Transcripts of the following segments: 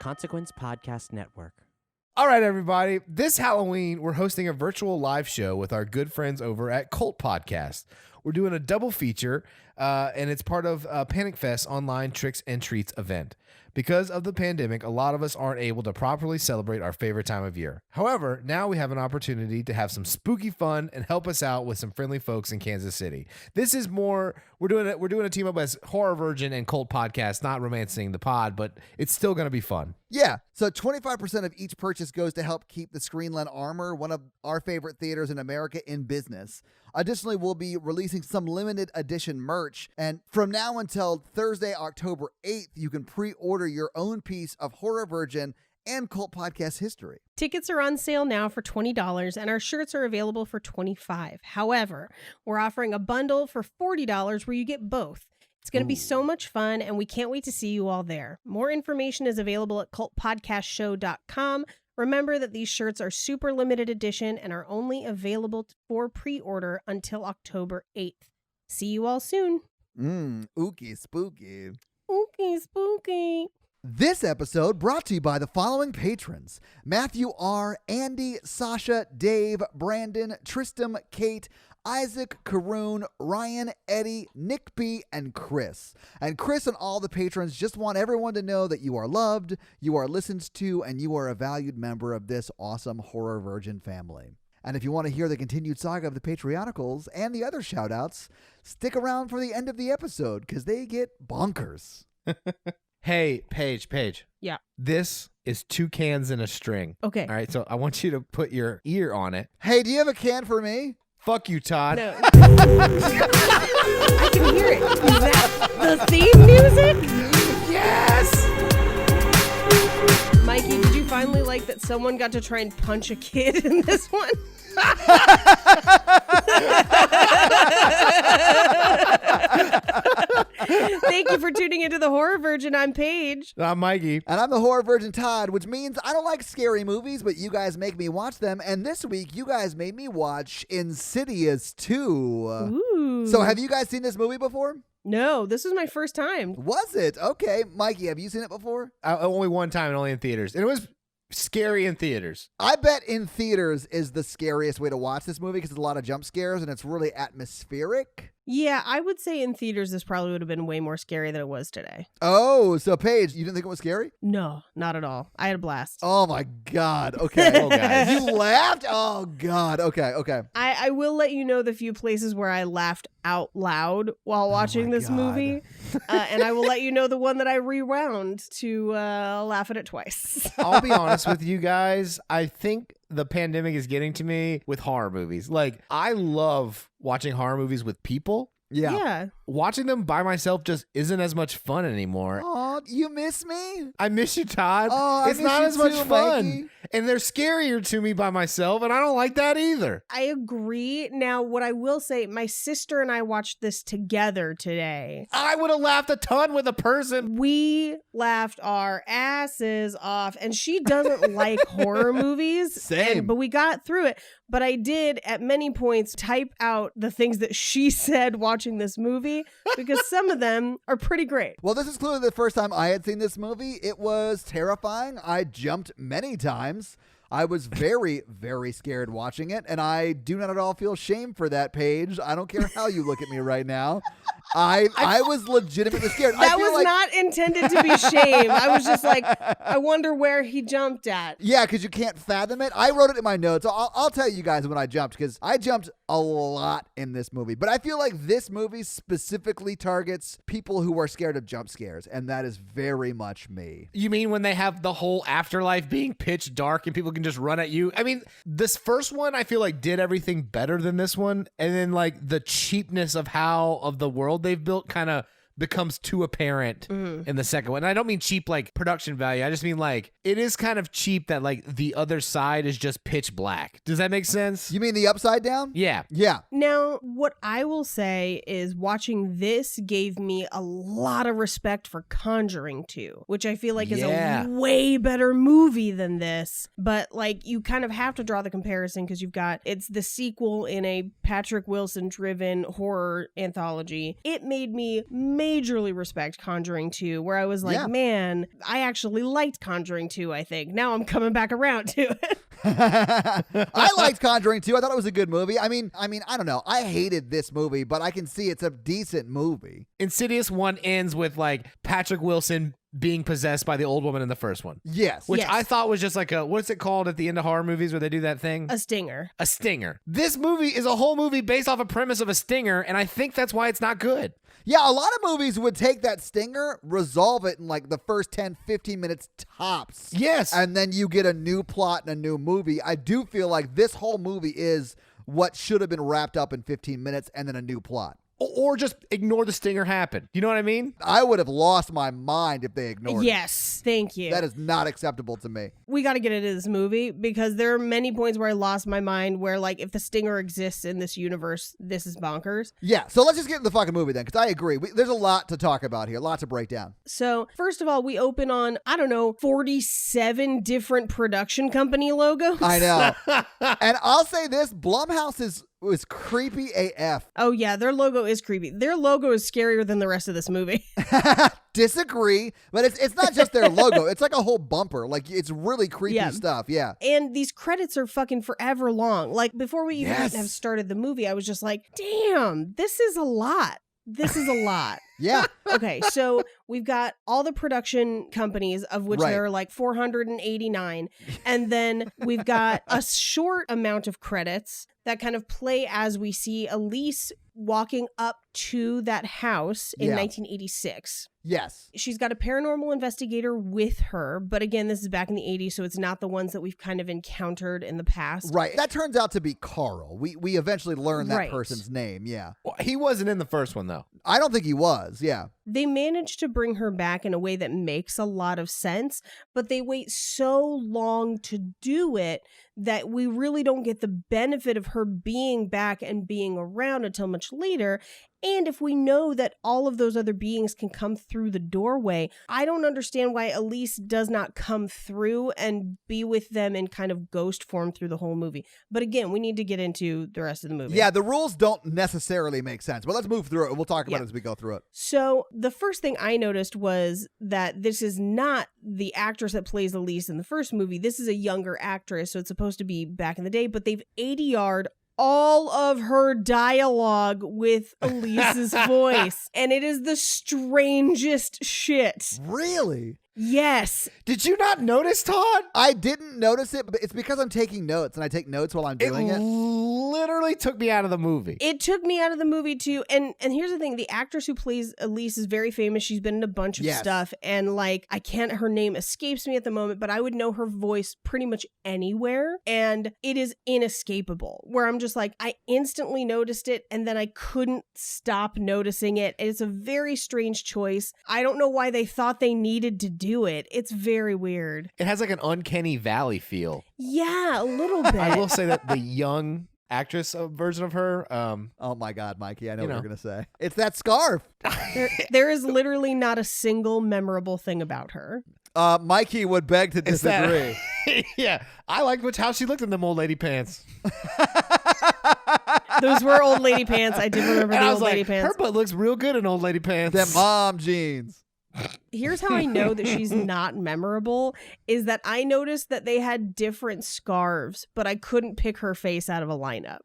Consequence Podcast Network. All right, everybody. This Halloween, we're hosting a virtual live show with our good friends over at Cult Podcast. We're doing a double feature, and it's part of Panic Fest online Tricks and Treats event. Because of the pandemic, a lot of us aren't able to properly celebrate our favorite time of year. However, now we have an opportunity to have some spooky fun and help us out with some friendly folks in Kansas City. This is more, we're doing a team up as Horror Virgin and Cult Podcast, not romancing the pod, but it's still going to be fun. Yeah, so 25% of each purchase goes to help keep the Screenland Armor, one of our favorite theaters in America, in business. Additionally, we'll be releasing some limited edition merch, and from now until Thursday, October 8th, you can pre-order your own piece of Horror Virgin and Cult Podcast history. Tickets are on sale now for $20, and our shirts are available for $25. However, we're offering a bundle for $40 where you get both. It's going to be so much fun, and we can't wait to see you all there. More information is available at cultpodcastshow.com. Remember that these shirts are super limited edition and are only available for pre-order until October 8th. See you all soon. Ookie spooky. Ookie spooky. This episode brought to you by the following patrons: Matthew R., Andy, Sasha, Dave, Brandon, Tristam, Kate, Isaac, Karoon, Ryan, Eddie, Nick B, and Chris. And Chris and all the patrons just want everyone to know that you are loved, you are listened to, and you are a valued member of this awesome Horror Virgin family. And if you want to hear the continued saga of the Patreonicals and the other shout-outs, stick around for the end of the episode, because they get bonkers. Hey, Paige. Yeah. This is 2 cans in a string. Okay. All right, so I want you to put your ear on it. Hey, do you have a can for me? Fuck you, Todd. No. I can hear it. Is that the theme music? Yes! Mikey, did you finally like that someone got to try and punch a kid in this one? Thank you for tuning into the Horror Virgin. I'm Paige. I'm Mikey. And I'm the Horror Virgin Todd, which means I don't like scary movies, but you guys make me watch them. And this week, you guys made me watch Insidious 2. Ooh. So have you guys seen this movie before? No, this was my first time. Was it? Okay. Mikey, have you seen it before? Only one time and only in theaters. And it was scary in theaters. I bet in theaters is the scariest way to watch this movie because there's a lot of jump scares and it's really atmospheric. Yeah, I would say in theaters this probably would have been way more scary than it was today. Oh, so Paige, you didn't think it was scary? No, not at all. I had a blast. Oh my God. Okay. Oh, guys. You laughed? Oh God. Okay. I will let you know the few places where I laughed out loud while watching this God. movie. And I will let you know the one that I rewound to laugh at it twice. I'll be honest with you guys. I think the pandemic is getting to me with horror movies. Like, I love watching horror movies with people. Yeah. Watching them by myself just isn't as much fun anymore. Oh, you miss me? I miss you, Todd. Oh, it's I miss not you as much too, fun. Mikey. And they're scarier to me by myself, and I don't like that either. I agree. Now, what I will say, my sister and I watched this together today. I would have laughed a ton with a person. We laughed our asses off, and she doesn't like horror movies. Same. But we got through it. But I did, at many points, type out the things that she said watching this movie, because some of them are pretty great. Well, this is clearly the first time I had seen this movie. It was terrifying. I jumped many times. I was very, very scared watching it, and I do not at all feel shame for that, Paige. I don't care how you look at me right now. I was legitimately scared. That was not intended to be shame. I was just like, I wonder where he jumped at. Yeah, because you can't fathom it. I wrote it in my notes. I'll tell you guys when I jumped, because I jumped a lot in this movie. But I feel like this movie specifically targets people who are scared of jump scares, and that is very much me. You mean when they have the whole afterlife being pitch dark and people can just run at you? I mean, this first one I feel like did everything better than this one. And then like the cheapness of the world they've built kind of becomes too apparent in the second one. And I don't mean cheap like production value. I just mean like it is kind of cheap that like the other side is just pitch black. Does that make sense? You mean the Upside Down? Yeah. Yeah. Now, what I will say is watching this gave me a lot of respect for Conjuring 2, which I feel like is a way better movie than this. But like you kind of have to draw the comparison because it's the sequel in a Patrick Wilson driven horror anthology. It made me majorly respect Conjuring 2, where I was like, Yeah. man, I actually liked Conjuring 2, I think. Now I'm coming back around to it. I liked Conjuring 2. I thought it was a good movie. I mean, I don't know. I hated this movie, but I can see it's a decent movie. Insidious 1 ends with like Patrick Wilson being possessed by the old woman in the first one. Yes. Which Yes. I thought was just like what's it called at the end of horror movies where they do that thing? A stinger. A stinger. This movie is a whole movie based off a premise of a stinger, and I think that's why it's not good. Yeah, a lot of movies would take that stinger, resolve it in like the first 10, 15 minutes tops. Yes. And then you get a new plot and a new movie. I do feel like this whole movie is what should have been wrapped up in 15 minutes and then a new plot. Or just ignore the stinger happen. You know what I mean? I would have lost my mind if they ignored it. Yes, thank you. That is not acceptable to me. We got to get into this movie because there are many points where I lost my mind where, like, if the stinger exists in this universe, this is bonkers. Yeah, so let's just get into the fucking movie then, because I agree. There's a lot to talk about here, a lot to break down. So, first of all, we open on, 47 different production company logos. I know. And I'll say this, Blumhouse was creepy AF. Oh, yeah, their logo is creepy. Their logo is scarier than the rest of this movie. Disagree, but it's not just their logo. It's like a whole bumper. Like, it's really creepy Yeah. stuff. Yeah. And these credits are fucking forever long. Like, before we even Yes. have started the movie, I was just like, damn, this is a lot. This is a lot. Yeah. Okay, so we've got all the production companies, of which Right. there are like 489. And then we've got a short amount of credits that kind of play as we see Elise walking up to that house in Yeah. 1986. Yes. She's got a paranormal investigator with her, but again, this is back in the 80s, so it's not the ones that we've kind of encountered in the past. Right. That turns out to be Carl. We eventually learn that Right. person's name. Yeah. Well, he wasn't in the first one, though. I don't think he was. Yeah. They manage to bring her back in a way that makes a lot of sense, but they wait so long to do it that we really don't get the benefit of her being back and being around until much later. And if we know that all of those other beings can come through the doorway, I don't understand why Elise does not come through and be with them in kind of ghost form through the whole movie. But again, we need to get into the rest of the movie. Yeah, the rules don't necessarily make sense, but let's move through it. We'll talk about it as we go through it. So the first thing I noticed was that this is not the actress that plays Elise in the first movie. This is a younger actress, so it's supposed to be back in the day, but they've ADR'd all of her dialogue with Elise's voice. And it is the strangest shit. Really? Yes. Did you not notice, Todd? I didn't notice it, but it's because I'm taking notes, and I take notes while I'm doing it. Literally took me out of the movie. It took me out of the movie too. And here's the thing, the actress who plays Elise is very famous. She's been in a bunch of Yes. stuff, and like her name escapes me at the moment, but I would know her voice pretty much anywhere, and it is inescapable. Where I'm just like, I instantly noticed it, and then I couldn't stop noticing it. It's a very strange choice. I don't know why they thought they needed to do it. It's very weird. It has like an uncanny valley feel. Yeah, a little bit. I will say that the young actress version of her, Oh my God, Mikey, I know You what know. you're going to say. It's that scarf. There is literally not a single memorable thing about her. Mikey would beg to Is that- disagree. yeah, I liked how she looked in them old lady pants. Those were old lady pants. I did remember And the I old was lady like, pants. her butt looks real good in old lady pants. Them mom jeans. Here's how I know that she's not memorable is that I noticed that they had different scarves, but I couldn't pick her face out of a lineup.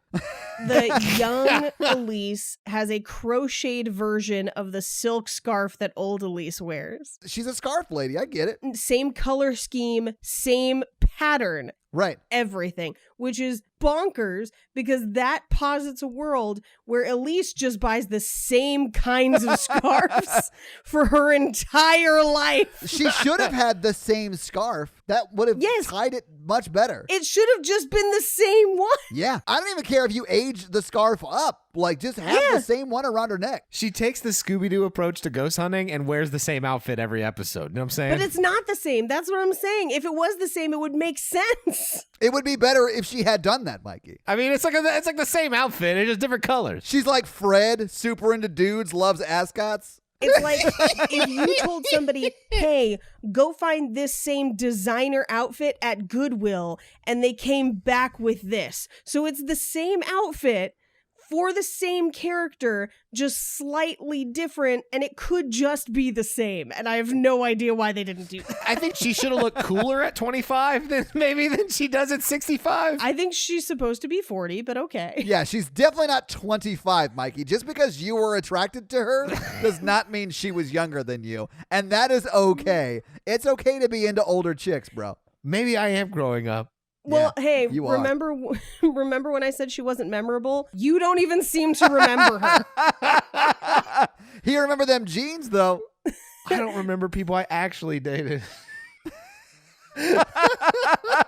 The young Elise has a crocheted version of the silk scarf that old Elise wears. She's a scarf lady. I get it. Same color scheme, same pattern, Right. everything, which is bonkers because that posits a world where Elise just buys the same kinds of scarves for her entire life. She should have had the same scarf. That would have Yes. tied it much better. It should have just been the same one. Yeah. I don't even care if you age the scarf up. Like, just have Yeah. the same one around her neck. She takes the Scooby-Doo approach to ghost hunting and wears the same outfit every episode. You know what I'm saying? But it's not the same. That's what I'm saying. If it was the same, it would make sense. It would be better if she had done that, Mikey. I mean, it's like the same outfit. It's just different colors. She's like Fred, super into dudes, loves ascots. It's like if you told somebody, hey, go find this same designer outfit at Goodwill, and they came back with this. So it's the same outfit for the same character, just slightly different, and it could just be the same. And I have no idea why they didn't do that. I think she should have looked cooler at 25 than she does at 65. I think she's supposed to be 40, but okay. Yeah, she's definitely not 25, Mikey. Just because you were attracted to her does not mean she was younger than you. And that is okay. It's okay to be into older chicks, bro. Maybe I am growing up. Well, Yeah, hey, you are. remember when I said she wasn't memorable? You don't even seem to remember her. You remember them jeans, though. I don't remember people I actually dated.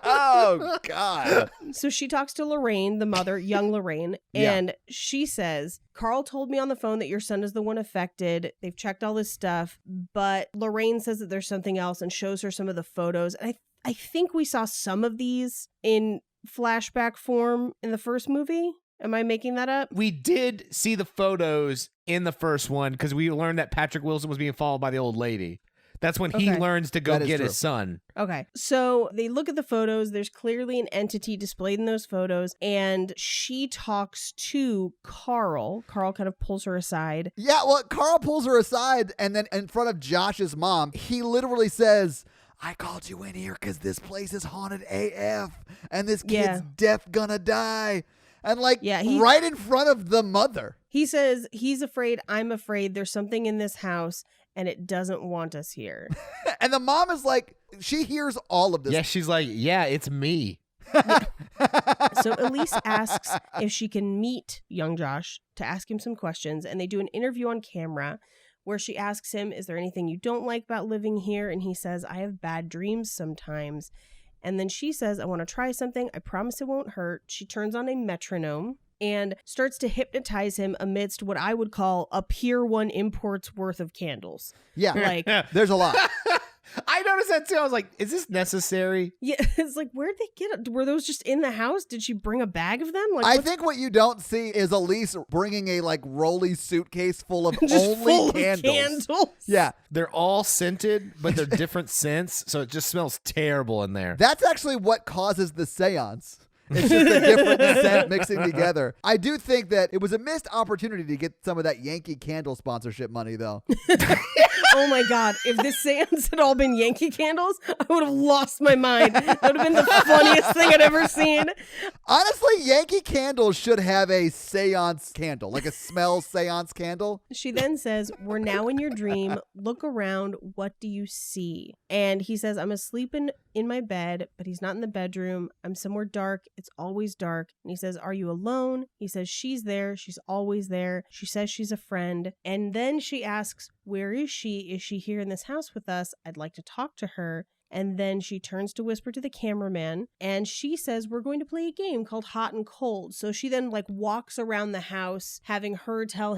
Oh, God. So she talks to Lorraine, the mother, young Lorraine, and she says, Carl told me on the phone that your son is the one affected. They've checked all this stuff, but Lorraine says that there's something else and shows her some of the photos. And I think we saw some of these in flashback form in the first movie. Am I making that up? We did see the photos in the first one because we learned that Patrick Wilson was being followed by the old lady. That's when he Okay. learns to go That is get true. his son. Okay. So they look at the photos. There's clearly an entity displayed in those photos. And she talks to Carl. Carl kind of pulls her aside. Yeah, well, Carl pulls her aside, and then in front of Josh's mom, he literally says, I called you in here because this place is haunted AF, and this kid's Yeah. deaf gonna die. And Yeah, right in front of the mother. He says, he's afraid, I'm afraid, there's something in this house and it doesn't want us here. And the mom is like, she hears all of this. Yeah, she's like, yeah, it's me. So Elise asks if she can meet young Josh to ask him some questions. And they do an interview on camera where she asks him, is there anything you don't like about living here? And he says, I have bad dreams sometimes. And then she says, I want to try something. I promise it won't hurt. She turns on a metronome and starts to hypnotize him amidst what I would call a Pier 1 import's worth of candles. Yeah, Like, there's a lot. I noticed that too. I was like, is this necessary? yeah, it's like, where'd they get it? Were those just in the house? Did she bring a bag of them? Like, I what's think what you don't see is Elise bringing a rolly suitcase full of just only full of candles. candles? Yeah, They're all scented, but they're different scents, so it just smells terrible in there. that's actually what causes the seance. It's just a different scent mixing together. I do think that it was a missed opportunity to get some of that Yankee Candle sponsorship money, though. Oh my God. If this seance had all been Yankee candles, I would have lost my mind. That would have been the funniest thing I'd ever seen. Honestly, Yankee Candles should have a seance candle, like a smell seance candle. She then says, we're now in your dream. Look around. What do you see? And he says, I'm asleep in my bed, but he's not in the bedroom. I'm somewhere dark. It's always dark. And he says, are you alone? He says, she's there. She's always there. She says she's a friend. And then she asks, where is she? Is she here in this house with us? I'd like to talk to her. And then she turns to whisper to the cameraman and she says, we're going to play a game called Hot and Cold. So she then walks around the house having her tell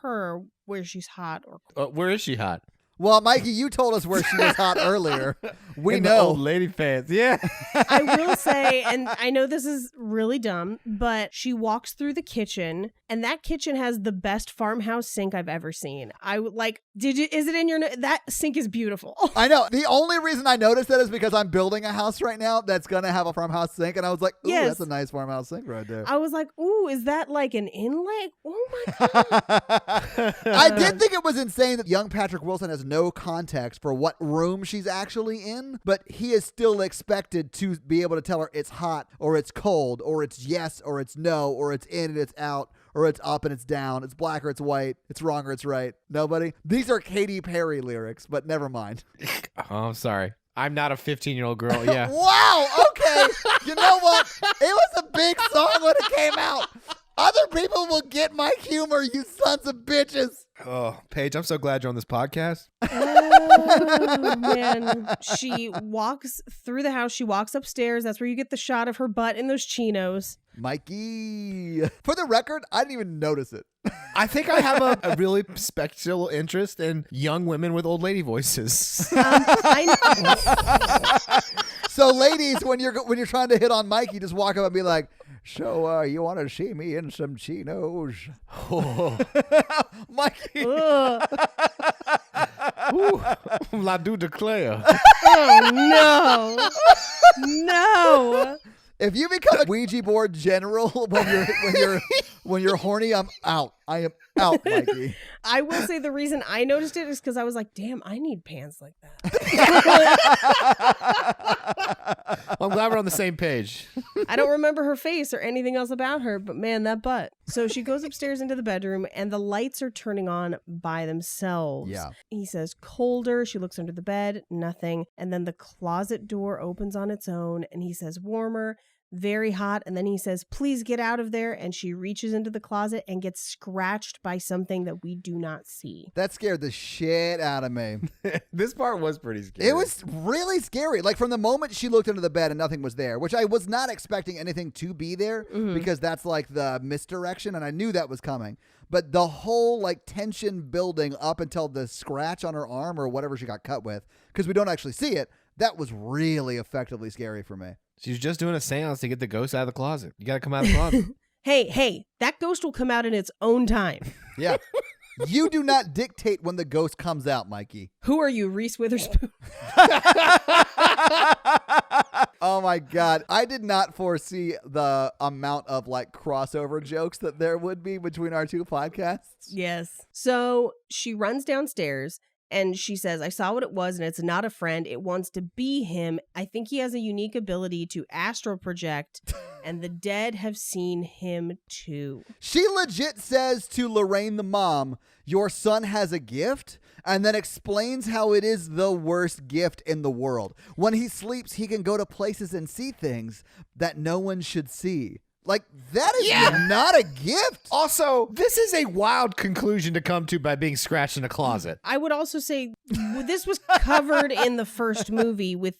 her where she's hot or cold. Where is she hot? Well, Mikey, you told us where she was hot earlier. We In the know. old lady fans. Yeah. I will say, and I know this is really dumb, but she walks through the kitchen and that kitchen has the best farmhouse sink I've ever seen. I would is it in your, that sink is beautiful. I know. The only reason I noticed that is because I'm building a house right now that's going to have a farmhouse sink. And I was like, ooh, Yes. that's a nice farmhouse sink right there. I was like, ooh, is that like an inlet? Oh my God. I did think it was insane that young Patrick Wilson has no context for what room she's actually in, but he is still expected to be able to tell her it's hot or it's cold or it's yes or it's no or it's in and it's out or it's up and it's down, it's black or it's white, it's wrong or it's right. Nobody? These are Katy Perry lyrics, but never mind. Oh, I'm sorry. I'm not a 15-year-old girl. Yeah. Wow, okay. You know what? It was a big song when it came out. Other people will get my humor, you sons of bitches. Oh, Paige, I'm so glad you're on this podcast. Oh, man. She walks through the house. She walks upstairs. That's where you get the shot of her butt in those chinos. Mikey. For the record, I didn't even notice it. I think I have a really special interest in young women with old lady voices. So, ladies, when you're trying to hit on Mikey, just walk up and be like, "So, you want to see me in some chinos?" Oh. Mikey. Ugh. Ooh, La Du Declare. Oh, no. No. If you become a Ouija board general when you're When you're horny, I'm out. I am out, Mikey. I will say the reason I noticed it is because I was like, damn, I need pants like that. Well, I'm glad we're on the same page. I don't remember her face or anything else about her, but man, that butt. So she goes upstairs into the bedroom and the lights are turning on by themselves. Yeah. He says colder. She looks under the bed, nothing. And then the closet door opens on its own and he says warmer. Very hot. And then he says, please get out of there. And she reaches into the closet and gets scratched by something that we do not see. That scared the shit out of me. This part was pretty scary. It was really scary. Like from the moment she looked under the bed and nothing was there, which I was not expecting anything to be there because that's like the misdirection. And I knew that was coming. But the whole like tension building up until the scratch on her arm or whatever she got cut with, because we don't actually see it, that was really effectively scary for me. She was just doing a seance to get the ghost out of the closet. You got to come out of the closet. Hey, that ghost will come out in its own time. Yeah. You do not dictate when the ghost comes out, Mikey. Who are you, Reese Witherspoon? Oh my God. I did not foresee the amount of like crossover jokes that there would be between our two podcasts. Yes. So she runs downstairs and she says, I saw what it was and it's not a friend. It wants to be him. I think he has a unique ability to astral project and the dead have seen him too. She legit says to Lorraine, the mom, your son has a gift, and then explains how it is the worst gift in the world. When he sleeps, he can go to places and see things that no one should see. Like, that is not a gift. Also, this is a wild conclusion to come to by being scratched in a closet. I would also say this was covered in the first movie with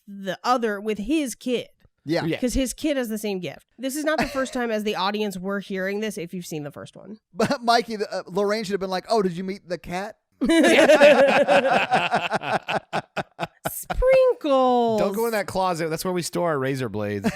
his kid. Yeah. Because his kid has the same gift. This is not the first time as the audience we're hearing this if you've seen the first one. But Mikey, Lorraine should have been like, oh, did you meet the cat? Sprinkles. Don't go in that closet. That's where we store our razor blades.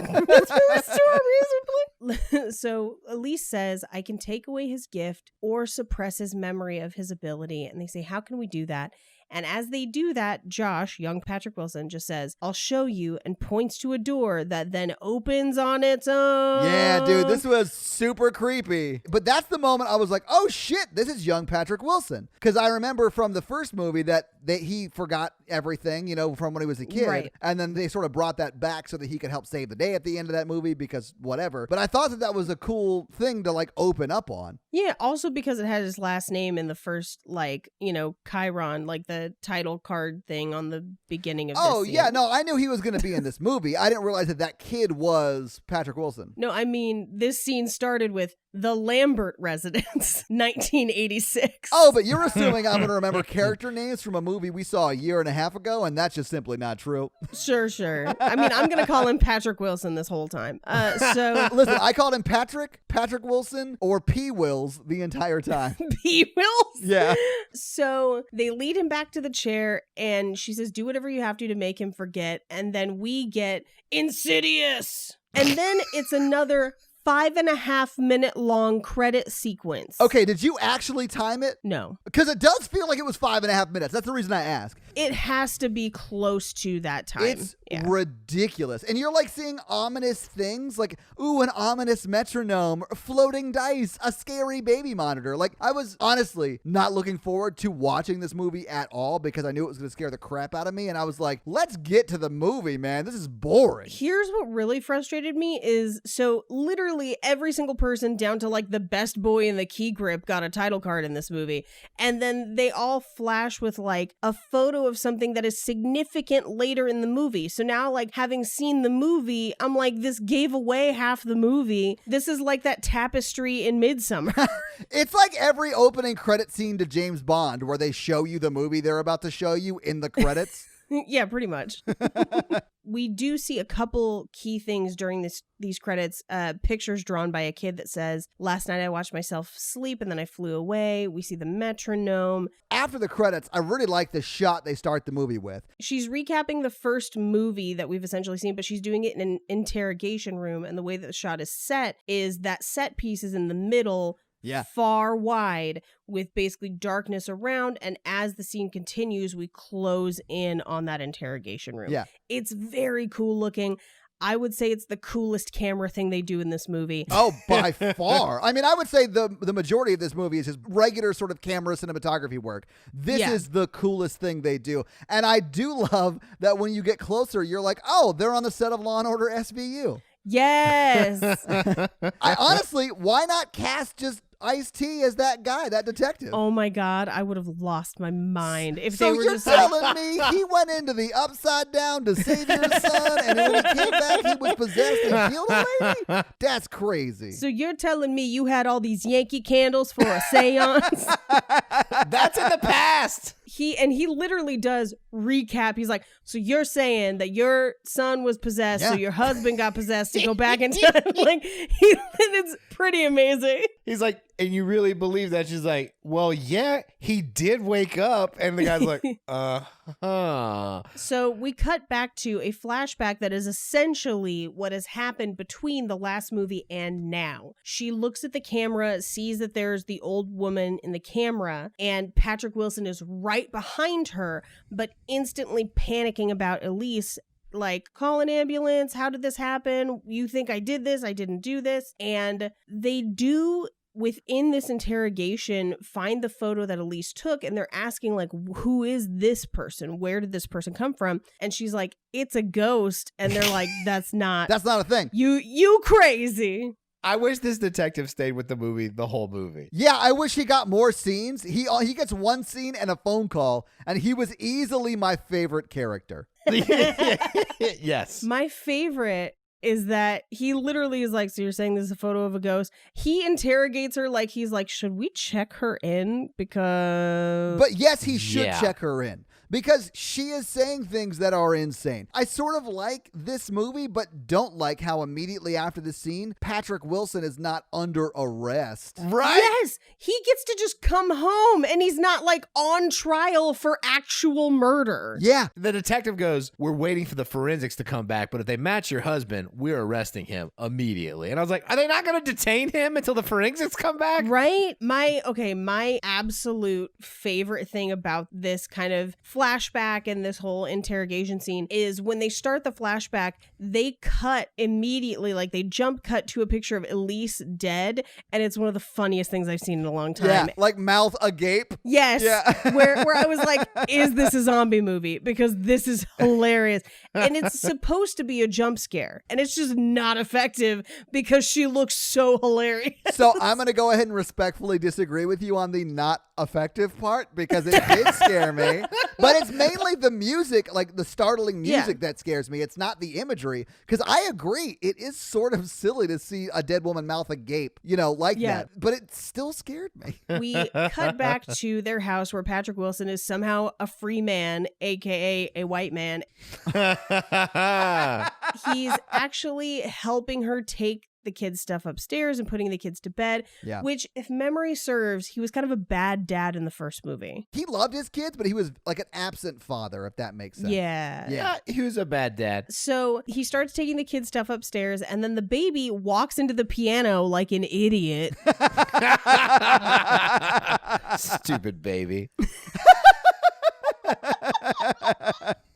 That's where we store our razor blade. So Elise says, I can take away his gift or suppress his memory of his ability. And they say, how can we do that? And as they do that, Josh, young Patrick Wilson, just says, I'll show you, and points to a door that then opens on its own. Yeah, dude, this was super creepy. But that's the moment I was like, oh shit, this is young Patrick Wilson. Because I remember from the first movie that he forgot everything, from when he was a kid. Right. And then they sort of brought that back so that he could help save the day at the end of that movie because whatever. But I thought that was a cool thing to like open up on. Yeah, also because it had his last name in the first, Chiron, like the title card thing on the beginning of this scene. Yeah, no, I knew he was going to be in this movie. I didn't realize that kid was Patrick Wilson. No, I mean, this scene started with The Lambert Residence, 1986. Oh, but you're assuming I'm going to remember character names from a movie we saw a year and a half ago, and that's just simply not true. Sure. I mean, I'm going to call him Patrick Wilson this whole time. So listen, I called him Patrick Wilson, or P. Wills the entire time. P. Wills? Yeah. So they lead him back to the chair, and she says, do whatever you have to make him forget. And then we get Insidious. And then it's another 5.5 minute long credit sequence. Okay, did you actually time it? No. Because it does feel like it was 5.5 minutes. That's the reason I ask. It has to be close to that time. It's ridiculous. And you're like seeing ominous things like, ooh, an ominous metronome, floating dice, a scary baby monitor. Like, I was honestly not looking forward to watching this movie at all because I knew it was going to scare the crap out of me. And I was like, let's get to the movie, man. This is boring. Here's what really frustrated me is, so literally every single person down to like the best boy in the key grip got a title card in this movie. And then they all flash with like a photo of something that is significant later in the movie. So now, like, having seen the movie, I'm like, this gave away half the movie. This is like that tapestry in Midsommar. It's like every opening credit scene to James Bond where they show you the movie they're about to show you in the credits. Yeah, pretty much. We do see a couple key things during these credits. Pictures drawn by a kid that says, last night I watched myself sleep and then I flew away. We see the metronome. After the credits, I really like the shot they start the movie with. She's recapping the first movie that we've essentially seen, but she's doing it in an interrogation room. And the way that the shot is set is that set piece is in the middle, far wide, with basically darkness around. And as the scene continues, we close in on that interrogation room. Yeah. It's very cool looking. I would say it's the coolest camera thing they do in this movie. Oh, by far. I mean, I would say the majority of this movie is just regular sort of camera cinematography work. This is the coolest thing they do. And I do love that when you get closer, you're like, oh, they're on the set of Law & Order SVU. Yes. I honestly, why not cast just Ice-T as that guy, that detective? Oh my God, I would have lost my mind if So they were you're just telling me he went into the Upside Down to save your son, and when he came back, he was possessed and killed a lady? That's crazy. So you're telling me you had all these Yankee candles for a seance? That's in the past. He literally does recap. He's like, so you're saying that your son was possessed, so your husband got possessed to go back in time. Like, it's pretty amazing. He's like, and you really believe that? She's like, well, yeah, he did wake up. And the guy's like, uh-huh. So we cut back to a flashback that is essentially what has happened between the last movie and now. She looks at the camera, sees that there's the old woman in the camera, and Patrick Wilson is right behind her, but instantly panicking about Elise. Like, call an ambulance. How did this happen? You think I did this? I didn't do this. And they do, within this interrogation, find the photo that Elise took, and they're asking, like, who is this person? Where did this person come from? And she's like, it's a ghost. And they're like, that's not a thing. You crazy. I wish this detective stayed with the movie the whole movie. Yeah, I wish he got more scenes. He gets one scene and a phone call, and he was easily my favorite character. Yes. My favorite is that he literally is like, so you're saying this is a photo of a ghost? He interrogates her like he's like, should we check her in? Because... But yes, he should check her in. Because she is saying things that are insane. I sort of like this movie, but don't like how immediately after the scene, Patrick Wilson is not under arrest. Right? Yes! He gets to just come home, and he's not, like, on trial for actual murder. Yeah. The detective goes, we're waiting for the forensics to come back, but if they match your husband, we're arresting him immediately. And I was like, are they not going to detain him until the forensics come back? Right? My absolute favorite thing about this kind of flashback and this whole interrogation scene is when they start the flashback, they cut immediately, like they jump cut to a picture of Elise dead, and it's one of the funniest things I've seen in a long time. Yeah, like mouth agape. Yes. Yeah. where I was like, is this a zombie movie? Because this is hilarious. And it's supposed to be a jump scare, and it's just not effective because she looks so hilarious. So I'm going to go ahead and respectfully disagree with you on the not effective part, because it did scare me. But it's mainly the music, like the startling music that scares me. It's not the imagery. Because I agree, it is sort of silly to see a dead woman mouth agape, like that. But it still scared me. We cut back to their house where Patrick Wilson is somehow a free man, a.k.a. a white man. He's actually helping her take the kids' stuff upstairs and putting the kids to bed, which, if memory serves, he was kind of a bad dad in the first movie. He loved his kids, but he was like an absent father, if that makes sense. Yeah. He was a bad dad. So he starts taking the kids' stuff upstairs, and then the baby walks into the piano like an idiot. Stupid baby.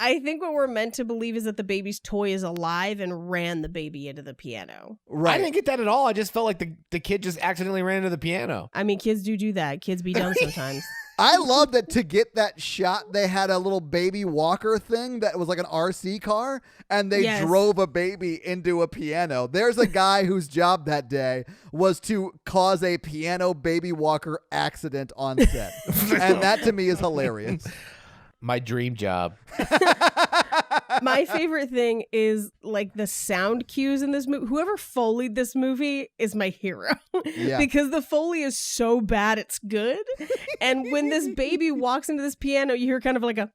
I think what we're meant to believe is that the baby's toy is alive and ran the baby into the piano. Right. I didn't get that at all. I just felt like the kid just accidentally ran into the piano. I mean, kids do that. Kids be dumb sometimes. I love that to get that shot, they had a little baby walker thing that was like an RC car, and they drove a baby into a piano. There's a guy whose job that day was to cause a piano baby walker accident on set. And that to me is hilarious. My dream job. My favorite thing is like the sound cues in this movie. Whoever Foleyed this movie is my hero. Because the Foley is so bad it's good. And when this baby walks into this piano, you hear kind of like a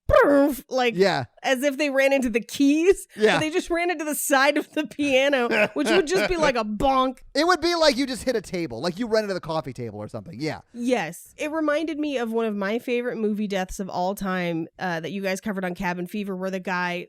like as if they ran into the keys. But they just ran into the side of the piano, which would just be like a bonk. It would be like you just hit a table, like you ran into the coffee table or something. Yeah. Yes. It reminded me of one of my favorite movie deaths of all time that you guys covered on Cabin Fever, where the guy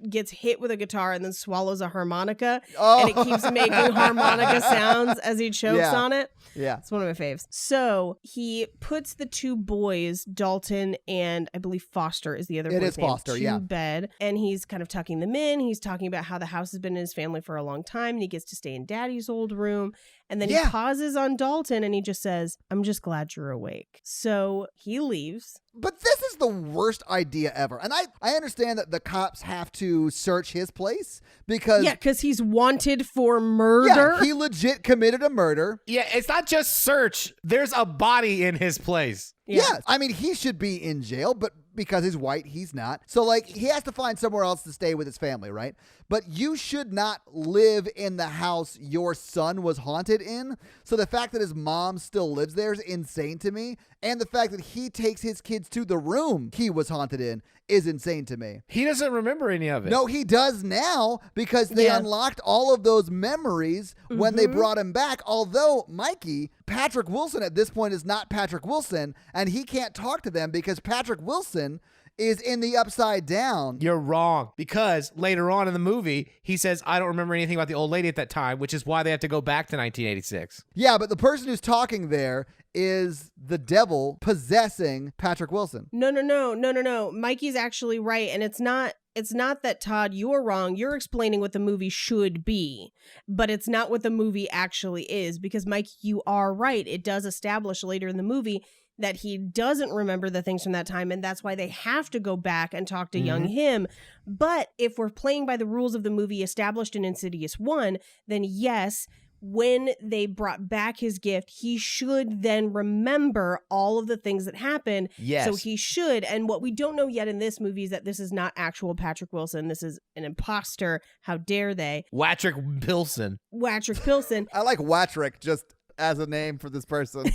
gets hit with a guitar and then swallows a harmonica, and it keeps making harmonica sounds as he chokes on it. Yeah. It's one of my faves. So he puts the two boys, Dalton and I believe Foster is the other boy's name, Foster, to bed. bed and he's kind of tucking them in. He's talking about how the house has been in his family for a long time and he gets to stay in Daddy's old room. And then he pauses on Dalton and he just says, I'm just glad you're awake. So he leaves. But this is the worst idea ever. And I understand that the cops have to search his place because... Yeah, because he's wanted for murder. Yeah, he legit committed a murder. Yeah, it's not just search. There's a body in his place. Yeah. I mean, he should be in jail, but because he's white, he's not. So, like, he has to find somewhere else to stay with his family, right? But you should not live in the house your son was haunted in. So the fact that his mom still lives there is insane to me. And the fact that he takes his kids to the room he was haunted in is insane to me. He doesn't remember any of it. No, he does now because they unlocked all of those memories when they brought him back. Although, Mikey, Patrick Wilson at this point is not Patrick Wilson, and he can't talk to them because Patrick Wilson is in the Upside Down. You're wrong. Because later on in the movie, he says, I don't remember anything about the old lady at that time, which is why they have to go back to 1986. Yeah, but the person who's talking there is the devil possessing Patrick Wilson. No. Mikey's actually right. And it's not that, Todd, you're wrong. You're explaining what the movie should be, but it's not what the movie actually is. Because, Mike, you are right. It does establish later in the movie that he doesn't remember the things from that time, and that's why they have to go back and talk to young him. But if we're playing by the rules of the movie established in Insidious 1, then yes, when they brought back his gift, he should then remember all of the things that happened. Yes. So he should. And what we don't know yet in this movie is that this is not actual Patrick Wilson. This is an imposter. How dare they? Watrick Pilson. I like Watrick just as a name for this person.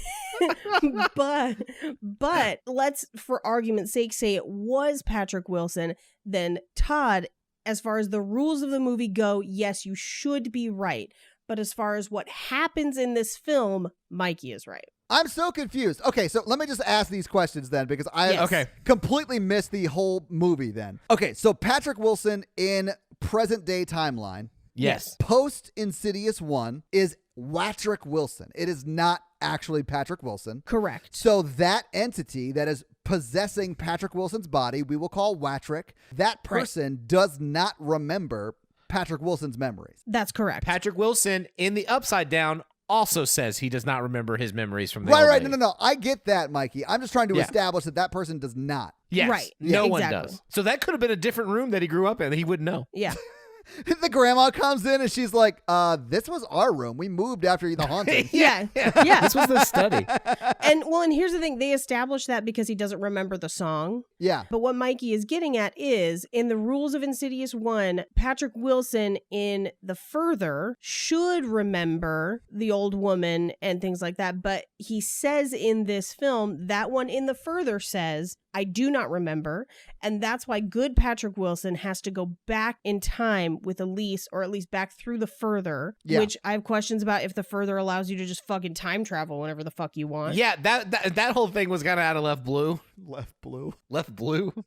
but let's, for argument's sake, say it was Patrick Wilson. Then, Todd, as far as the rules of the movie go, yes, you should be right. But as far as what happens in this film, Mikey is right. I'm so confused. Okay, so let me just ask these questions then, because I completely missed the whole movie then. Okay, so Patrick Wilson in present day timeline. Yes. Post Insidious 1 is Watrick Wilson. It is not actually Patrick Wilson. Correct. So that entity that is possessing Patrick Wilson's body, we will call Watrick. That person does not remember Patrick Wilson's memories. That's correct. Patrick Wilson in the Upside Down also says he does not remember his memories from the Right. lady. No. I get that, Mikey. I'm just trying to establish that person does not. Yes. Right. No one exactly. does. So that could have been a different room that he grew up in that he wouldn't know. Yeah. The grandma comes in and she's like, this was our room. We moved after the haunting. Yeah. This was the study. And here's the thing. They established that because he doesn't remember the song. Yeah. But what Mikey is getting at is, in the rules of Insidious 1, Patrick Wilson in The Further should remember the old woman and things like that. But he says in this film, that one in The Further says, I do not remember. And that's why good Patrick Wilson has to go back in time with Elise, or at least back through The Further, which I have questions about if The Further allows you to just fucking time travel whenever the fuck you want. Yeah, that whole thing was kind of out of left blue. Left blue?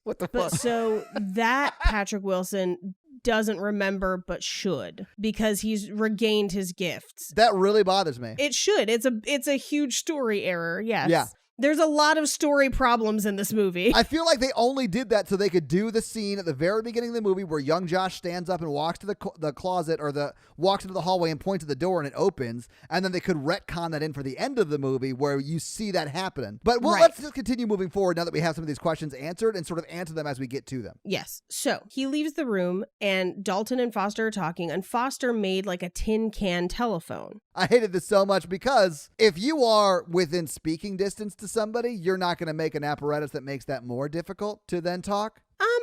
What the But fuck? so that Patrick Wilson doesn't remember but should, because he's regained his gifts. That really bothers me. It should. It's a huge story error. Yes. Yeah. There's a lot of story problems in this movie. I feel like they only did that so they could do the scene at the very beginning of the movie where young Josh stands up and walks to the closet, or walks into the hallway and points at the door and it opens, and then they could retcon that in for the end of the movie where you see that happening. But let's just continue moving forward now that we have some of these questions answered, and sort of answer them as we get to them. Yes. So he leaves the room and Dalton and Foster are talking, and Foster made like a tin can telephone. I hated this so much because if you are within speaking distance to somebody, you're not going to make an apparatus that makes that more difficult to then talk.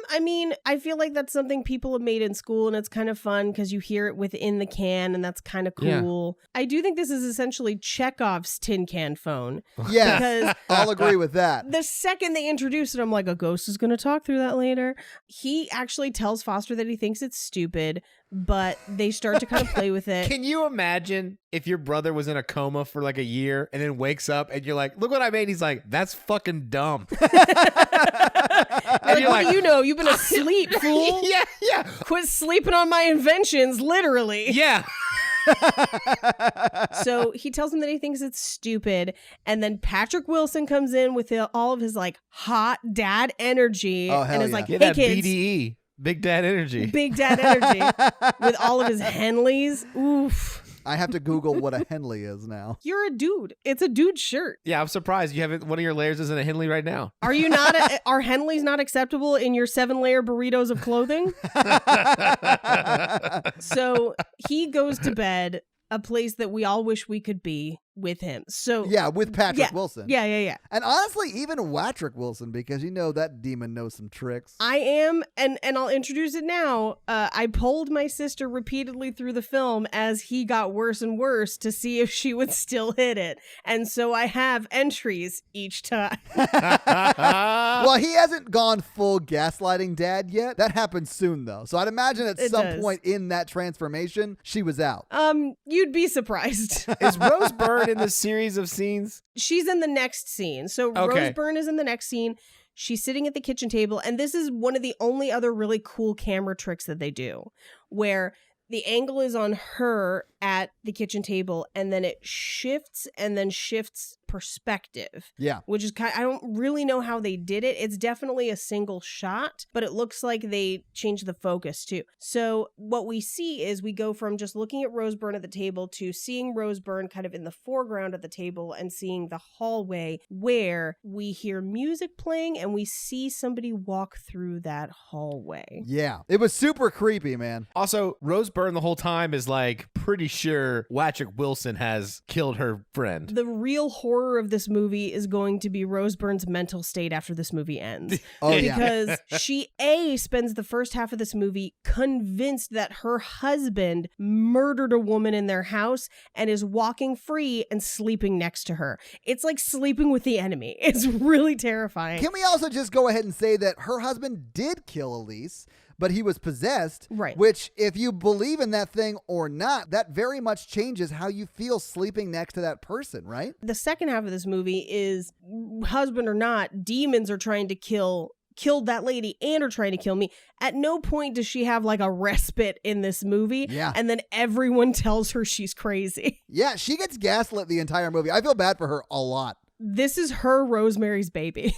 I mean, I feel like that's something people have made in school, and it's kind of fun because you hear it within the can, and that's kind of cool. Yeah. I do think this is essentially Chekhov's tin can phone. Yeah, because I'll agree with that. The second they introduce it, I'm like, a ghost is going to talk through that later. He actually tells Foster that he thinks it's stupid, but they start to kind of play with it. Can you imagine if your brother was in a coma for like a year and then wakes up and you're like, look what I made? He's like, that's fucking dumb. And what do you know? You've been asleep, fool. Yeah. Quit sleeping on my inventions, literally. Yeah. So he tells him that he thinks it's stupid, and then Patrick Wilson comes in with all of his like hot dad energy, and is like, Get "Hey that kids, BDE. Big dad energy. Big dad energy with all of his Henleys. Oof. I have to Google what a Henley is now. You're a dude. It's a dude shirt. Yeah, I'm surprised you haven't. One of your layers isn't a Henley right now. Are you not? Are Henleys not acceptable in your 7-layer burritos of clothing? So he goes to bed, a place that we all wish we could be with him. So Yeah, with Patrick Wilson. Yeah. And honestly, even Watrick Wilson, because you know that demon knows some tricks. I am, and I'll introduce it now. I polled my sister repeatedly through the film as he got worse and worse to see if she would still hit it. And so I have entries each time. Well, he hasn't gone full gaslighting dad yet. That happens soon, though. So I'd imagine at some point in that transformation, she was out. You'd be surprised. Is Rose Byrne in this series of scenes? She's in the next scene. So Rose Byrne is in the next scene. She's sitting at the kitchen table, and this is one of the only other really cool camera tricks that they do, where the angle is on her at the kitchen table, and then it shifts perspective. Yeah. Which is I don't really know how they did it. It's definitely a single shot, but it looks like they changed the focus too. So what we see is we go from just looking at Rose Byrne at the table to seeing Rose Byrne kind of in the foreground at the table and seeing the hallway where we hear music playing and we see somebody walk through that hallway. Yeah. It was super creepy, man. Also, Rose Byrne the whole time is like pretty sure Watrick Wilson has killed her friend. The real horror of this movie is going to be Rose Byrne's mental state after this movie ends. Because she spends the first half of this movie convinced that her husband murdered a woman in their house and is walking free and sleeping next to her. It's like sleeping with the enemy. It's really terrifying. Can we also just go ahead and say that her husband did kill Elise, but he was possessed, right? Which, if you believe in that thing or not, that very much changes how you feel sleeping next to that person, right? The second half of this movie is, husband or not, demons are trying to killed that lady and are trying to kill me. At no point does she have like a respite in this movie. Yeah. And then everyone tells her she's crazy. Yeah, she gets gaslit the entire movie. I feel bad for her a lot. This is her Rosemary's Baby.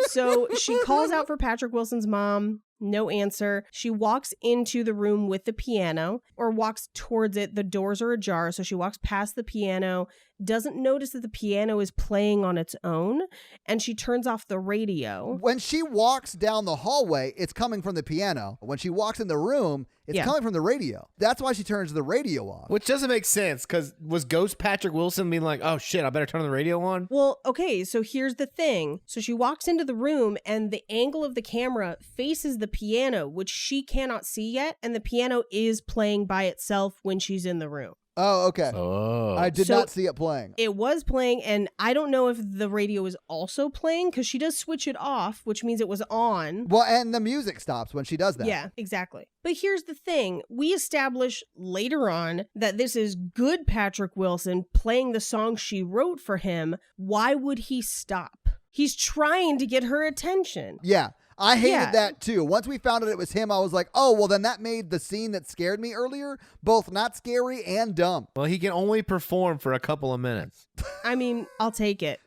So she calls out for Patrick Wilson's mom. No answer. She walks into the room with the piano, or walks towards it. The doors are ajar, so she walks past the piano, doesn't notice that the piano is playing on its own, and she turns off the radio. When she walks down the hallway, it's coming from the piano. When she walks in the room, it's coming from the radio. That's why she turns the radio off. Which doesn't make sense, because was Ghost Patrick Wilson being like, oh shit, I better turn the radio on? Well, okay, so here's the thing. So she walks into the room and the angle of the camera faces the piano, which she cannot see yet, and the piano is playing by itself when she's in the room. Oh, okay. Oh. I did not see it playing. It was playing, and I don't know if the radio is also playing, because she does switch it off, which means it was on. Well, and the music stops when she does that. Yeah, exactly. But here's the thing. We establish later on that this is good Patrick Wilson playing the song she wrote for him. Why would he stop? He's trying to get her attention. Yeah. I hated that too. Once we found out it was him, I was like, oh, well, then that made the scene that scared me earlier both not scary and dumb. Well, he can only perform for a couple of minutes. I mean, I'll take it.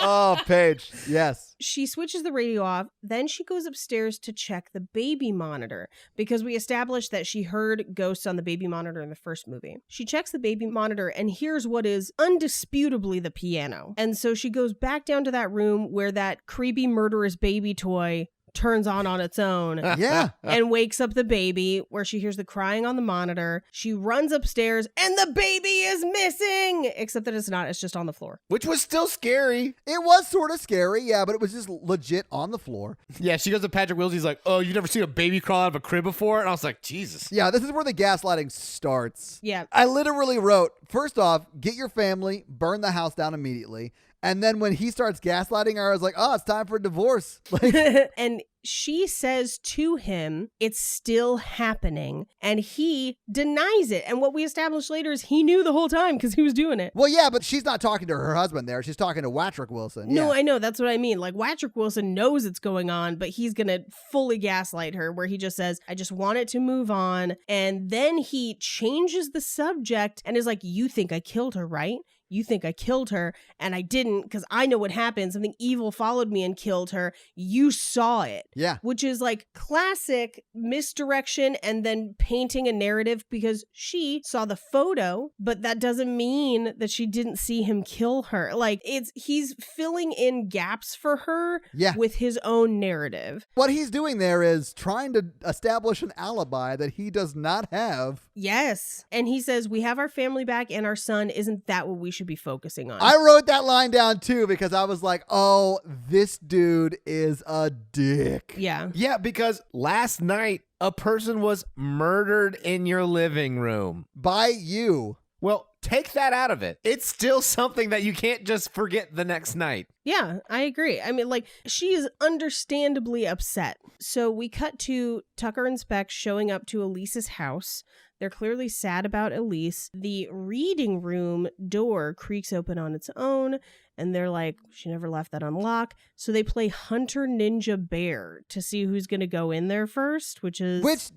Oh, Paige. Yes. She switches the radio off. Then she goes upstairs to check the baby monitor, because we established that she heard ghosts on the baby monitor in the first movie. She checks the baby monitor and hears what is undisputably the piano. And so she goes back down to that room where that creepy murderous baby toy turns on its own. Yeah. And wakes up the baby, where she hears the crying on the monitor. She runs upstairs and the baby is missing, except that it's not. It's just on the floor. Which was still scary. It was sort of scary, yeah, but it was just legit on the floor. Yeah, she goes to Patrick Wilson. He's like, oh, you've never seen a baby crawl out of a crib before? And I was like, Jesus. Yeah, this is where the gaslighting starts. Yeah. I literally wrote, first off, get your family, burn the house down immediately. And then when he starts gaslighting her, I was like, oh, it's time for a divorce. And she says to him, it's still happening. And he denies it. And what we established later is he knew the whole time because he was doing it. Well, yeah, but she's not talking to her husband there. She's talking to Watrick Wilson. No, Yeah. I know. That's what I mean. Like, Watrick Wilson knows it's going on, but he's going to fully gaslight her, where he just says, I just want it to move on. And then he changes the subject and is like, you think I killed her, right? you think I killed her, and I didn't because I know what happened. Something evil followed me and killed her. You saw it. Yeah. Which is like classic misdirection and then painting a narrative because she saw the photo, but that doesn't mean that she didn't see him kill her. Like he's filling in gaps for her with his own narrative. What he's doing there is trying to establish an alibi that he does not have. Yes. And he says, we have our family back and our son. Isn't that what we should be focusing on? I wrote that line down too because I was like, oh, this dude is a dick. Yeah. Yeah, because last night a person was murdered in your living room. By you. Well, take that out of it. It's still something that you can't just forget the next night. Yeah, I agree. I mean, like, she is understandably upset. So we cut to Tucker and Speck showing up to Elise's house. They're clearly sad about Elise. The reading room door creaks open on its own, and they're like, she never left that unlocked. So they play Hunter Ninja Bear to see who's going to go in there first, which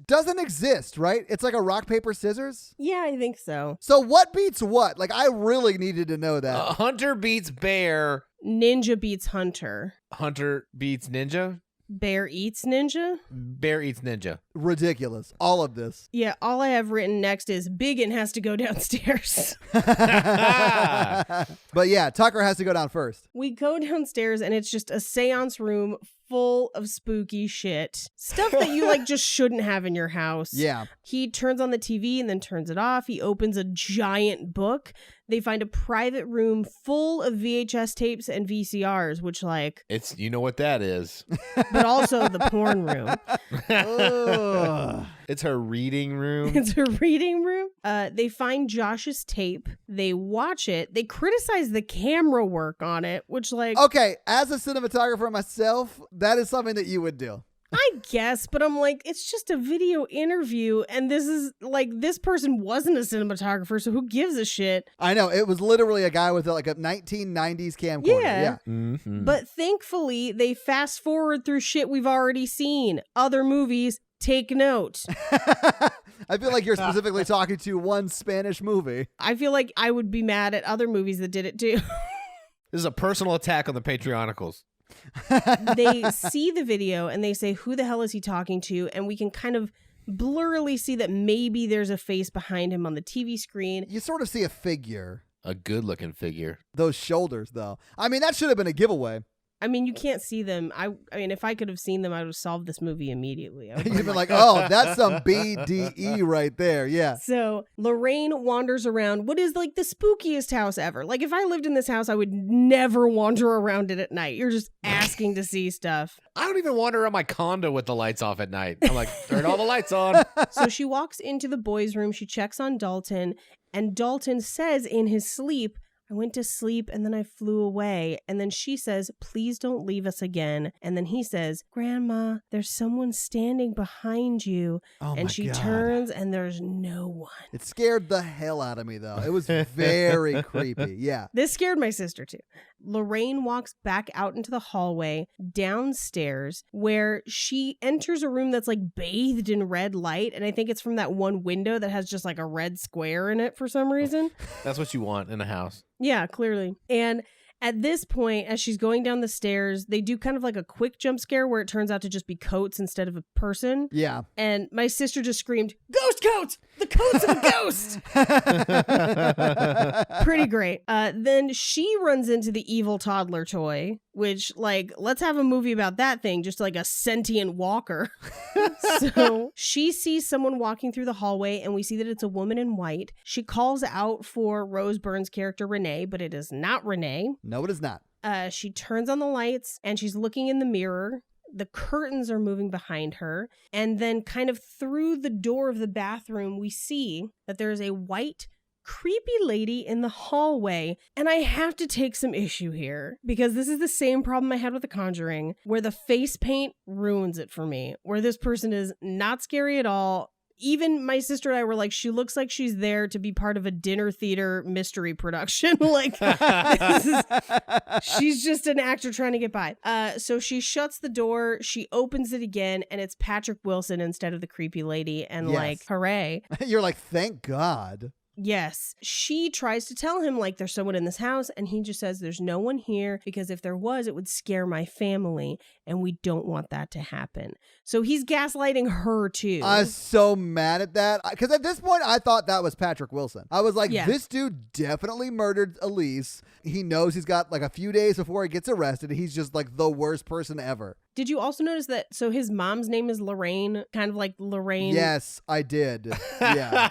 doesn't exist, right? It's like a rock, paper, scissors? Yeah, I think so. So what beats what? Like, I really needed to know that. Hunter beats Bear. Ninja beats Hunter. Hunter beats Ninja. Bear eats Ninja? Bear eats Ninja. Ridiculous. All of this. Yeah, all I have written next is Biggin has to go downstairs. But yeah, Tucker has to go down first. We go downstairs and it's just a seance room full of spooky shit. Stuff that you like just shouldn't have in your house. Yeah. He turns on the TV and then turns it off. He opens a giant book. They find a private room full of VHS tapes and VCRs, which like... It's, you know what that is. But also the porn room. It's her reading room. It's her reading room. They find Josh's tape. They watch it. They criticize the camera work on it, which like... Okay, as a cinematographer myself, that is something that you would do. I guess, but I'm like, it's just a video interview, and this is like, this person wasn't a cinematographer, so who gives a shit? I know, it was literally a guy with like a 1990s camcorder. Yeah. Mm-hmm. But thankfully, they fast forward through shit we've already seen. Other movies, take note. I feel like you're specifically talking to one Spanish movie. I feel like I would be mad at other movies that did it too. This is a personal attack on the Patreonicals. They see the video and they say, who the hell is he talking to? And we can kind of blurrily see that maybe there's a face behind him on the TV screen. You sort of see a figure. A good looking figure. Those shoulders, though. I mean, that should have been a giveaway. I mean, you can't see them. I mean, if I could have seen them, I would have solved this movie immediately. You'd been like, oh, that's some BDE right there. Yeah. So Lorraine wanders around what is like the spookiest house ever. Like if I lived in this house, I would never wander around it at night. You're just asking to see stuff. I don't even wander around my condo with the lights off at night. I'm like, turn all the lights on. So she walks into the boys' room. She checks on Dalton, and Dalton says in his sleep, I went to sleep and then I flew away. And then she says, please don't leave us again. And then he says, Grandma, there's someone standing behind you. Oh and she God. turns and there's no one. It scared the hell out of me, though. It was very creepy. Yeah. This scared my sister too. Lorraine walks back out into the hallway downstairs where she enters a room that's like bathed in red light. And I think it's from that one window that has just like a red square in it for some reason. That's what you want in a house. Yeah, clearly. And at this point, as she's going down the stairs, they do kind of like a quick jump scare where it turns out to just be coats instead of a person. Yeah. And my sister just screamed, ghost coats! The coats of a ghost! Pretty great. Then she runs into the evil toddler toy, which, like, let's have a movie about that thing, just like a sentient walker. So she sees someone walking through the hallway, and we see that it's a woman in white. She calls out for Rose Byrne's character, Renee, but it is not Renee. No, it is not. She turns on the lights, and she's looking in the mirror. The curtains are moving behind her. And then kind of through the door of the bathroom, we see that there is a white, creepy lady in the hallway. And I have to take some issue here because this is the same problem I had with The Conjuring, where the face paint ruins it for me, where this person is not scary at all. Even my sister and I were like, she looks like she's there to be part of a dinner theater mystery production. Like, she's just an actor trying to get by. So she shuts the door, she opens it again, and it's Patrick Wilson instead of the creepy lady. And Yes. like, hooray. You're like, thank God. Yes. She tries to tell him, like, there's someone in this house, and he just says, there's no one here, because if there was, it would scare my family, and we don't want that to happen. So he's gaslighting her, too. I was so mad at that. Because at this point, I thought that was Patrick Wilson. I was like, this dude definitely murdered Elise. He knows he's got like a few days before he gets arrested. He's just like the worst person ever. Did you also notice that, so his mom's name is Lorraine, kind of like Lorraine? Yes, I did. Yeah.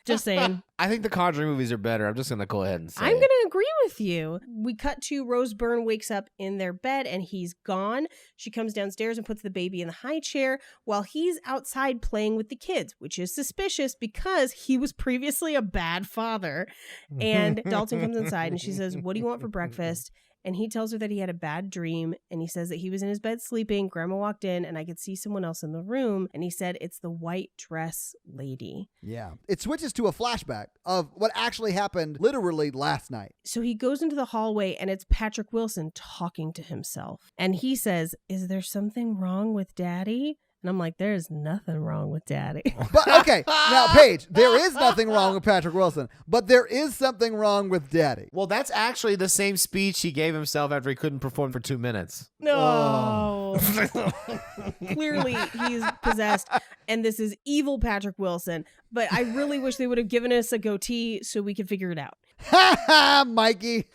Just saying. I think the Conjuring movies are better. I'm just going to go ahead and say I'm going to agree with you. We cut to Rose Byrne wakes up in their bed and he's gone. She comes downstairs and puts the baby in the high chair while he's outside playing with the kids, which is suspicious because he was previously a bad father. And Dalton comes inside and she says, what do you want for breakfast? And he tells her that he had a bad dream, and he says that he was in his bed sleeping. Grandma walked in, and I could see someone else in the room, and he said it's the white dress lady. Yeah. It switches to a flashback of what actually happened literally last night. So he goes into the hallway, and it's Patrick Wilson talking to himself. And he says, is there something wrong with Daddy? And I'm like, there's nothing wrong with Daddy. But okay, now Paige, there is nothing wrong with Patrick Wilson, but there is something wrong with Daddy. Well, that's actually the same speech he gave himself after he couldn't perform for 2 minutes. No. Clearly, he's possessed, and this is evil Patrick Wilson. But I really wish they would have given us a goatee so we could figure it out. Ha ha, Mikey.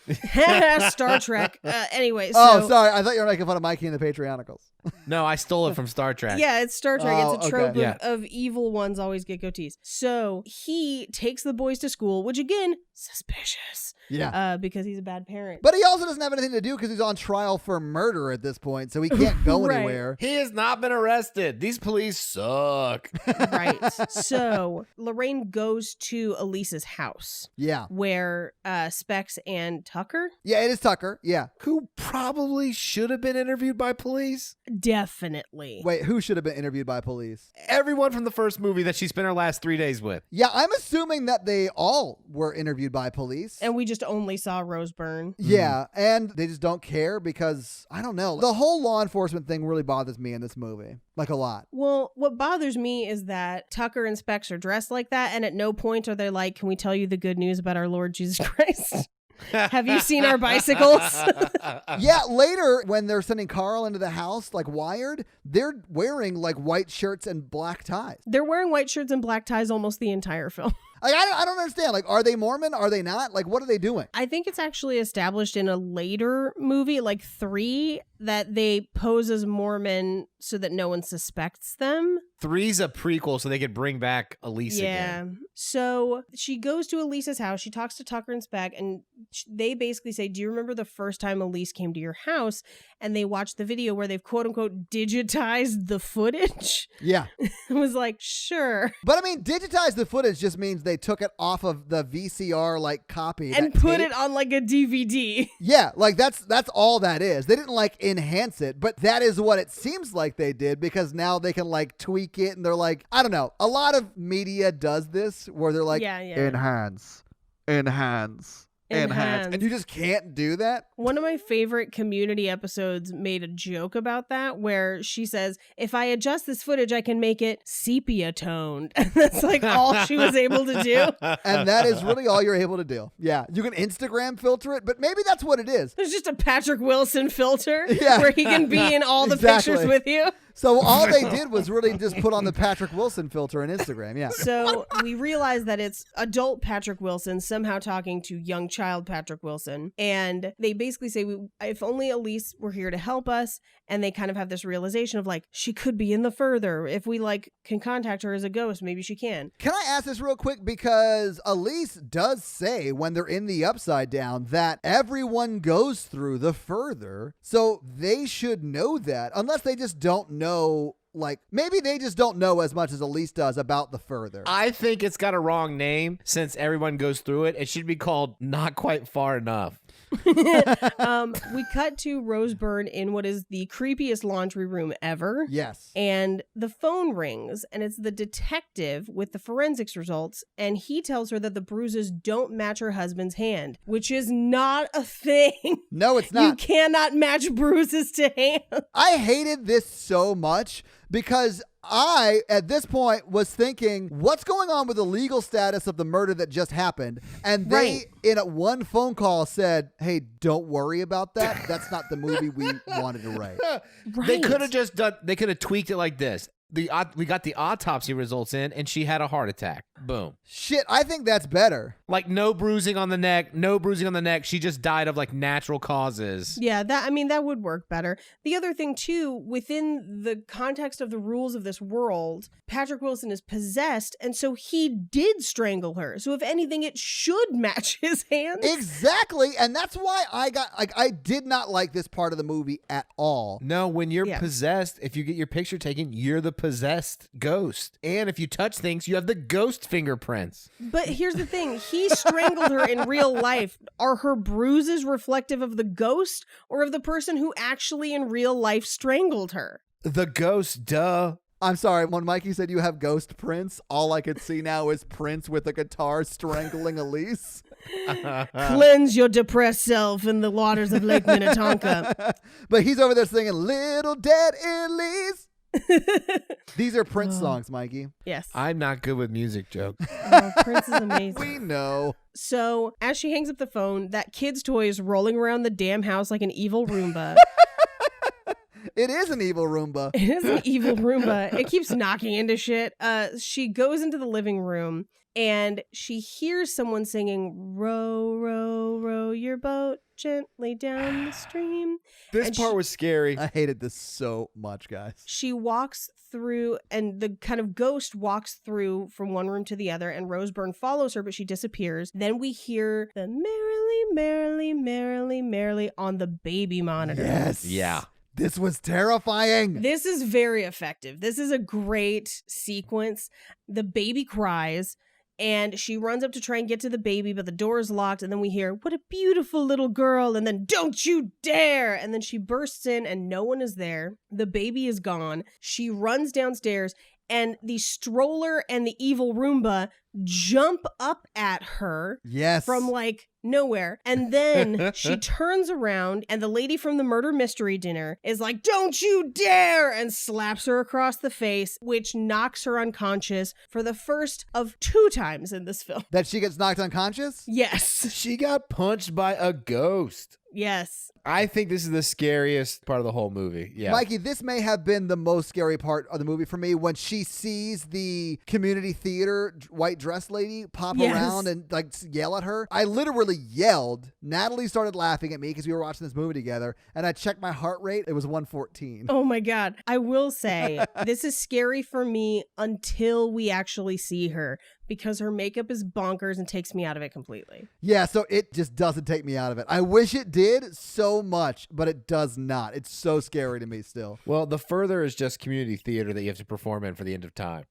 Star Trek. Anyway, Oh, sorry. I thought you were making fun of Mikey and the Patreonicals. No, I stole it from Star Trek. Yeah, it's Star Trek. Oh, it's a trope okay. of evil ones always get goatees. So he takes the boys to school, which again, suspicious. Yeah. Because he's a bad parent. But he also doesn't have anything to do because he's on trial for murder at this point, so he can't go Right. anywhere. He has not been arrested. These police suck. Right. So Lorraine goes to Elise's house. Yeah. Where Specs and Tucker? Yeah, it is Tucker. Yeah. Who probably should have been interviewed by police? Definitely. Wait, who should have been interviewed by police? Everyone from the first movie that she spent her last 3 days with. Yeah, I'm assuming that they all were interviewed by police. And we just only saw Rose Byrne. Yeah, and they just don't care because, I don't know, the whole law enforcement thing really bothers me in this movie. Like a lot. Well, what bothers me is that Tucker and Specs are dressed like that, and at no point are they like, can we tell you the good news about our Lord Jesus Christ? Have you seen our bicycles? Yeah, later when they're sending Carl into the house, like wired, they're wearing like white shirts and black ties. They're wearing white shirts and black ties almost the entire film. Like, I don't understand. Like, are they Mormon? Are they not? Like, what are they doing? I think it's actually established in a later movie, like 3, that they pose as Mormon so that no one suspects them. 3's a prequel so they could bring back Elise again. So she goes to Elise's house. She talks to Tucker and Speck, and they basically say, do you remember the first time Elise came to your house? And they watch the video where they've quote unquote digitized the footage. Yeah. It was like, sure. But I mean, digitize the footage just means they took it off of the VCR like copy And that put tape. it on like a DVD. Yeah, like that's all that is. They didn't like enhance it, but that is what it seems like they did because now they can like tweak it and they're like, I don't know. A lot of media does this where they're like, enhance. And you just can't do that. One of my favorite Community episodes made a joke about that where she says, if I adjust this footage, I can make it sepia toned. And that's like all she was able to do. And that is really all you're able to do. Yeah. You can Instagram filter it, but maybe that's what it is. There's just a Patrick Wilson filter Yeah. where he can be in all the Exactly. pictures with you. So all they did was really just put on the Patrick Wilson filter on Instagram. Yeah. So we realize that it's adult Patrick Wilson somehow talking to young child Patrick Wilson. And they basically say, if only Elise were here to help us. And they kind of have this realization of like, she could be in the further. If we like can contact her as a ghost, maybe she can. Can I ask this real quick? Because Elise does say when they're in the Upside Down that everyone goes through the further. So they should know that unless they just don't know. Like, maybe they just don't know as much as Elise does about the further. I think it's got a wrong name since everyone goes through it. It should be called Not Quite Far Enough. We cut to Rose Byrne in what is the creepiest laundry room ever. Yes. And the phone rings, and it's the detective with the forensics results, and he tells her that the bruises don't match her husband's hand, which is not a thing. No, it's You not. cannot match bruises to hands. I hated this so much because I, at this point, was thinking, what's going on with the legal status of the murder that just happened? And they, in one phone call, said, hey, don't worry about that. That's not the movie we wanted to write. They could have tweaked it like this. We got the autopsy results in, and she had a heart attack. Boom. Shit, I think that's better. Like no bruising on the neck. She just died of like natural causes. Yeah, that would work better. The other thing too, within the context of the rules of this world, Patrick Wilson is possessed, and so he did strangle her. So if anything, it should match his hands. Exactly, and that's why I did not like this part of the movie at all. No, when you're possessed, if you get your picture taken, you're the possessed ghost. And if you touch things, you have the ghost fingerprints. But here's the thing. He strangled her in real life. Are her bruises reflective of the ghost or of the person who actually in real life strangled her? The ghost, duh. I'm sorry, when Mikey said you have ghost Prince, all I could see now is Prince with a guitar strangling Elise. Cleanse your depressed self in the waters of Lake Minnetonka. But he's over there singing, Little Dead Elise. These are Prince songs, Mikey. Yes. I'm not good with music jokes. Oh, Prince is amazing. We know. So as she hangs up the phone, that kid's toy is rolling around the damn house like an evil Roomba. It is an evil Roomba. It is an evil Roomba. It keeps knocking into shit. She goes into the living room and she hears someone singing, row, row, row your boat gently down the stream. This part was scary. I hated this so much, guys. She walks through and the kind of ghost walks through from one room to the other and Roseburn follows her, but she disappears. Then we hear the merrily, merrily, merrily, merrily on the baby monitor. Yes. Yeah. This was terrifying. This is very effective. This is a great sequence. The baby cries and she runs up to try and get to the baby, but the door is locked. And then we hear, what a beautiful little girl. And then, don't you dare. And then she bursts in and no one is there. The baby is gone. She runs downstairs and the stroller and the evil Roomba jump up at her. Yes. From like nowhere. And then she turns around and the lady from the murder mystery dinner is like, don't you dare, and slaps her across the face, which knocks her unconscious for the first of 2 times in this film. That she gets knocked unconscious? Yes. She got punched by a ghost. Yes. I think this is the scariest part of the whole movie. Yeah. Mikey, this may have been the most scary part of the movie for me when she sees the community theater white dress lady pop around and like yell at her. I literally yelled. Natalie started laughing at me because we were watching this movie together, and I checked my heart rate. It was 114. Oh my God. I will say this is scary for me until we actually see her, because her makeup is bonkers and takes me out of it completely. Yeah, so it just doesn't take me out of it. I wish it did so much, but it does not. It's so scary to me still. Well, the further is just community theater that you have to perform in for the end of time.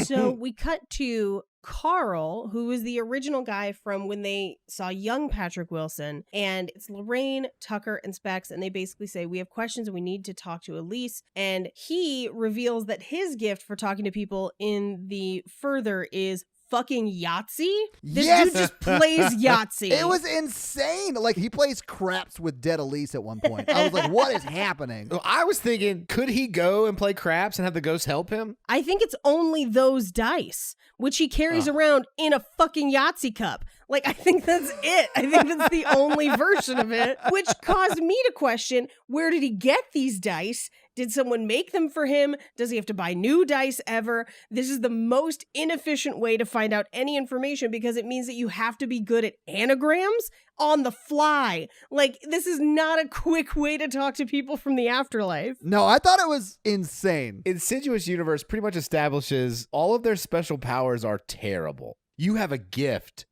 So we cut to Carl, who is the original guy from when they saw young Patrick Wilson, and it's Lorraine, Tucker, and Specs, and they basically say, we have questions and we need to talk to Elise, and he reveals that his gift for talking to people in the further is fucking Yahtzee. This dude just plays Yahtzee. It was insane. Like, he plays craps with dead Elise at one point. I was like, what is happening? Well, I was thinking, could he go and play craps and have the ghost help him? I think it's only those dice, which he carries around in a fucking Yahtzee cup. Like, I think that's it. I think that's the only version of it, which caused me to question, where did he get these dice? Did someone make them for him? Does he have to buy new dice ever? This is the most inefficient way to find out any information, because it means that you have to be good at anagrams on the fly. Like, this is not a quick way to talk to people from the afterlife. No, I thought it was insane. Insidious universe pretty much establishes all of their special powers are terrible. You have a gift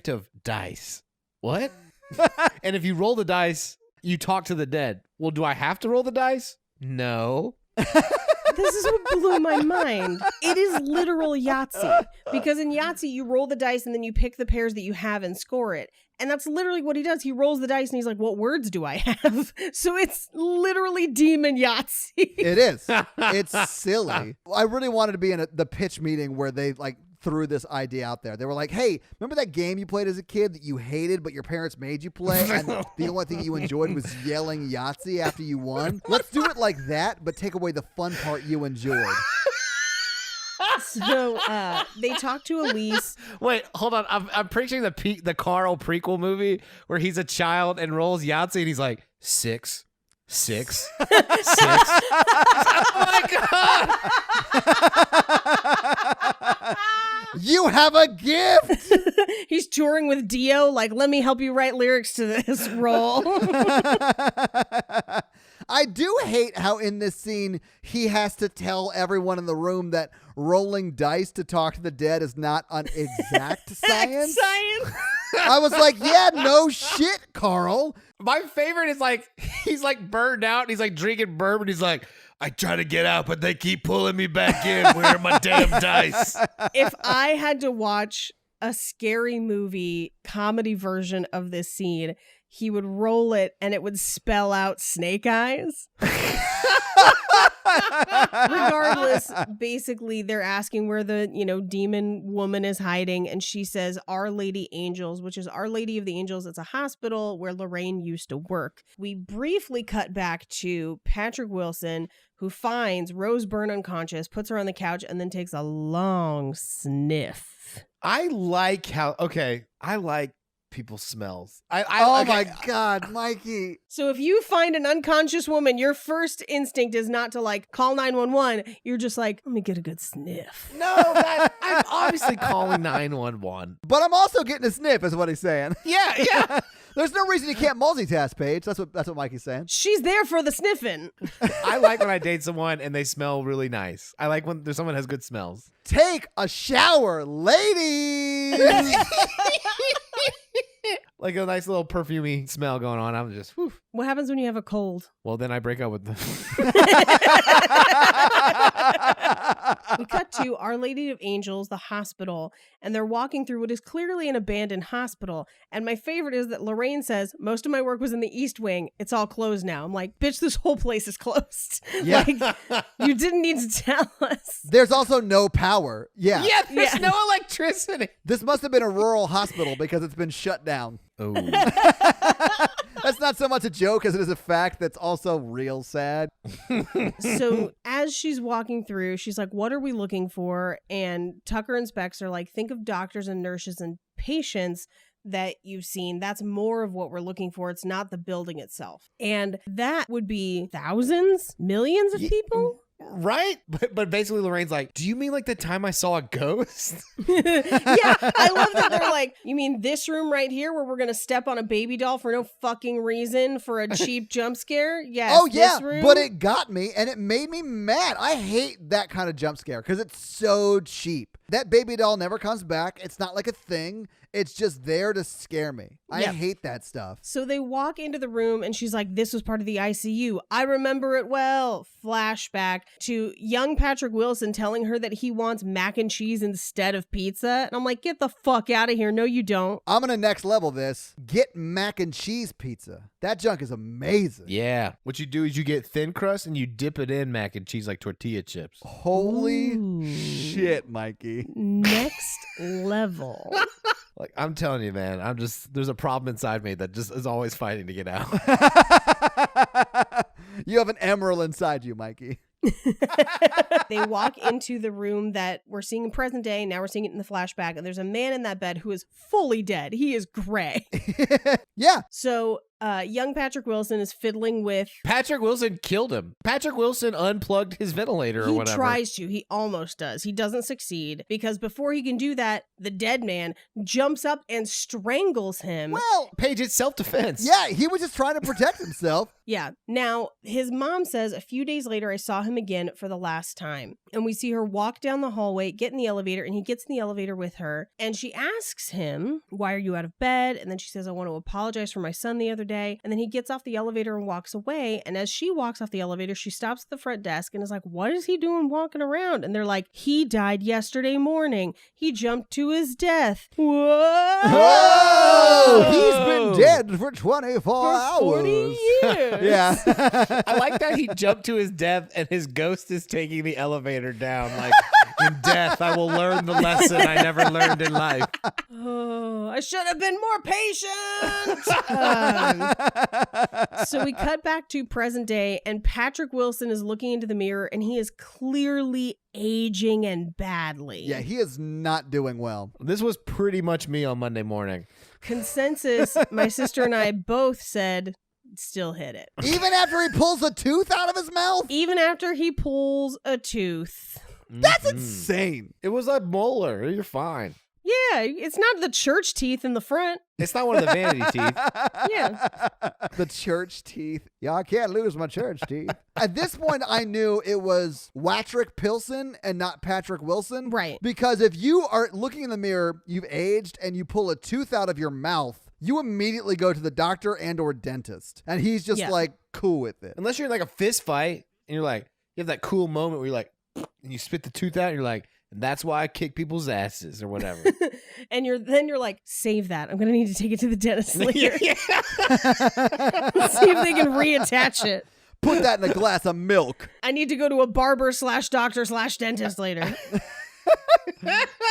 of dice. What? And if you roll the dice, you talk to the dead. Well, do I have to roll the dice? No. This is what blew my mind. It is literal Yahtzee, because in Yahtzee, you roll the dice and then you pick the pairs that you have and score it. And that's literally what he does. He rolls the dice and he's like, what words do I have? So it's literally Demon Yahtzee. It is. It's silly. I really wanted to be in the pitch meeting where they like threw this idea out there. They were like, hey, remember that game you played as a kid that you hated but your parents made you play and the only thing you enjoyed was yelling Yahtzee after you won? Let's do it like that, but take away the fun part you enjoyed. So they talk to Elise. Wait, hold on. I'm picturing the Carl prequel movie where he's a child and rolls Yahtzee and he's like, 6, 6, 6. Oh my God. You have a gift. He's touring with Dio. Like, let me help you write lyrics to this role. I do hate how in this scene he has to tell everyone in the room that rolling dice to talk to the dead is not an exact science. I was like, yeah, no shit, Carl. My favorite is like, he's like burned out and he's like drinking bourbon. He's like, I try to get out, but they keep pulling me back in. Where are my damn dice? If I had to watch a scary movie comedy version of this scene, he would roll it and it would spell out snake eyes. Regardless, basically they're asking where the, demon woman is hiding, and she says Our Lady Angels, which is Our Lady of the Angels. It's a hospital where Lorraine used to work. We briefly cut back to Patrick Wilson, who finds Rose Byrne unconscious, puts her on the couch, and then takes a long sniff. I like people's smells. My God, Mikey. So if you find an unconscious woman, your first instinct is not to call 911. You're just like, let me get a good sniff. No, I'm obviously calling 911. But I'm also getting a sniff, is what he's saying. Yeah. There's no reason you can't multitask, Paige. That's what Mikey's saying. She's there for the sniffing. I like when I date someone and they smell really nice. I like when someone has good smells. Take a shower, ladies. Like a nice little perfumey smell going on. I'm just, whew. What happens when you have a cold? Well, then I break up with them. We cut to Our Lady of Angels, the hospital, and they're walking through what is clearly an abandoned hospital. And my favorite is that Lorraine says, most of my work was in the East Wing. It's all closed now. I'm like, bitch, this whole place is closed. Yeah. You didn't need to tell us. There's also no power. Yeah. Yeah, there's no electricity. This must have been a rural hospital because it's been shut down. Oh. That's not so much a joke as it is a fact that's also real sad. So as she's walking through, she's like, what are we looking for? And Tucker and Specs are like, think of doctors and nurses and patients that you've seen. That's more of what we're looking for. It's not the building itself. And that would be thousands, millions of people. Right? But basically Lorraine's like, do you mean like the time I saw a ghost? Yeah, I love that they're like, you mean this room right here where we're going to step on a baby doll for no fucking reason for a cheap jump scare? Yes. Oh, yeah, this room? but it got me and it made me mad. I hate that kind of jump scare because it's so cheap. That baby doll never comes back. It's not like a thing. It's just there to scare me. I hate that stuff. So they walk into the room and she's like, this was part of the ICU. I remember it well. Flashback to young Patrick Wilson telling her that he wants mac and cheese instead of pizza. And I'm like, get the fuck out of here. No, you don't. I'm going to next level this. Get mac and cheese pizza. That junk is amazing. Yeah. What you do is you get thin crust and you dip it in mac and cheese like tortilla chips. Holy Ooh. shit, Mikey. Next level. Like, I'm telling you, man, there's a problem inside me that just is always fighting to get out. You have an emerald inside you, Mikey. They walk into the room that we're seeing in present day. Now we're seeing it in the flashback. And there's a man in that bed who is fully dead. He is gray. Yeah. So young Patrick Wilson is fiddling with... Patrick Wilson killed him. Patrick Wilson unplugged his ventilator or whatever. He tries to. He almost does. He doesn't succeed because before he can do that, the dead man jumps up and strangles him. Well, Paige, it's self-defense. yeah, he was just trying to protect himself. Yeah. Now, his mom says a few days later, I saw him again for the last time. And we see her walk down the hallway, get in the elevator, and he gets in the elevator with her. And she asks him, why are you out of bed? And then she says, I want to apologize for my son the other day. And then he gets off the elevator and walks away. And as she walks off the elevator, she stops at the front desk and is like, what is he doing walking around? And they're like, he died yesterday morning. He jumped to his death. Whoa! Whoa! He's been dead for 24 hours. 40 years. Yeah. I like that he jumped to his death and his ghost is taking the elevator down. Like, In death, I will learn the lesson I never learned in life. Oh, I should have been more patient. So we cut back to present day, and Patrick Wilson is looking into the mirror, and he is clearly aging and badly. Yeah, he is not doing well. This was pretty much me on Monday morning. Consensus, my sister and I both said, still hit it. Even after he pulls a tooth out of his mouth? Even after he pulls a tooth. That's insane. It was a molar. You're fine. Yeah, it's not the church teeth in the front. It's not one of the vanity teeth. Yeah. The church teeth. Yeah, I can't lose my church teeth. At this point, I knew it was Watrick Pilson and not Patrick Wilson. Right. Because if you are looking in the mirror, you've aged, and you pull a tooth out of your mouth, you immediately go to the doctor and or dentist. And he's just like cool with it. Unless you're in like a fist fight and you're like, you have that cool moment where you're like, and you spit the tooth out and you're like, and that's why I kick people's asses or whatever. And you're like, save that. I'm going to need to take it to the dentist later. Yeah. See if they can reattach it. Put that in a glass of milk. I need to go to a barber / doctor / dentist later.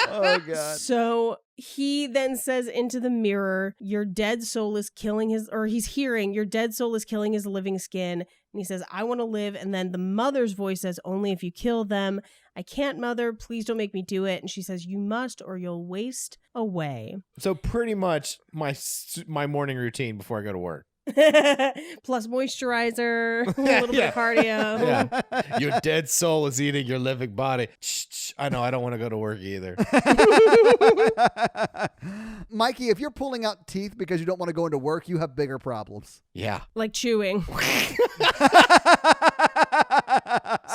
Oh, God. So he then says into the mirror, your dead soul is killing his, or he's hearing, your dead soul is killing his living skin. And he says, I want to live. And then the mother's voice says, only if you kill them. I can't, mother. Please don't make me do it. And she says, you must or you'll waste away. So pretty much my morning routine before I go to work. Plus moisturizer, a little bit of cardio. Yeah. Your dead soul is eating your living body. Shh. I know. I don't want to go to work either. Mikey, if you're pulling out teeth because you don't want to go into work, you have bigger problems. Yeah. Like chewing.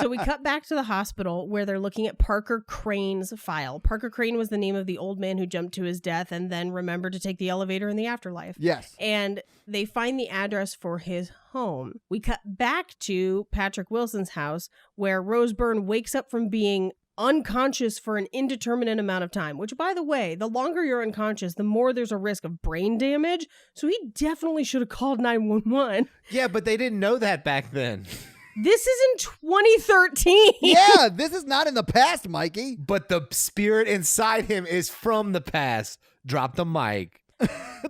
So we cut back to the hospital where they're looking at Parker Crane's file. Parker Crane was the name of the old man who jumped to his death and then remembered to take the elevator in the afterlife. Yes. And they find the address for his home. We cut back to Patrick Wilson's house where Rose Byrne wakes up from being unconscious for an indeterminate amount of time, which, by the way, the longer you're unconscious, the more there's a risk of brain damage. So he definitely should have called 911. Yeah, but they didn't know that back then. This is in 2013. Yeah, this is not in the past, Mikey. But the spirit inside him is from the past. Drop the mic.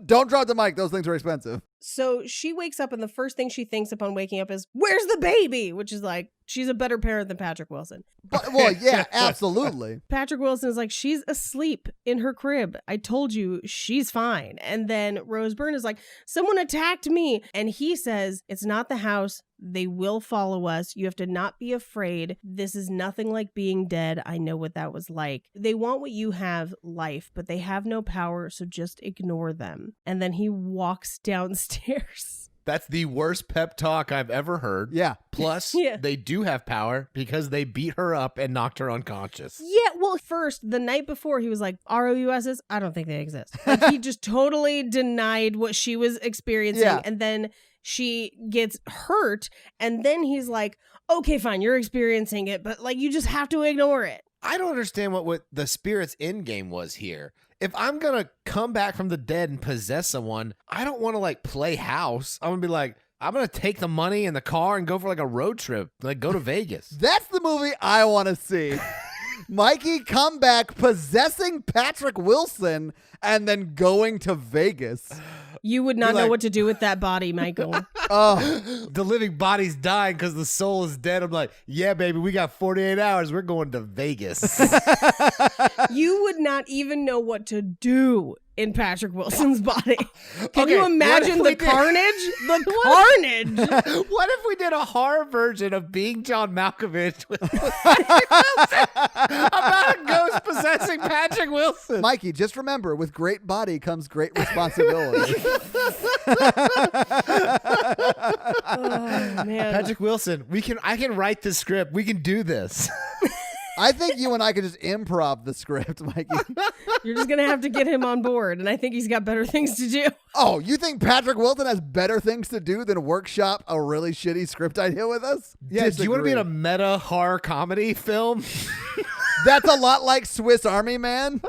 Don't drop the mic. Those things are expensive. So she wakes up and the first thing she thinks upon waking up is, where's the baby? Which is like, she's a better parent than Patrick Wilson. But, well, yeah, absolutely. Patrick Wilson is like, she's asleep in her crib. I told you she's fine. And then Rose Byrne is like, someone attacked me. And he says, it's not the house. They will follow us. You have to not be afraid. This is nothing like being dead. I know what that was like. They want what you have, life, but they have no power. So just ignore them. And then he walks downstairs. That's the worst pep talk I've ever heard. Yeah. Plus, they do have power because they beat her up and knocked her unconscious. Yeah, well, first, the night before, he was like, ROUSs? I don't think they exist. Like, he just totally denied what she was experiencing. Yeah. And then she gets hurt. And then he's like, okay, fine, you're experiencing it, but like, you just have to ignore it. I don't understand what the spirit's end game was here. If I'm going to come back from the dead and possess someone, I don't want to like play house. I'm going to be like, I'm going to take the money in the car and go for like a road trip, like go to Vegas. That's the movie I want to see. Mikey come back possessing Patrick Wilson and then going to Vegas. You would not know what to do with that body, Michael. Oh, The living body's dying because the soul is dead. I'm like, yeah, baby, we got 48 hours. We're going to Vegas. You would not even know what to do in Patrick Wilson's body. Can Okay, you what imagine if the we did- carnage? The carnage. What if we did a horror version of Being John Malkovich with about a ghost possessing Patrick Wilson? Mikey, just remember, with great body comes great responsibility. Oh, man. Patrick Wilson, I can write the script. We can do this. I think you and I could just improv the script, Mikey. You're just going to have to get him on board, and I think he's got better things to do. Oh, you think Patrick Wilson has better things to do than workshop a really shitty script idea with us? Yeah, do you want to be in a Disagree. meta horror comedy film? That's a lot like Swiss Army Man.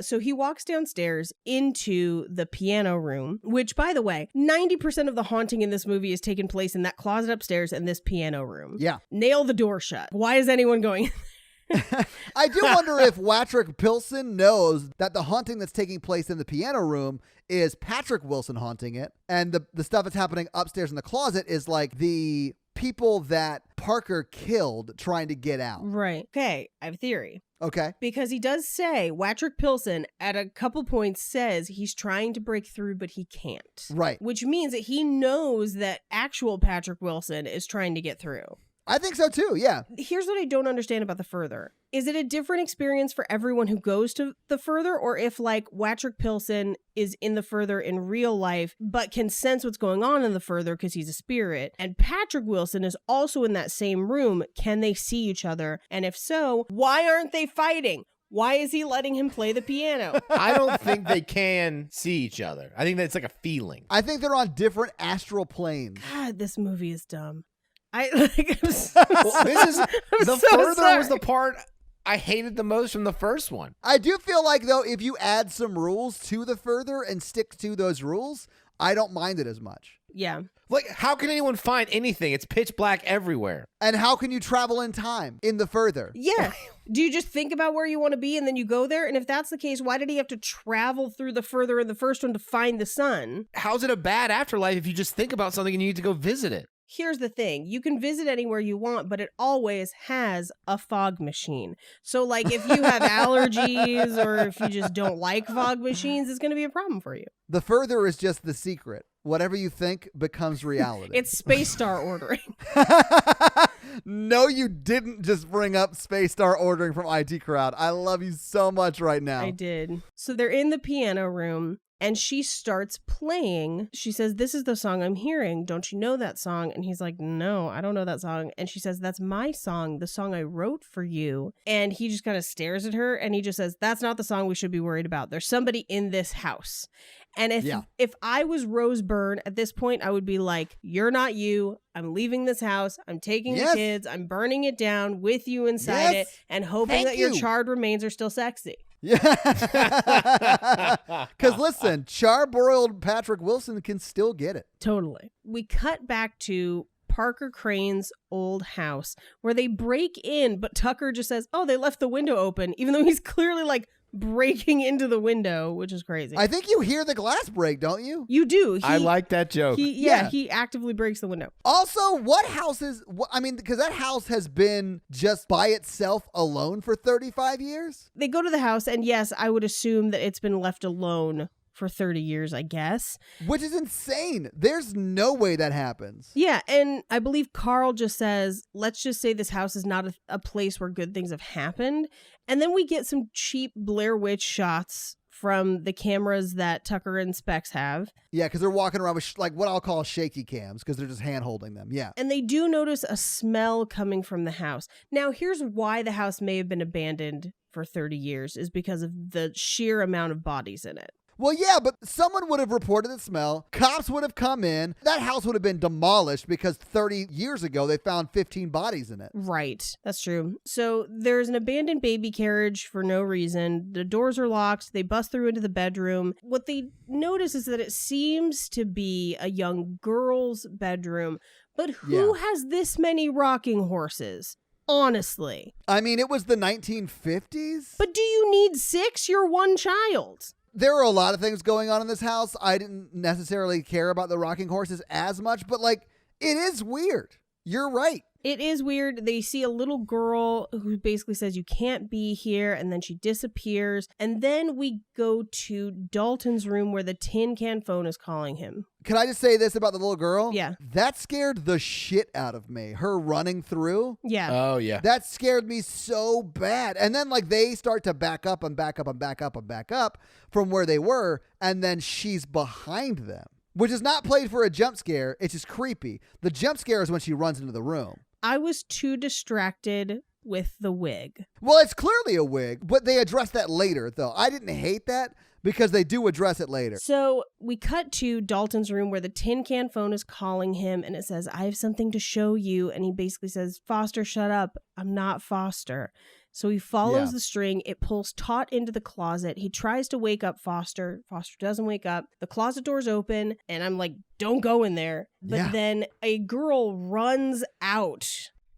So he walks downstairs into the piano room, which, by the way, 90% of the haunting in this movie is taking place in that closet upstairs and this piano room. Yeah. Nail the door shut. Why is anyone going? I do wonder if Watrick Pilson knows that the haunting that's taking place in the piano room is Patrick Wilson haunting it. And the stuff that's happening upstairs in the closet is like the people that Parker killed trying to get out. Right. Okay. I have a theory. Okay. Because he does say, Watrick Pilson at a couple points says he's trying to break through, but he can't. Right. Which means that he knows that actual Patrick Wilson is trying to get through. I think so too, yeah. Here's what I don't understand about the Further. Is it a different experience for everyone who goes to the Further, or if like Watrick Pilson is in the Further in real life but can sense what's going on in the Further because he's a spirit, and Patrick Wilson is also in that same room, can they see each other? And if so, why aren't they fighting? Why is he letting him play the piano? I don't think they can see each other. I think that's like a feeling. I think they're on different astral planes. God, this movie is dumb. I'm Well, this is the so Further sorry. was the part I hated the most from the first one. I do feel like, though, if you add some rules to the Further and stick to those rules, I don't mind it as much. Yeah. Like, how can anyone find anything? It's pitch black everywhere. And how can you travel in time in the Further? Yeah. Do you just think about where you want to be and then you go there? And if that's the case, why did he have to travel through the Further in the first one to find the sun? How's it a bad afterlife if you just think about something and you need to go visit it? Here's the thing. You can visit anywhere you want, but it always has a fog machine. So, like, if you have allergies or if you just don't like fog machines, it's going to be a problem for you. The Further is just the secret. Whatever you think becomes reality. It's Space Star ordering. No, you didn't just bring up Space Star ordering from IT Crowd. I love you so much right now. I did. So they're in the piano room. And she starts playing. She says, "This is the song I'm hearing. Don't you know that song?" And he's like, "No, I don't know that song." And she says, "That's my song, the song I wrote for you." And he just kind of stares at her and he just says, "That's not the song we should be worried about. There's somebody in this house." And if I was Rose Byrne at this point, I would be like, "You're not you. I'm leaving this house. I'm taking the kids. I'm burning it down with you inside it and hoping that your charred remains are still sexy." Yeah. Because listen, charbroiled Patrick Wilson can still get it. Totally. We cut back to Parker Crane's old house where they break in, but Tucker just says, "Oh, they left the window open," even though he's clearly like breaking into the window, which is crazy. I think you hear the glass break, don't you? You do. I like that joke. He actively breaks the window. Also, what house is, because that house has been just by itself alone for 35 years. They go to the house, and yes, I would assume that it's been left alone for 30 years, I guess. Which is insane. There's no way that happens. Yeah, and I believe Carl just says, let's just say this house is not a place where good things have happened. And then we get some cheap Blair Witch shots from the cameras that Tucker and Specs have. Yeah, because they're walking around with like what I'll call shaky cams because they're just hand holding them. Yeah. And they do notice a smell coming from the house. Now, here's why the house may have been abandoned for 30 years is because of the sheer amount of bodies in it. Well, yeah, but someone would have reported the smell. Cops would have come in. That house would have been demolished because 30 years ago they found 15 bodies in it. Right. That's true. So there's an abandoned baby carriage for no reason. The doors are locked. They bust through into the bedroom. What they notice is that it seems to be a young girl's bedroom. But who has this many rocking horses? Honestly. I mean, it was the 1950s. But do you need 6? You're one child. There are a lot of things going on in this house. I didn't necessarily care about the rocking horses as much, but like, it is weird. You're right. It is weird. They see a little girl who basically says, "You can't be here," and then she disappears. And then we go to Dalton's room where the tin can phone is calling him. Can I just say this about the little girl? Yeah. That scared the shit out of me. Her running through. Yeah. Oh, yeah. That scared me so bad. And then like they start to back up and back up and back up and back up from where they were. And then she's behind them, which is not played for a jump scare. It's just creepy. The jump scare is when she runs into the room. I was too distracted with the wig. Well, it's clearly a wig, but they address that later, though. I didn't hate that because they do address it later. So we cut to Dalton's room where the tin can phone is calling him and it says, "I have something to show you." And he basically says, "Foster, shut up. I'm not Foster." So he follows Yeah. the string. It pulls taut into the closet. He tries to wake up Foster. Foster doesn't wake up. The closet door's open, and I'm like, don't go in there. But Yeah. then a girl runs out.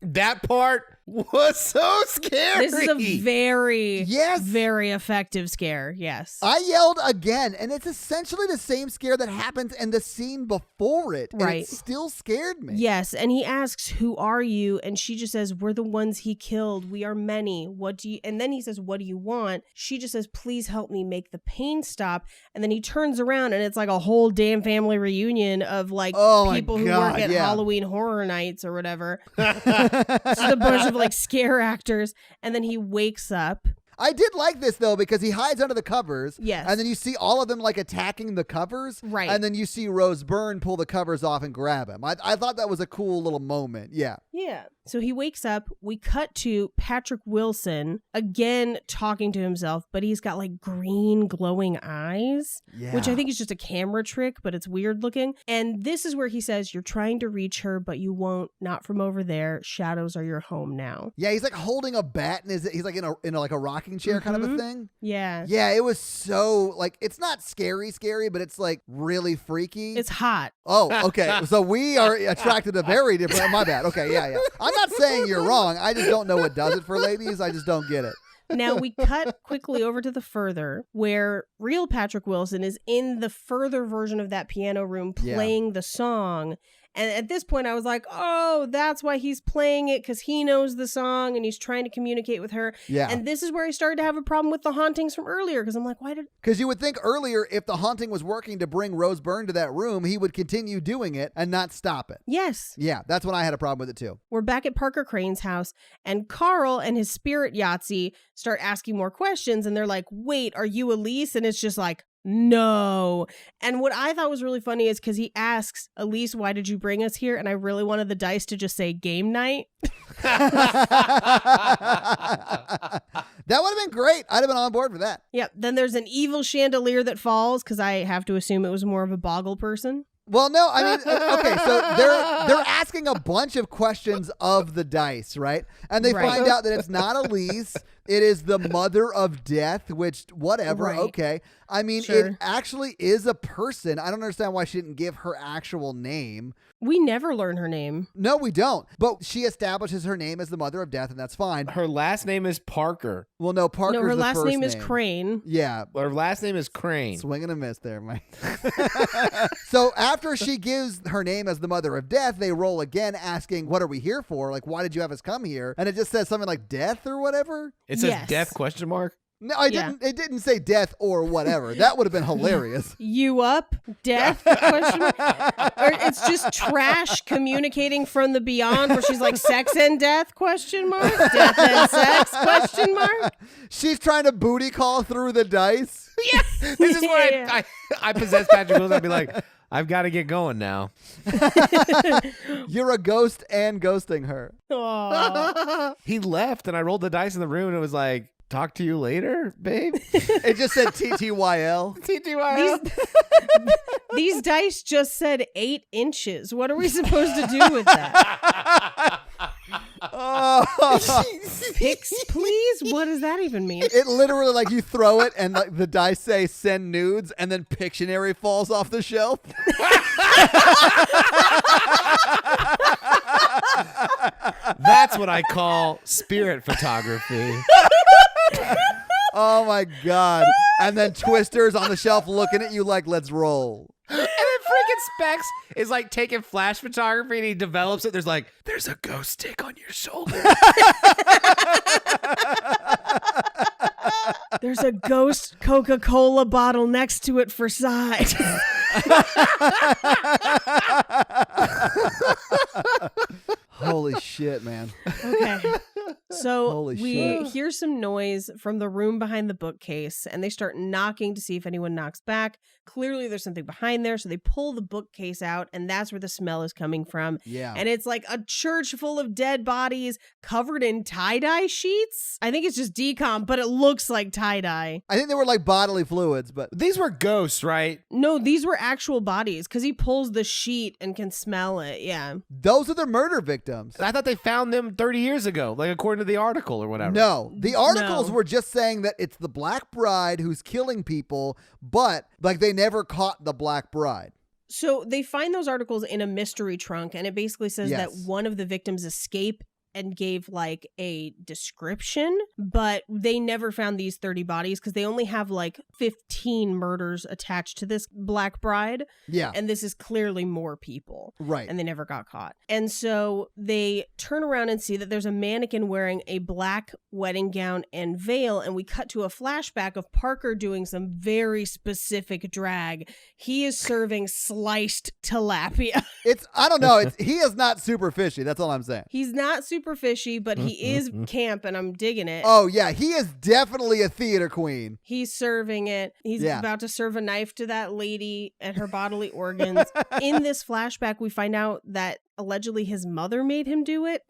That part was so scary. This is a very, Yes. very effective scare. Yes. I yelled again, and it's essentially the same scare that happens in the scene before it. And Right. it still scared me. Yes, and he asks, "Who are you?" And she just says, "We're the ones he killed. We are many. What do you?" And then he says, "What do you want?" She just says, "Please help me make the pain stop." And then he turns around, and it's like a whole damn family reunion of like Oh my people who God, work at yeah. Halloween Horror Nights or whatever. Just a bunch of like scare actors, and then he wakes up. I did like this though because he hides under the covers. Yes. And then you see all of them like attacking the covers. Right. And then you see Rose Byrne pull the covers off and grab him. I thought that was a cool little moment. Yeah. Yeah. So he wakes up. We cut to Patrick Wilson again talking to himself, but he's got like green glowing eyes, Yeah. which I think is just a camera trick, but it's weird looking. And this is where he says, "You're trying to reach her, but you won't. Not from over there. Shadows are your home now." Yeah, he's like holding a bat and he's like in a like a rocking chair kind of a thing. Yeah. Yeah, it was so like it's not scary, but it's like really freaky. It's hot. Oh, okay. So we are attracted to very different. My bad. Okay, yeah. I'm not saying you're wrong. I just don't know what does it for ladies. I just don't get it. Now we cut quickly over to the further where real Patrick Wilson is in the further version of that piano room Yeah. playing the song. And at this point I was like, oh, that's why he's playing it, because he knows the song and he's trying to communicate with her. Yeah. And this is where I started to have a problem with the hauntings from earlier, because I'm like, why did... Because you would think earlier, if the haunting was working to bring Rose Byrne to that room, he would continue doing it and not stop it. Yes. Yeah, that's when I had a problem with it too. We're back at Parker Crane's house, and Carl and his spirit Yahtzee start asking more questions, and they're like, wait, are you Elise? And it's just like, no. And what I thought was really funny is because he asks, Elise, why did you bring us here? And I really wanted the dice to just say game night. That would have been great. I'd have been on board for that. Yep. Then there's an evil chandelier that falls, because I have to assume it was more of a boggle person. Well, no, I mean, okay, so they're asking a bunch of questions of the dice, right? And they Right. find out that it's not Elise. It is the mother of death, which, whatever, Right. okay. I mean, Sure. it actually is a person. I don't understand why she didn't give her actual name. We never learn her name. No, we don't. But she establishes her name as the mother of death, and that's fine. Her last name is Parker. Well, no, Parker's No, her the last first name is Crane. Yeah. Her last name is Crane. Swing and a miss there, Mike. So after she gives her name as the mother of death, they roll again asking, what are we here for? Like, why did you have us come here? And it just says something like death or whatever. It says Yes. death question mark. No, I Yeah. didn't. It didn't say death or whatever. That would have been hilarious. You up? Death? Question mark? Or it's just trash communicating from the beyond, where she's like, sex and death? Question mark. Death and sex? Question mark. She's trying to booty call through the dice. Yeah. This is where Yeah. I possess Patrick Wilson. I'd be like, I've got to get going now. You're a ghost and ghosting her. Aw. He left and I rolled the dice in the room and it was like, talk to you later, babe. It just said TTYL. TTYL. These dice just said 8 inches. What are we supposed to do with that? Oh. Pics, please? What does that even mean? It literally, like, you throw it and like the dice say send nudes and then Pictionary falls off the shelf. That's what I call spirit photography. Oh my God. And then Twister's on the shelf looking at you like, let's roll. And then freaking Specs is like taking flash photography and he develops it. There's a ghost stick on your shoulder. There's a ghost Coca-Cola bottle next to it for size. Holy shit, man. Okay. So Holy we shit. hear some noise from the room behind the bookcase, and they start knocking to see if anyone knocks back. Clearly there's something behind there, so they pull the bookcase out, and that's where the smell is coming from. Yeah. And it's like a church full of dead bodies covered in tie-dye sheets. I think it's just decom, but it looks like tie-dye. I think they were like bodily fluids, but These were ghosts, right? No, these were actual bodies, because he pulls the sheet and can smell it. Yeah. those are the murder victims. I thought they found them 30 years ago, like according to the article or whatever. No, the articles No. were just saying that it's the Black Bride who's killing people, but like they never caught the Black Bride. So they find those articles in a mystery trunk, and it basically says that Yes. one of the victims escaped and gave like a description, but they never found these 30 bodies because they only have like 15 murders attached to this Black Bride. Yeah, And this is clearly more people. right. And they never got caught. And so they turn around and see that there's a mannequin wearing a black wedding gown and veil. And we cut to a flashback of Parker doing some very specific drag. He is serving sliced tilapia. I don't know. He is not super fishy. That's all I'm saying. He's not super fishy, but he is camp, and I'm digging it. Oh, yeah. He is definitely a theater queen. He's serving it. He's Yeah. about to serve a knife to that lady and her bodily organs. In this flashback, we find out that allegedly his mother made him do it, ?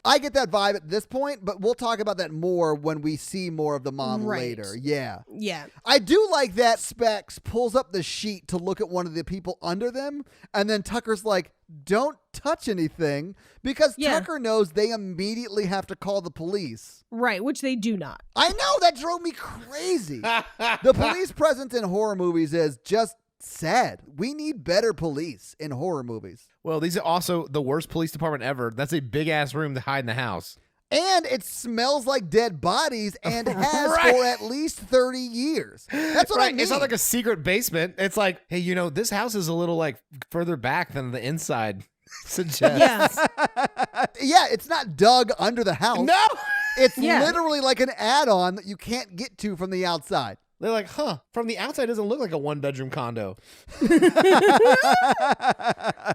I get that vibe at this point, but we'll talk about that more when we see more of the mom Right. later. Yeah. Yeah. I do like that Specs pulls up the sheet to look at one of the people under them, and then Tucker's like, don't touch anything, because Yeah. Tucker knows they immediately have to call the police. Right, which they do not. I know, that drove me crazy. The police presence in horror movies is just sad. We need better police in horror movies. Well, these are also the worst police department ever. That's a big ass room to hide in the house. And it smells like dead bodies and has Right. for at least 30 years. That's what I mean. It's not like a secret basement. It's like, hey, this house is a little like further back than the inside suggests. Yeah. Yeah, it's not dug under the house. No. It's Yeah. literally like an add-on that you can't get to from the outside. They're like, from the outside, it doesn't look like a 1-bedroom condo.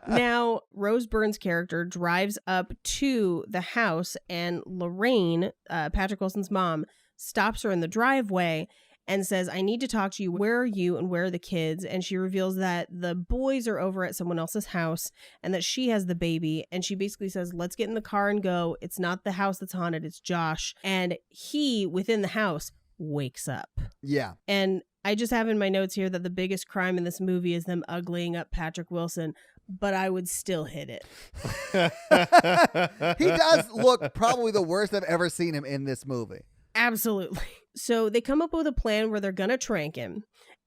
Now, Rose Byrne's character drives up to the house, and Lorraine, Patrick Wilson's mom, stops her in the driveway and says, I need to talk to you. Where are you and where are the kids? And she reveals that the boys are over at someone else's house and that she has the baby. And she basically says, let's get in the car and go. It's not the house that's haunted, it's Josh. And he, within the house, wakes up. Yeah. And I just have in my notes here that the biggest crime in this movie is them uglying up Patrick Wilson, but I would still hit it. He does look probably the worst I've ever seen him in this movie. Absolutely. So they come up with a plan where they're going to trank him.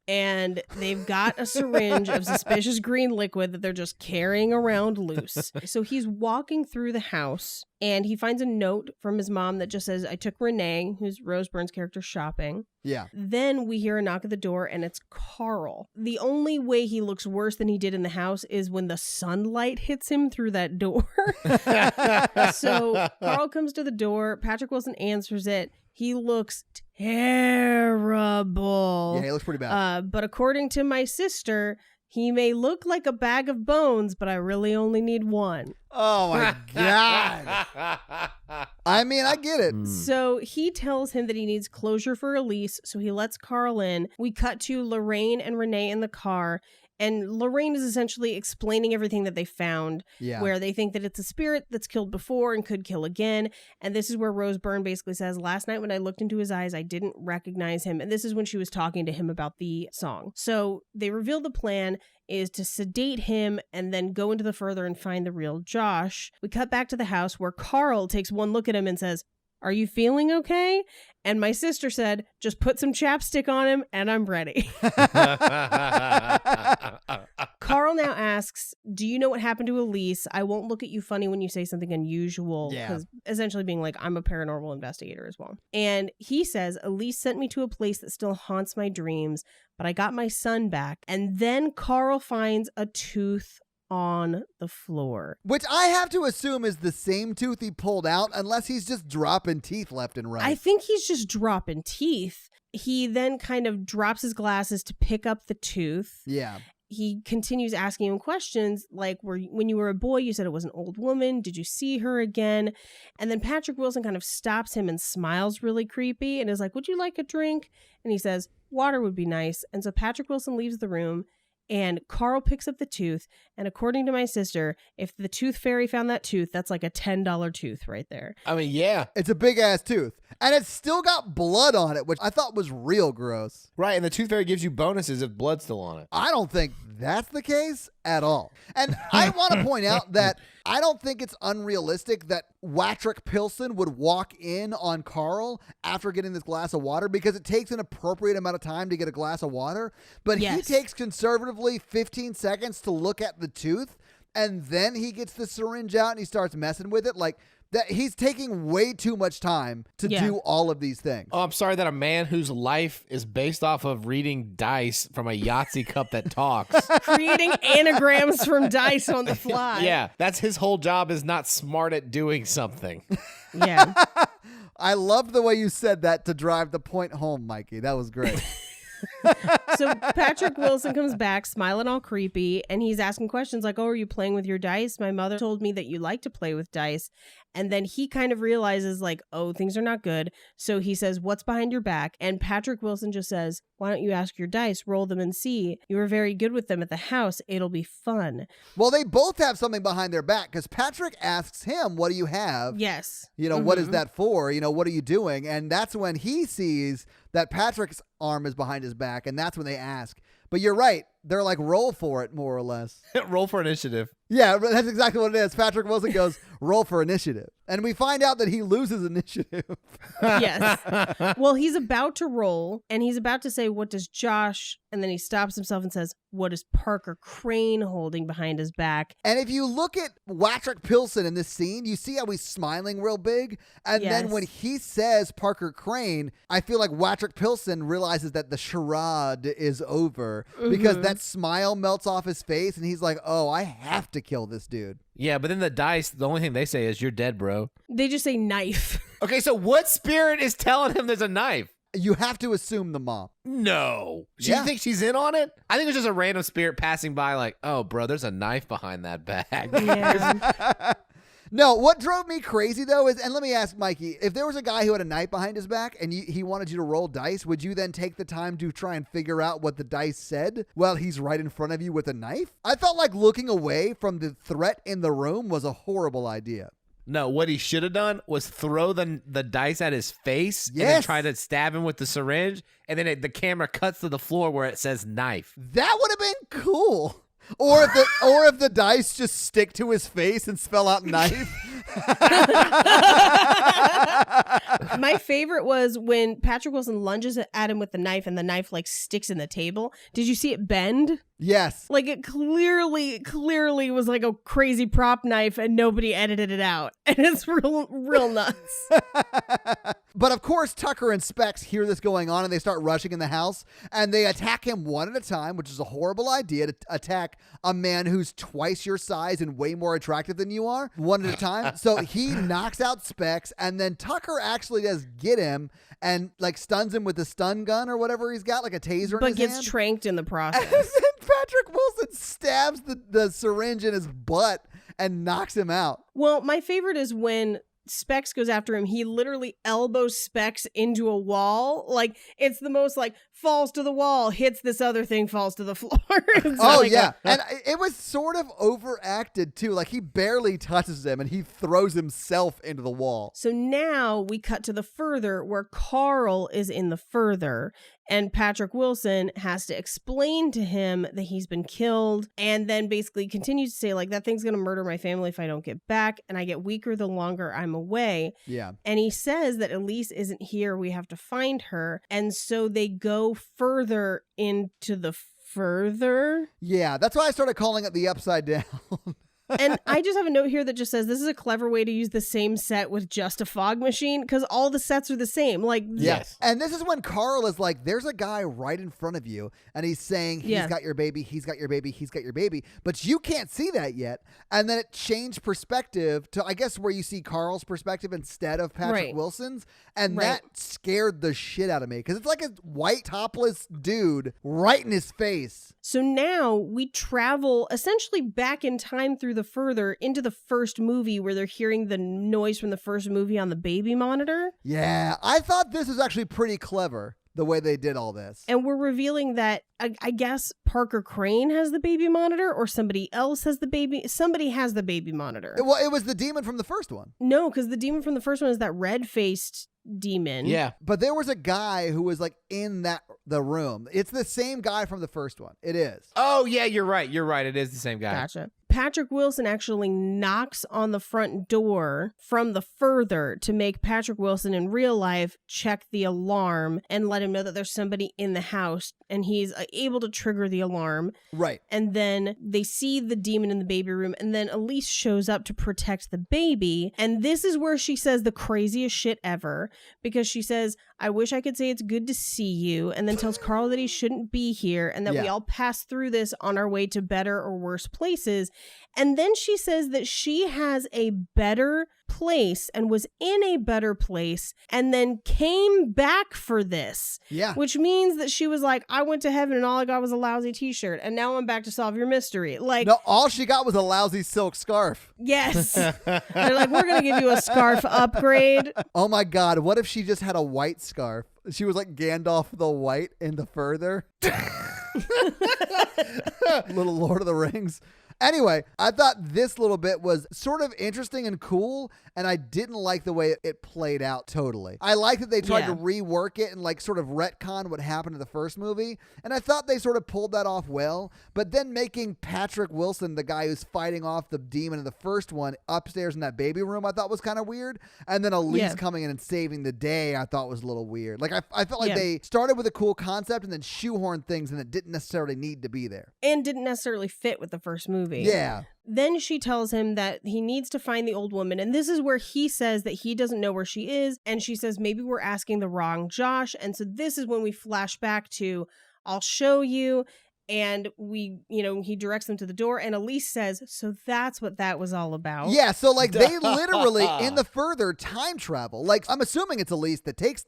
And they've got a syringe of suspicious green liquid that they're just carrying around loose. So he's walking through the house and he finds a note from his mom that just says, I took Renee, who's Rose Byrne's character, shopping. Yeah. Then we hear a knock at the door and it's Carl. The only way he looks worse than he did in the house is when the sunlight hits him through that door. So Carl comes to the door. Patrick Wilson answers it. He looks terrible. Yeah, he looks pretty bad. But according to my sister, he may look like a bag of bones, but I really only need one. Oh my God. I mean, I get it. So he tells him that he needs closure for Elise, so he lets Carl in. We cut to Lorraine and Renee in the car, and Lorraine is essentially explaining everything that they found, Yeah. where they think that it's a spirit that's killed before and could kill again. And this is where Rose Byrne basically says, last night when I looked into his eyes, I didn't recognize him. And this is when she was talking to him about the song. So they reveal the plan is to sedate him and then go into the further and find the real Josh. We cut back to the house where Carl takes one look at him and says, are you feeling okay? And my sister said, just put some chapstick on him and I'm ready. Carl now asks, do you know what happened to Elise? I won't look at you funny when you say something unusual. Yeah. Because essentially being like, I'm a paranormal investigator as well. And he says, Elise sent me to a place that still haunts my dreams, but I got my son back. And then Carl finds a tooth on the floor. Which I have to assume is the same tooth he pulled out, unless he's just dropping teeth left and right. I think he's just dropping teeth. He then kind of drops his glasses to pick up the tooth. Yeah. He continues asking him questions like, when you were a boy, you said it was an old woman. Did you see her again? And then Patrick Wilson kind of stops him and smiles really creepy and is like, would you like a drink? And he says, water would be nice. And so Patrick Wilson leaves the room and Carl picks up the tooth. And according to my sister, if the tooth fairy found that tooth, that's like a $10 tooth right there. I mean, yeah. It's a big ass tooth. And it's still got blood on it, which I thought was real gross. Right, and the Tooth Fairy gives you bonuses if blood's still on it. I don't think that's the case at all. And I want to point out that I don't think it's unrealistic that Watrick Pilson would walk in on Carl after getting this glass of water, because it takes an appropriate amount of time to get a glass of water. But he takes conservatively 15 seconds to look at the tooth, and then he gets the syringe out and he starts messing with it. Like, that he's taking way too much time to do all of these things. Oh, I'm sorry that a man whose life is based off of reading dice from a Yahtzee cup that talks. Creating anagrams from dice on the fly. Yeah, that's his whole job, is not smart at doing something. Yeah. I loved the way you said that to drive the point home, Mikey. That was great. So Patrick Wilson comes back smiling all creepy, and he's asking questions like, oh, are you playing with your dice? My mother told me that you like to play with dice. And then he kind of realizes like, oh, things are not good. So he says, what's behind your back? And Patrick Wilson just says, why don't you ask your dice, roll them and see? You were very good with them at the house. It'll be fun. Well, they both have something behind their back, because Patrick asks him, what do you have? Yes. You know, what is that for? You know, what are you doing? And that's when he sees that Patrick's arm is behind his back, and that's when they ask. But you're right. They're like, roll for it, more or less. Roll for initiative. Yeah, that's exactly what it is. Patrick Wilson goes, roll for initiative. And we find out that he loses initiative. Yes. Well, he's about to roll, and he's about to say, what does Josh? And then he stops himself and says, what is Parker Crane holding behind his back? And if you look at Watrick Pilson in this scene, you see how he's smiling real big. And then when he says Parker Crane, I feel like Watrick Pilson realizes that the charade is over, because that smile melts off his face, and he's like, oh, I have to kill this dude. Yeah, but then the dice, the only thing they say is, you're dead, bro. They just say knife. Okay, so what spirit is telling him there's a knife? You have to assume the mom. No. Do you think she's in on it? I think it's just a random spirit passing by like, oh, bro, there's a knife behind that bag. Yeah. No, what drove me crazy, though, is, and let me ask Mikey, if there was a guy who had a knife behind his back and he wanted you to roll dice, would you then take the time to try and figure out what the dice said while he's right in front of you with a knife? I felt like looking away from the threat in the room was a horrible idea. No, what he should have done was throw the dice at his face and then try to stab him with the syringe, and then the camera cuts to the floor where it says knife. That would have been cool. Or if the dice just stick to his face and spell out knife. My favorite was when Patrick Wilson lunges at him with the knife, and the knife like sticks in the table. Did you see it bend? Yes. Like it clearly was like a crazy prop knife, and nobody edited it out. And it's real nuts. But of course, Tucker and Specs hear this going on, and they start rushing in the house, and they attack him one at a time, which is a horrible idea, to attack a man who's twice your size and way more attractive than you are, one at a time. So he knocks out Specs, and then Tucker actually does get him and like stuns him with a stun gun or whatever he's got, like a taser in his gets hand. tranked in the process. And then Patrick Wilson stabs the syringe in his butt and knocks him out. Well, my favorite is when Specs goes after him. He literally elbows Specs into a wall. Like, it's the most like falls to the wall, hits this other thing, falls to the floor. And it was sort of overacted too. Like, he barely touches him and he throws himself into the wall. So now we cut to the further, where Carl is in the further, and Patrick Wilson has to explain to him that he's been killed, and then basically continues to say, like, that thing's going to murder my family if I don't get back, and I get weaker the longer I'm away. Yeah. And he says that Elise isn't here. We have to find her. And so they go further into the further. Yeah, that's why I started calling it the Upside Down. And I just have a note here that just says this is a clever way to use the same set with just a fog machine, because all the sets are the same. Like, yes. And this is when Carl is like, there's a guy right in front of you, and he's saying he's got your baby, he's got your baby, he's got your baby, but you can't see that yet. And then it changed perspective to, I guess, where you see Carl's perspective instead of Patrick Wilson's. And that scared the shit out of me, because it's like a white topless dude right in his face. So now we travel essentially back in time through the further into the first movie, where they're hearing the noise from the first movie on the baby monitor. Yeah, I thought this was actually pretty clever, the way they did all this. And we're revealing that, I guess, Parker Crane has the baby monitor, or somebody else has the baby. Somebody has the baby monitor. Well, it was the demon from the first one. No, because the demon from the first one is that red-faced demon. Yeah. But there was a guy who was like in the room. It's the same guy from the first one. It is. Oh, yeah, you're right. You're right. It is the same guy. Gotcha. Patrick Wilson actually knocks on the front door from the further to make Patrick Wilson in real life check the alarm and let him know that there's somebody in the house, and he's able to trigger the alarm. Right. And then they see the demon in the baby room, and then Elise shows up to protect the baby. And this is where she says the craziest shit ever, because she says, I wish I could say it's good to see you, and then tells Carl that he shouldn't be here and that we all pass through this on our way to better or worse places. And then she says that she has a better place and was in a better place and then came back for this. Yeah. Which means that she was like, I went to heaven and all I got was a lousy t-shirt and now I'm back to solve your mystery. Like, no, all she got was a lousy silk scarf. yes. They're like, we're going to give you a scarf upgrade. Oh my God. What if she just had a white scarf? She was like Gandalf the White in the Further. Little Lord of the Rings. Anyway, I thought this little bit was sort of interesting and cool, and I didn't like the way it played out totally. I like that they tried to rework it and like sort of retcon what happened in the first movie, and I thought they sort of pulled that off well, but then making Patrick Wilson, the guy who's fighting off the demon in the first one, upstairs in that baby room, I thought was kind of weird, and then Elise coming in and saving the day, I thought was a little weird. Like, I felt like they started with a cool concept and then shoehorned things and it didn't necessarily need to be there. And didn't necessarily fit with the first movie. Yeah. Then she tells him that he needs to find the old woman. And this is where he says that he doesn't know where she is. And she says, maybe we're asking the wrong Josh. And so this is when we flash back to, I'll show you. And he directs them to the door. And Elise says, so that's what that was all about. Yeah. So like they literally in the Further time travel. Like I'm assuming it's Elise that takes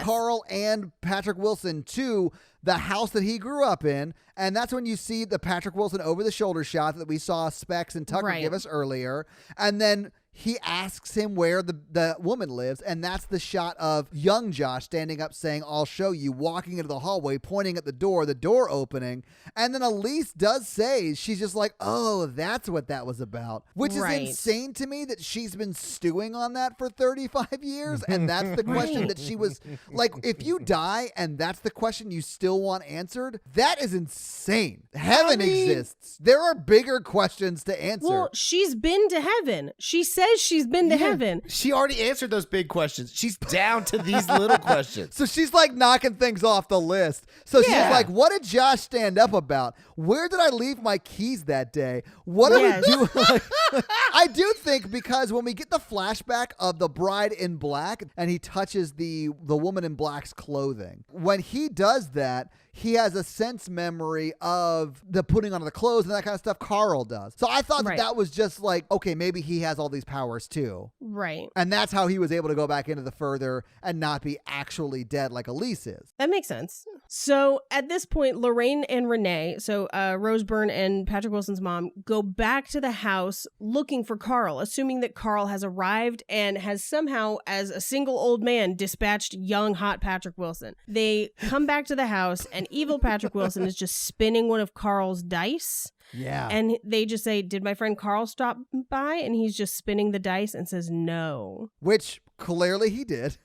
Carl and Patrick Wilson to the house that he grew up in. And that's when you see the Patrick Wilson over the shoulder shot that we saw Specs and Tucker give us earlier. And then he asks him where the woman lives, and that's the shot of young Josh standing up saying, I'll show you, walking into the hallway, pointing at the door opening. And then Elise does say, she's just like, oh, that's what that was about, which is insane to me that she's been stewing on that for 35 years. And that's the question that she was like, if you die and that's the question you still want answered, that is insane. Heaven exists. There are bigger questions to answer. Well, she's been to heaven. She says she's been to heaven. She already answered those big questions. She's down to these little questions. So she's like knocking things off the list. So she's like, what did Josh stand up about? Where did I leave my keys that day? What do we do? I do think because when we get the flashback of the bride in black and he touches the woman in black's clothing, when he does that, he has a sense memory of the putting on of the clothes and that kind of stuff Carl does. So I thought that was just like, okay, maybe he has all these powers too. Right. And that's how he was able to go back into the Further and not be actually dead like Elise is. That makes sense. So at this point, Lorraine and Renee, so Rose Byrne and Patrick Wilson's mom, go back to the house looking for Carl, assuming that Carl has arrived and has somehow, as a single old man, dispatched young, hot Patrick Wilson. They come back to the house and evil Patrick Wilson is just spinning one of Carl's dice. Yeah. And they just say, did my friend Carl stop by? And he's just spinning the dice and says no. Which clearly he did.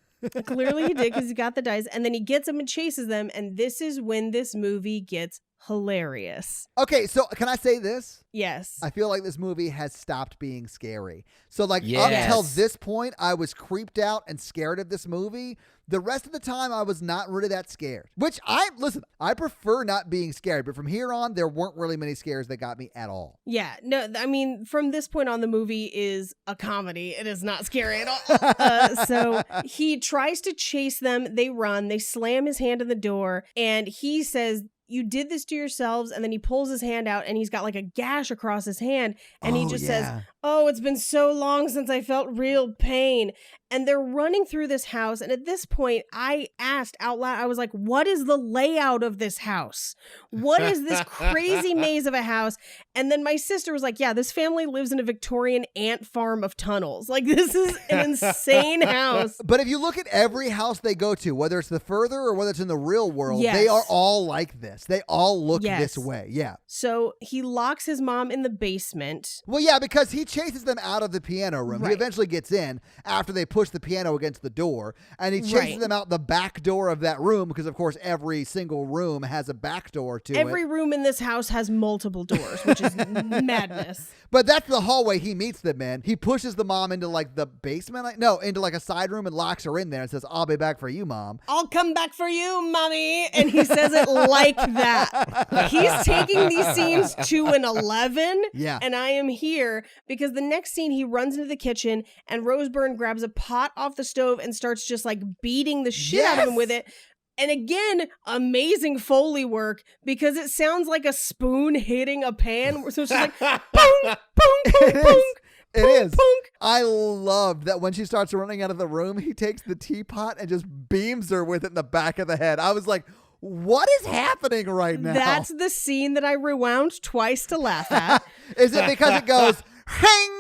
Clearly he did because he got the dice. And then he gets them and chases them. And this is when this movie gets hilarious. Okay, so can I say this? Yes. I feel like this movie has stopped being scary. So like up until this point, I was creeped out and scared of this movie. The rest of the time, I was not really that scared. Which I prefer not being scared. But from here on, there weren't really many scares that got me at all. Yeah. No, I mean, from this point on, the movie is a comedy. It is not scary at all. So he tries to chase them. They run. They slam his hand in the door. And he says, you did this to yourselves. And then he pulls his hand out and he's got like a gash across his hand. And he just says, oh, it's been so long since I felt real pain. And they're running through this house. And at this point, I asked out loud, I was like, what is the layout of this house? What is this crazy maze of a house? And then my sister was like, yeah, this family lives in a Victorian ant farm of tunnels. Like, this is an insane house. But if you look at every house they go to, whether it's the Further or whether it's in the real world, they are all like this. They all look this way. Yeah. So he locks his mom in the basement. Well, yeah, because he chases them out of the piano room. He eventually gets in after they push push the piano against the door, and he chases them out the back door of that room because, of course, every single room has a back door to it. Every room in this house has multiple doors, which is madness. But that's the hallway he meets them in. He pushes the mom into like the basement, into like a side room and locks her in there and says, "I'll be back for you, Mom. I'll come back for you, Mommy." And he says it like that. He's taking these scenes to an 11. Yeah. And I am here because the next scene he runs into the kitchen and Rose Byrne grabs a pot off the stove and starts just like beating the shit out of him with it. And again, amazing Foley work because it sounds like a spoon hitting a pan. So it's just like, boom, boom, boom, boom. It is. Punk. I loved that when she starts running out of the room, he takes the teapot and just beams her with it in the back of the head. I was like, what is happening right now? That's the scene that I rewound twice to laugh at. Is it because it goes, hang,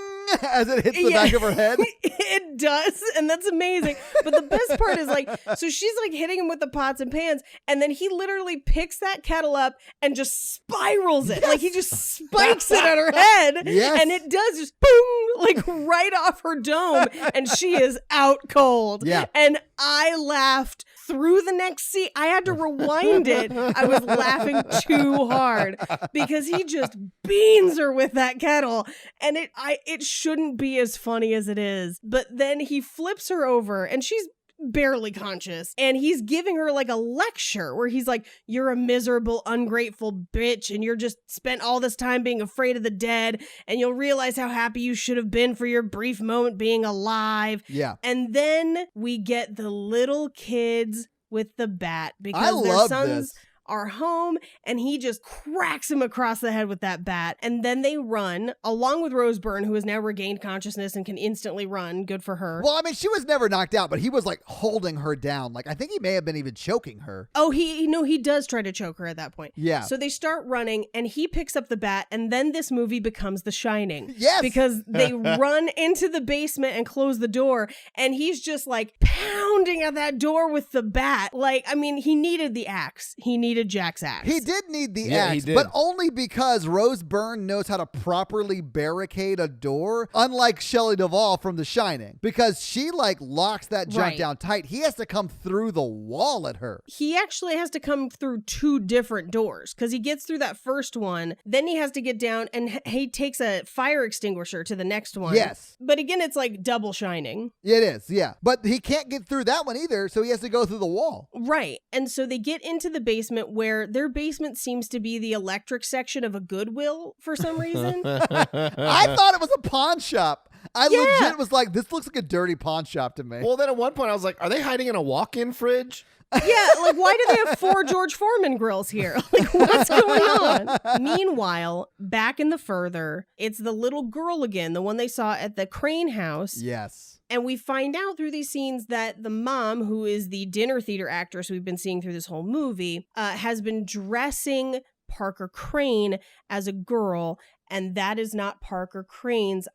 as it hits the back of her head? It does, and that's amazing. But the best part is like, so she's like hitting him with the pots and pans, and then he literally picks that kettle up and just spirals it. Yes. Like he just spikes it at her head, and it does just boom, like right off her dome, and she is out cold. Yeah. And I laughed through the next scene. I had to rewind it. I was laughing too hard because he just beans her with that kettle, and it shouldn't be as funny as it is. But then he flips her over and she's barely conscious, and he's giving her like a lecture where he's like, "You're a miserable, ungrateful bitch, and you're just spent all this time being afraid of the dead, and you'll realize how happy you should have been for your brief moment being alive." Yeah. And then we get the little kids with the bat because their sons are home, and he just cracks him across the head with that bat. And then they run along with Rose Byrne, who has now regained consciousness and can instantly run. Good for her. Well, I mean, she was never knocked out, but he was like holding her down. Like, I think he may have been even choking her. Oh, he does try to choke her at that point. Yeah. So they start running, and he picks up the bat, and then this movie becomes The Shining. Yes. Because they run into the basement and close the door, and he's just like pounding at that door with the bat. Like, I mean, he needed the axe. He needed Jack's axe. He did need the axe, but only because Rose Byrne knows how to properly barricade a door, unlike Shelley Duvall from The Shining, because she like locks that junk down tight. He has to come through the wall at her. He actually has to come through two different doors because he gets through that first one, then he has to get down, and he takes a fire extinguisher to the next one. Yes. But again, it's like double Shining. It is, yeah. But he can't get through that one either, so he has to go through the wall. Right. And so they get into the basement where their basement seems to be the electric section of a Goodwill for some reason. I thought it was a pawn shop. I legit was like, this looks like a dirty pawn shop to me. Well, then at one point I was like, are they hiding in a walk-in fridge? Yeah, like why do they have 4 George Foreman grills here? Like what's going on? Meanwhile, back in the further, it's the little girl again, the one they saw at the Crane house. Yes. And we find out through these scenes that the mom, who is the dinner theater actress we've been seeing through this whole movie, has been dressing Parker Crane as a girl, and that is not Parker Crane's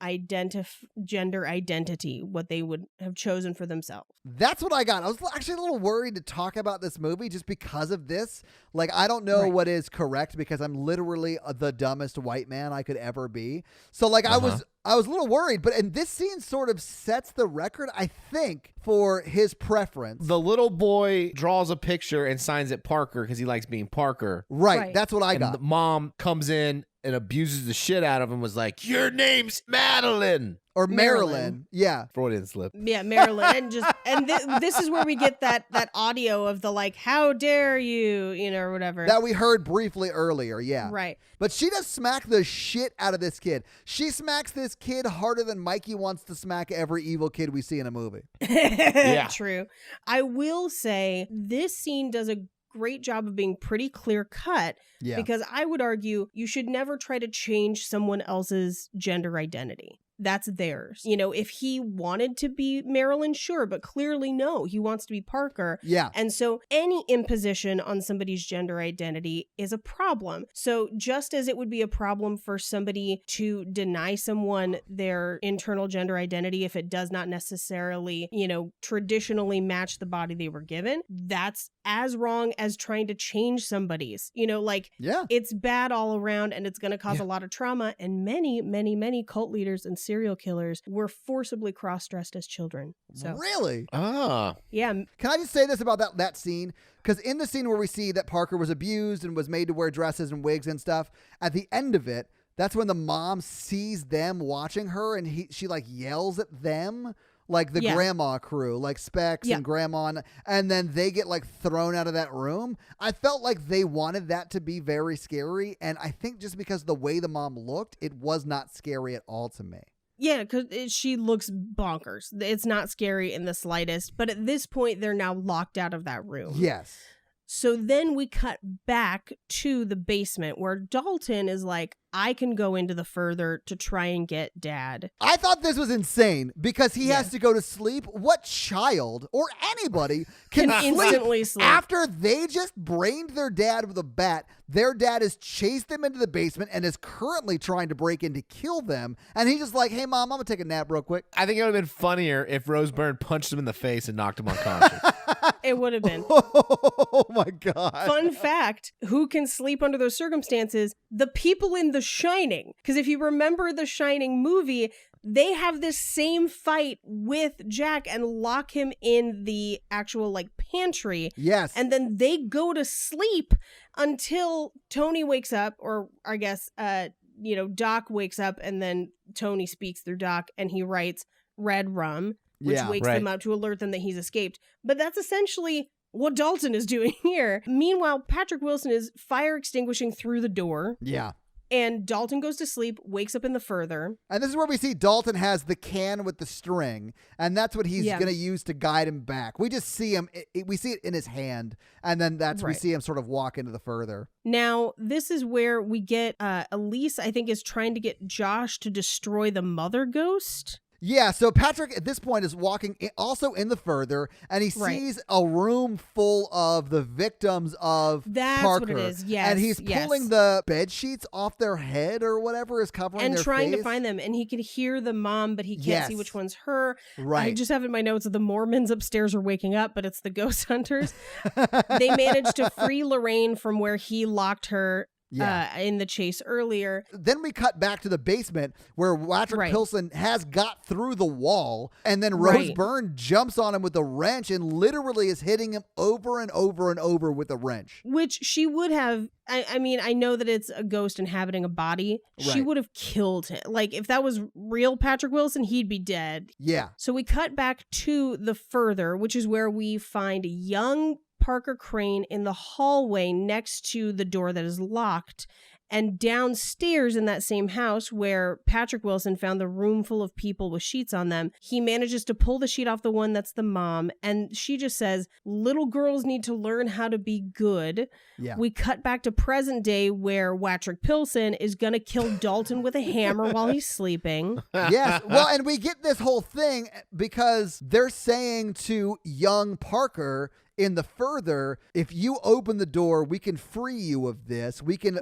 gender identity, what they would have chosen for themselves. That's what I got. I was actually a little worried to talk about this movie just because of this. Like, I don't know what is correct because I'm literally the dumbest white man I could ever be. So, like, I was a little worried, and this scene sort of sets the record, I think, for his preference. The little boy draws a picture and signs it Parker because he likes being Parker. Right. That's what I got. The mom comes in and abuses the shit out of him, was like, "Your name's Madeline." Or Marilyn. Yeah. Freudian slip. Yeah, Marilyn. And this is where we get that audio of the like, "How dare you," or whatever. That we heard briefly earlier, yeah. Right. But she does smack the shit out of this kid. She smacks this kid harder than Mikey wants to smack every evil kid we see in a movie. Yeah. True. I will say this scene does a great job of being pretty clear cut because I would argue you should never try to change someone else's gender identity. That's theirs. If he wanted to be Marilyn, sure, but clearly no, he wants to be Parker. Yeah. And so any imposition on somebody's gender identity is a problem. So just as it would be a problem for somebody to deny someone their internal gender identity if it does not necessarily, traditionally match the body they were given, that's as wrong as trying to change somebody's. It's bad all around, and it's going to cause a lot of trauma. And many, many, many cult leaders and serial killers were forcibly cross-dressed as children. So Really? yeah, Can I just say this about that scene? Because in the scene where we see that Parker was abused and was made to wear dresses and wigs and stuff, at the end of it, that's when the mom sees them watching her and she like yells at them, like the grandma crew, like Specs and Grandma, and then they get like thrown out of that room. I felt like they wanted that to be very scary, and I think just because the way the mom looked, it was not scary at all to me. yeah, because she looks bonkers. It's not scary in the slightest. But at this point, they're now locked out of that room. Yes. So then we cut back to the basement where Dalton is like, I can go into the further to try and get Dad. I thought this was insane because he has to go to sleep. What child or anybody can instantly sleep after they just brained their dad with a bat? Their dad has chased them into the basement and is currently trying to break in to kill them. And he's just like, hey, Mom, I'm going to take a nap real quick. I think it would have been funnier if Rose Byrne punched him in the face and knocked him unconscious. It would have been. Oh, my God. Fun fact, who can sleep under those circumstances? The people in The Shining. Because if you remember the Shining movie, they have this same fight with Jack and lock him in the actual like pantry. Yes. And then they go to sleep until Tony wakes up, or I guess, Doc wakes up, and then Tony speaks through Doc and he writes red rum, which wakes them up to alert them that he's escaped. But that's essentially what Dalton is doing here. Meanwhile, Patrick Wilson is fire extinguishing through the door. Yeah. And Dalton goes to sleep, wakes up in the further. And this is where we see Dalton has the can with the string, and that's what he's going to use to guide him back. We just see him, we see it in his hand, and then we see him sort of walk into the further. Now, this is where we get, Elise, I think, is trying to get Josh to destroy the mother ghost. Yeah, so Patrick at this point is walking also in the further, and he sees a room full of the victims of That's Parker. What it is. Yes, and he's pulling the bed sheets off their head or whatever is covering and their trying face. to find them. And he can hear the mom, but he can't see which one's her. Right. I just have in my notes that the Mormons upstairs are waking up, but it's the ghost hunters. They managed to free Lorraine from where he locked her in the chase earlier. Then we cut back to the basement where Patrick Pilson has got through the wall, and then Rose Byrne jumps on him with a wrench and literally is hitting him over and over and over with a wrench. Which she would have, I mean, I know that it's a ghost inhabiting a body. She would have killed him. Like, if that was real Patrick Wilson, he'd be dead. Yeah. So we cut back to the further, which is where we find young Parker Crane in the hallway next to the door that is locked, and downstairs in that same house where Patrick Wilson found the room full of people with sheets on them, he manages to pull the sheet off the one that's the mom, and she just says, little girls need to learn how to be good. Yeah. We cut back to present day where Patrick Pilson is going to kill Dalton with a hammer while he's sleeping. Yes. Well, and we get this whole thing because they're saying to young Parker in the further, if you open the door, we can free you of this. We can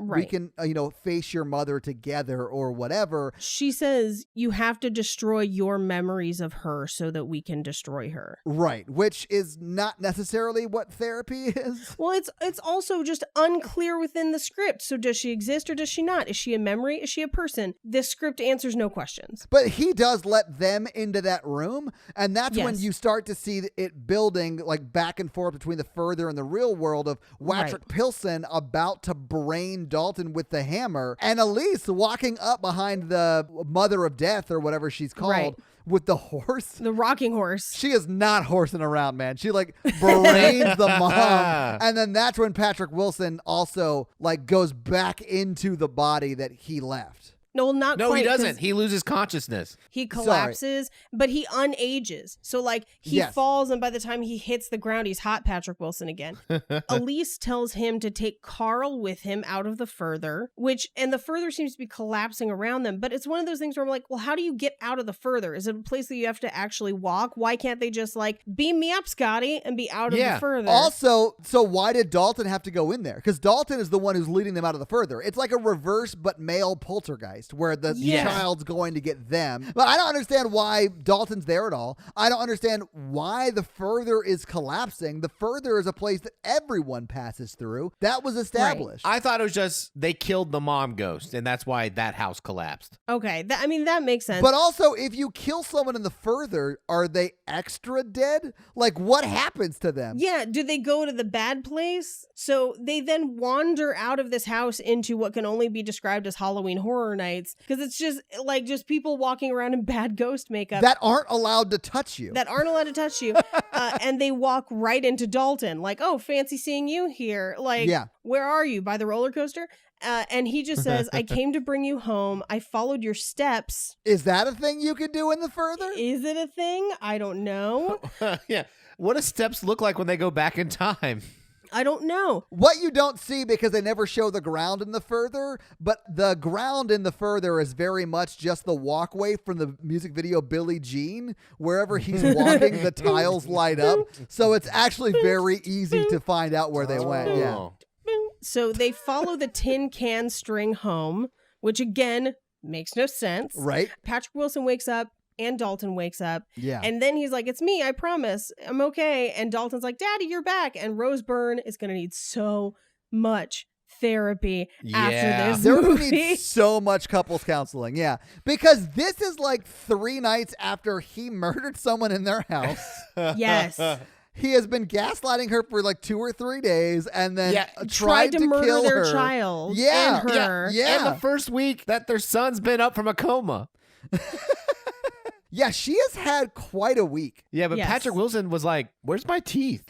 face your mother together or whatever. She says you have to destroy your memories of her so that we can destroy her. Right, which is not necessarily what therapy is. Well, it's also just unclear within the script. So does she exist or does she not? Is she a memory? Is she a person? This script answers no questions. But he does let them into that room, and that's when you start to see it building like back and forth between the further and the real world of Patrick Pilson about to brain Dalton with the hammer, and Elise walking up behind the mother of death or whatever she's called with the horse. The rocking horse. She is not horsing around, man. She like brains the mom. And then that's when Patrick Wilson also like goes back into the body that he left. No, not no, quite. He doesn't. He loses consciousness. He collapses, but he unages. So, like, he falls, and by the time he hits the ground, he's hot Patrick Wilson again. Elise tells him to take Carl with him out of the further, and the further seems to be collapsing around them. But it's one of those things where I'm like, well, how do you get out of the further? Is it a place that you have to actually walk? Why can't they just, like, beam me up, Scotty, and be out of the further? Also, so why did Dalton have to go in there? Because Dalton is the one who's leading them out of the further. It's like a reverse but male poltergeist. twist where the Yes. child's going to get them. But I don't understand why Dalton's there at all. I don't understand why the further is collapsing. The further is a place that everyone passes through. That was established. I thought it was just they killed the mom ghost, and that's why that house collapsed. Okay, that makes sense. But also, if you kill someone in the further, are they extra dead? Like, what happens to them? Yeah, do they go to the bad place? So they then wander out of this house into what can only be described as Halloween Horror Nights, because it's just like just people walking around in bad ghost makeup That aren't allowed to touch you. that aren't allowed to touch you, and they walk right into Dalton, like, oh, fancy seeing you here. Like, Yeah. where are you? By the roller coaster? And he just says, I came to bring you home. I followed your steps. Is that a thing you can do in the further? Is it a thing? I don't know. Yeah. What do steps look like when they go back in time? I don't know. What you don't see, because they never show the ground in the further, but the ground in the further is very much just the walkway from the music video Billie Jean. Wherever he's walking, the tiles light up. So it's actually very easy to find out where they went. Yeah. Oh. So they follow the tin can string home, which again makes no sense. Right? Patrick Wilson wakes up and Dalton wakes up. Yeah. And then he's like, it's me, I promise. I'm okay. And Dalton's like, Daddy, you're back. And Rose Byrne is going to need so much therapy after this They're movie. going to need so much couples counseling. Yeah. Because this is like 3 nights after he murdered someone in their house. Yes. He has been gaslighting her for like 2 or 3 days and then Tried to murder kill their her. child Yeah. and her. Yeah. And the first week that their son's been up from a coma. Yeah, she has had quite a week. Yeah, but Yes. Patrick Wilson was like, where's my teeth?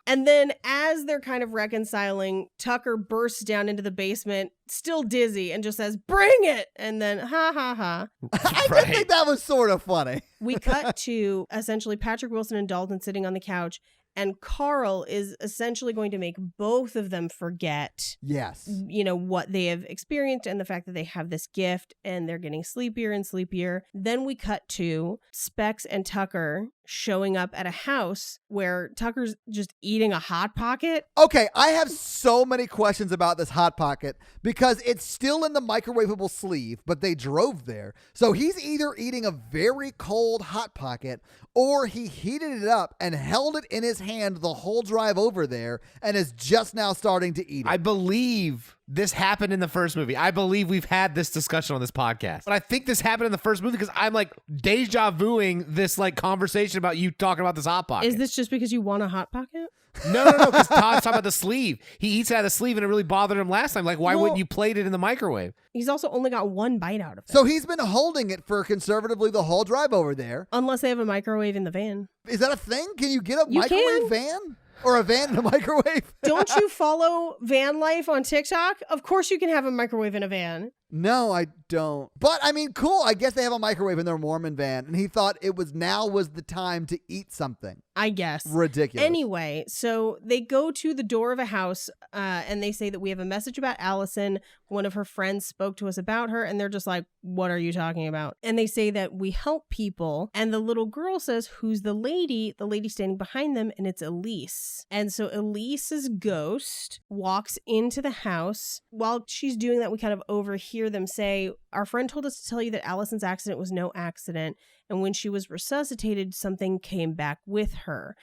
And then as they're kind of reconciling, Tucker bursts down into the basement, still dizzy, and just says, bring it. And then, ha, ha, ha. I did think that was sort of funny. We cut to essentially Patrick Wilson and Dalton sitting on the couch, and Carl is essentially going to make both of them forget, Yes. you know, what they have experienced and the fact that they have this gift, and they're getting sleepier and sleepier. Then we cut to Specs and Tucker showing up at a house where Tucker's just eating a Hot Pocket. Okay, I have so many questions about this Hot Pocket because it's still in the microwavable sleeve, but they drove there. So he's either eating a very cold Hot Pocket or he heated it up and held it in his hand the whole drive over there and is just now starting to eat it. I believe this happened in the first movie. I believe we've had this discussion on this podcast. But I think this happened in the first movie because I'm like deja vuing this like conversation about you talking about this Hot Pocket. Is this just because you want a Hot Pocket? No, because Todd's talking about the sleeve. He eats it out of the sleeve and it really bothered him last time. Like, why wouldn't you plate it in the microwave? He's also only got one bite out of it. So he's been holding it for conservatively the whole drive over there. Unless they have a microwave in the van. Is that a thing? Can you get a You microwave can. van? Or a van in a microwave? Don't you follow van life on TikTok? Of course you can have a microwave in a van. No, I don't. But I mean, cool. I guess they have a microwave in their Mormon van, and he thought it was the time to eat something. I guess. Ridiculous. Anyway, so they go to the door of a house and they say that we have a message about Allison. One of her friends spoke to us about her, and they're just like, what are you talking about? And they say that we help people. And the little girl says, who's the lady? The lady standing behind them, and it's Elise. And so Elise's ghost walks into the house. While she's doing that, we kind of overhear them say, our friend told us to tell you that Allison's accident was no accident. And when she was resuscitated, something came back with her.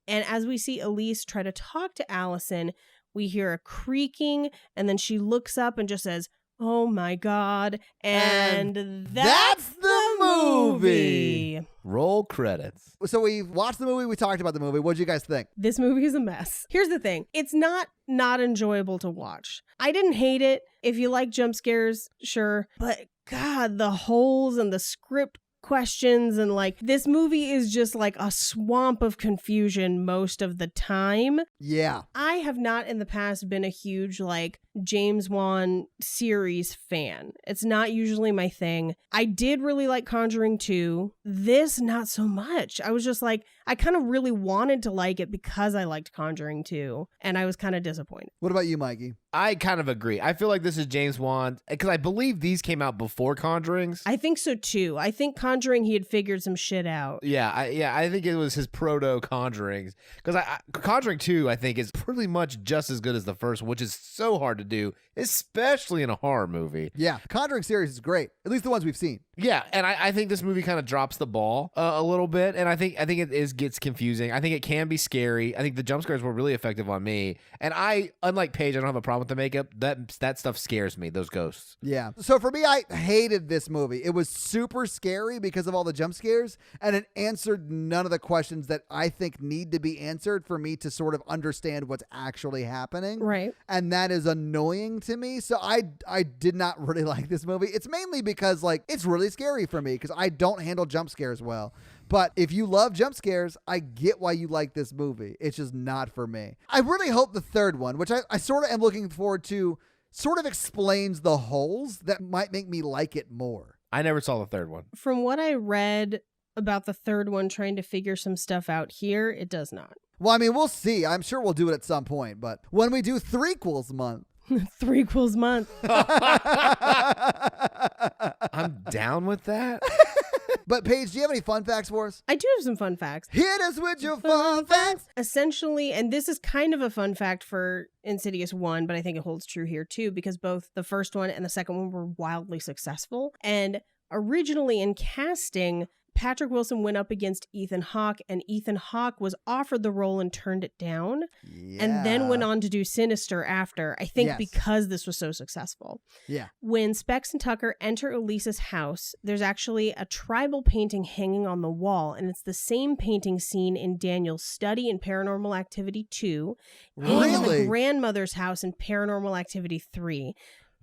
And as we see Elise try to talk to Allison, we hear a creaking, and then she looks up and just says, oh my God. And that's the movie. Roll credits. So we watched the movie. We talked about the movie. What did you guys think? This movie is a mess. Here's the thing. It's not enjoyable to watch. I didn't hate it. If you like jump scares, sure. But God, the holes and the script questions, and like this movie is just like a swamp of confusion most of the time. Yeah. I have not in the past been a huge like James Wan series fan. It's not usually my thing. I did really like Conjuring 2. This, not so much. I was just like, I kind of really wanted to like it because I liked Conjuring 2, and I was kind of disappointed. What about you, Mikey? I kind of agree. I feel like this is James Wan because I believe these came out before Conjurings. I think so too. I think Conjuring, he had figured some shit out. I think it was his proto Conjurings because Conjuring 2 I think is pretty much just as good as the first, which is so hard to do, especially in a horror movie. Yeah, Conjuring series is great. At least the ones we've seen. Yeah, and I think this movie kind of drops the ball a little bit, and I think it gets confusing. I think it can be scary. I think the jump scares were really effective on me, and unlike Paige, I don't have a problem with the makeup. That stuff scares me. Those ghosts. Yeah. So for me, I hated this movie. It was super scary because of all the jump scares, and it answered none of the questions that I think need to be answered for me to sort of understand what's actually happening. Right. And that is annoying to me. So I did not really like this movie. It's mainly because like it's really scary for me because I don't handle jump scares well. But if you love jump scares, I get why you like this movie. It's just not for me. I really hope the third one, which I sort of am looking forward to, sort of explains the holes that might make me like it more. I never saw the third one. From what I read about the third one trying to figure some stuff out here, it does not. Well, I mean, we'll see. I'm sure we'll do it at some point. But when we do Threequels month. Threequels month. I'm down with that. But Paige, do you have any fun facts for us? I do have some fun facts. Hit us with your fun facts. Essentially, and this is kind of a fun fact for Insidious 1, but I think it holds true here too, because both the first one and the second one were wildly successful. And originally in casting, Patrick Wilson went up against Ethan Hawke, and Ethan Hawke was offered the role and turned it down, and then went on to do Sinister after, I think because this was so successful. Yeah. When Specs and Tucker enter Elise's house, there's actually a tribal painting hanging on the wall, and it's the same painting seen in Daniel's study in Paranormal Activity 2, and in the grandmother's house in Paranormal Activity 3.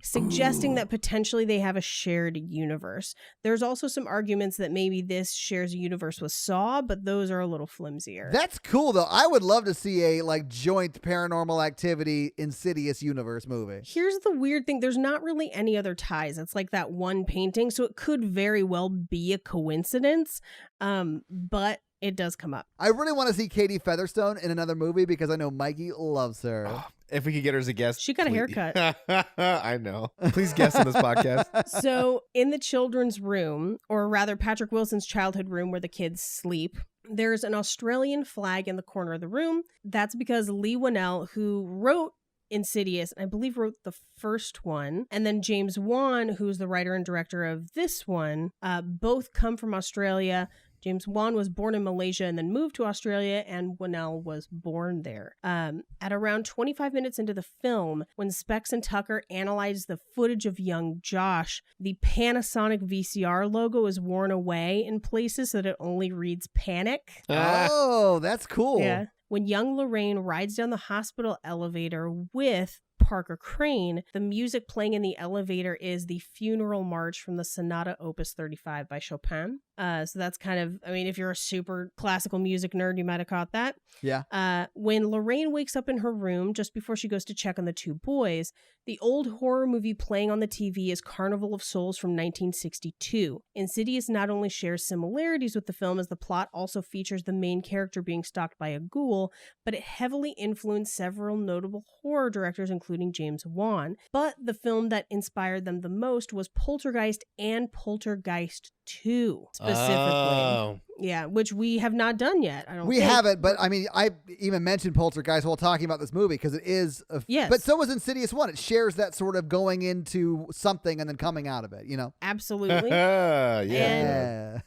Suggesting that potentially they have a shared universe. There's also some arguments that maybe this shares a universe with Saw, but those are a little flimsier. That's cool, though. I would love to see a joint Paranormal Activity Insidious universe movie. Here's the weird thing. There's not really any other ties. It's like that one painting, so it could very well be a coincidence, but it does come up. I really want to see Katie Featherstone in another movie because I know Mikey loves her. If we could get her as a guest. She got a haircut. I know. Please guest on this podcast. So in the children's room, or rather Patrick Wilson's childhood room where the kids sleep, there's an Australian flag in the corner of the room. That's because Lee Winnell, who wrote Insidious, I believe wrote the first one, and then James Wan, who's the writer and director of this one, both come from Australia. James Wan was born in Malaysia and then moved to Australia, and Winnell was born there. At around 25 minutes into the film, when Specs and Tucker analyzed the footage of young Josh, the Panasonic VCR logo is worn away in places so that it only reads Panic. Oh, that's cool. Yeah. When young Lorraine rides down the hospital elevator with Parker Crane, the music playing in the elevator is the funeral march from the Sonata Opus 35 by Chopin. So that's kind of, I mean, if you're a super classical music nerd, you might have caught that. Yeah. When Lorraine wakes up in her room just before she goes to check on the two boys, the old horror movie playing on the TV is Carnival of Souls from 1962. Insidious not only shares similarities with the film, as the plot also features the main character being stalked by a ghoul, but it heavily influenced several notable horror directors, including James Wan. But the film that inspired them the most was Poltergeist and Poltergeist 2, specifically. Oh. Yeah, which we have not done yet. We haven't, but I mean, I even mentioned Poltergeist while talking about this movie because it is. Yes. But so was Insidious 1. It shares that sort of going into something and then coming out of it, you know? Absolutely. Yeah.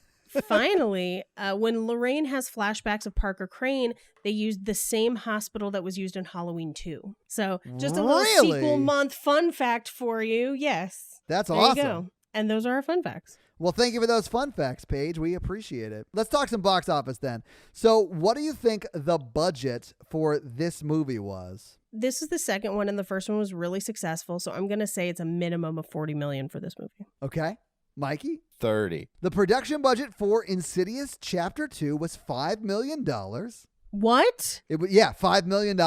Finally, when Lorraine has flashbacks of Parker Crane, they used the same hospital that was used in Halloween 2. So just a little sequel month fun fact for you. Yes. That's there awesome. You go. And those are our fun facts. Well, thank you for those fun facts, Paige. We appreciate it. Let's talk some box office then. So what do you think the budget for this movie was? This is the second one, and the first one was really successful. So I'm going to say it's a minimum of $40 million for this movie. Okay. Mikey? 30. The production budget for Insidious Chapter 2 was $5 million. What? Yeah, $5 million.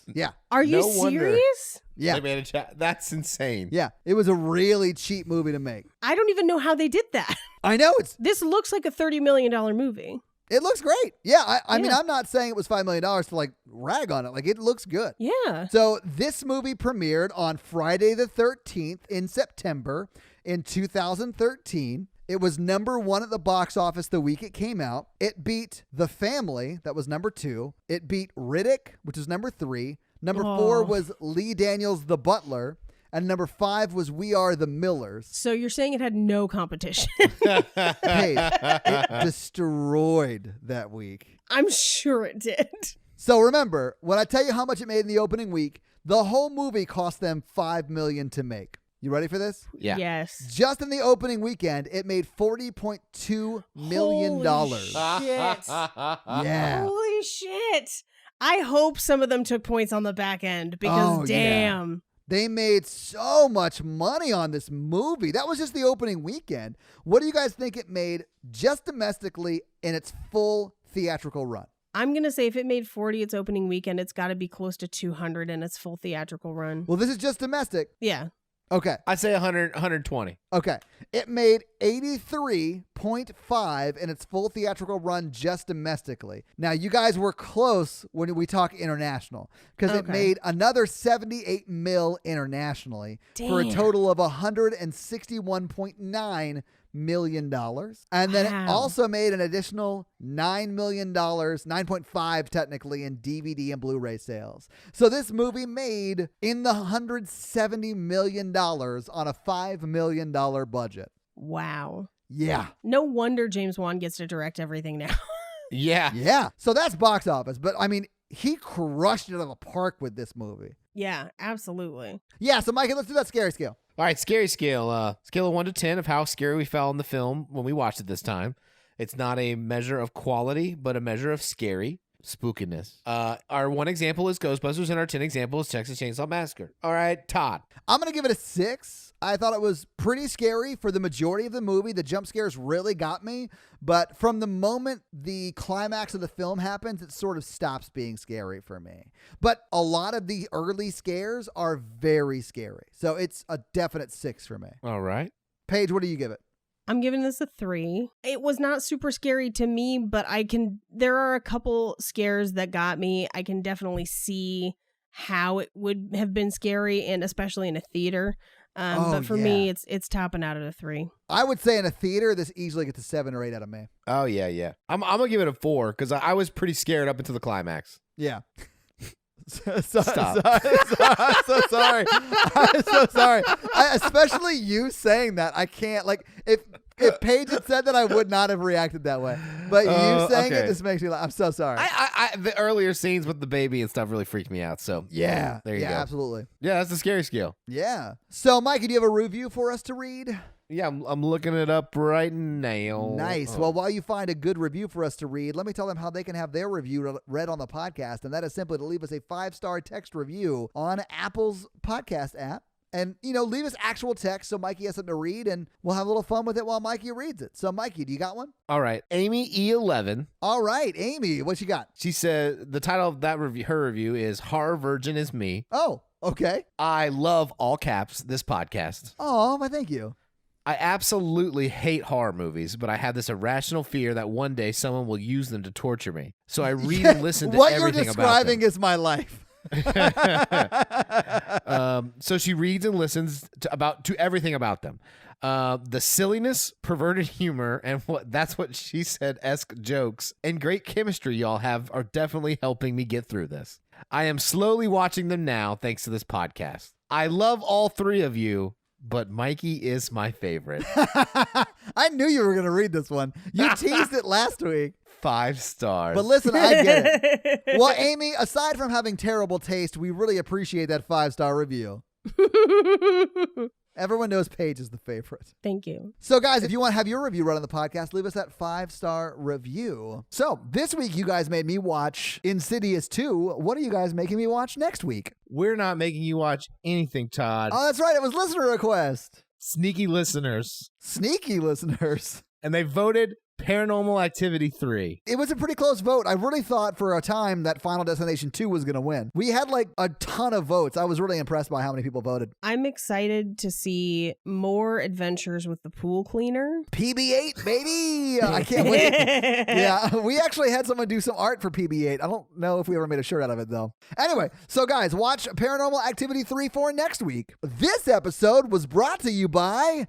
Yeah. Are you No wonder. serious? Yeah. They made That's insane. Yeah. It was a really cheap movie to make. I don't even know how they did that. I know. This looks like a $30 million movie. It looks great. Yeah. I mean, I'm not saying it was $5 million to rag on it. It looks good. Yeah. So this movie premiered on Friday the 13th in September in 2013. It was number 1 at the box office the week it came out. It beat The Family, that was number 2. It beat Riddick, which was number 3. Number 4 was Lee Daniels' The Butler. And number 5 was We Are the Millers. So you're saying it had no competition? Hey, it destroyed that week. I'm sure it did. So remember, when I tell you how much it made in the opening week, the whole movie cost them $5 million to make. You ready for this? Yeah. Yes. Just in the opening weekend, it made $40.2 million. Holy shit. Yeah. Holy shit. I hope some of them took points on the back end because damn. Yeah. They made so much money on this movie. That was just the opening weekend. What do you guys think it made just domestically in its full theatrical run? I'm going to say if it made 40 its opening weekend, it's got to be close to 200 in its full theatrical run. Well, this is just domestic. Yeah. Okay. I'd say 100, 120. Okay. It made 83.5 in its full theatrical run just domestically. Now, you guys were close when we talk international because it made another 78 mil internationally for a total of $161.9 million. And then it also made an additional $9 million, 9.5 technically, in DVD and Blu-ray sales. So this movie made in the $170 million on a $5 million budget. Wow. Yeah. No wonder James Wan gets to direct everything now. Yeah. Yeah. So that's box office. But I mean, he crushed it out of the park with this movie. Yeah, absolutely. Yeah. So Mikey, let's do that scary scale. All right, scary scale. Scale of 1 to 10 of how scary we felt in the film when we watched it this time. It's not a measure of quality, but a measure of scary spookiness. Our 1 example is Ghostbusters, and our 10 example is Texas Chainsaw Massacre. All right, Todd. I'm going to give it a 6. I thought it was pretty scary for the majority of the movie. The jump scares really got me. But from the moment the climax of the film happens, it sort of stops being scary for me. But a lot of the early scares are very scary. So it's a definite 6 for me. All right. Paige, what do you give it? I'm giving this a 3. It was not super scary to me, but there are a couple scares that got me. I can definitely see how it would have been scary, and especially in a theater. But for me, it's topping out at a 3. I would say in a theater, this easily gets a 7 or 8 out of me. Oh, yeah. I'm going to give it a 4 because I was pretty scared up until the climax. Yeah. Stop. So sorry. I'm so sorry. Especially you saying that. I can't, if Paige had said that, I would not have reacted that way. But you saying it just makes me laugh. I'm so sorry. The earlier scenes with the baby and stuff really freaked me out. So yeah. there you go. Absolutely. Yeah, that's the scary scale. Yeah. So, Mikey, do you have a review for us to read? Yeah, I'm looking it up right now. Nice. Well, while you find a good review for us to read, let me tell them how they can have their review read on the podcast. And that is simply to leave us a 5-star text review on Apple's podcast app. And, leave us actual text so Mikey has something to read, and we'll have a little fun with it while Mikey reads it. So, Mikey, do you got one? All right. Amy E11. All right, Amy, what you got? She said the title of that her review is Horror Virgin is Me. Oh, okay. I love, all caps, this podcast. Oh, well, thank you. I absolutely hate horror movies, but I have this irrational fear that one day someone will use them to torture me. So I read and listen to everything about them. What you're describing is my life. So she reads and listens to everything about them. The silliness, perverted humor, and that's what she said-esque jokes and great chemistry y'all have are definitely helping me get through this. I am slowly watching them now thanks to this podcast. I love all 3 of you, but Mikey is my favorite. I knew you were going to read this one. You teased it last week. 5 stars. But listen, I get it. Well, Amy, aside from having terrible taste, we really appreciate that 5-star review. Everyone knows Paige is the favorite. Thank you. So, guys, if you want to have your review read on the podcast, leave us that 5-star review. So, this week, you guys made me watch Insidious 2. What are you guys making me watch next week? We're not making you watch anything, Todd. Oh, that's right. It was listener request. Sneaky listeners. Sneaky listeners. And they voted Paranormal Activity 3. It was a pretty close vote. I really thought for a time that Final Destination 2 was going to win. We had a ton of votes. I was really impressed by how many people voted. I'm excited to see more adventures with the pool cleaner. PB8, baby! I can't wait. Yeah, we actually had someone do some art for PB8. I don't know if we ever made a shirt out of it, though. Anyway, so guys, watch Paranormal Activity 3 for next week. This episode was brought to you by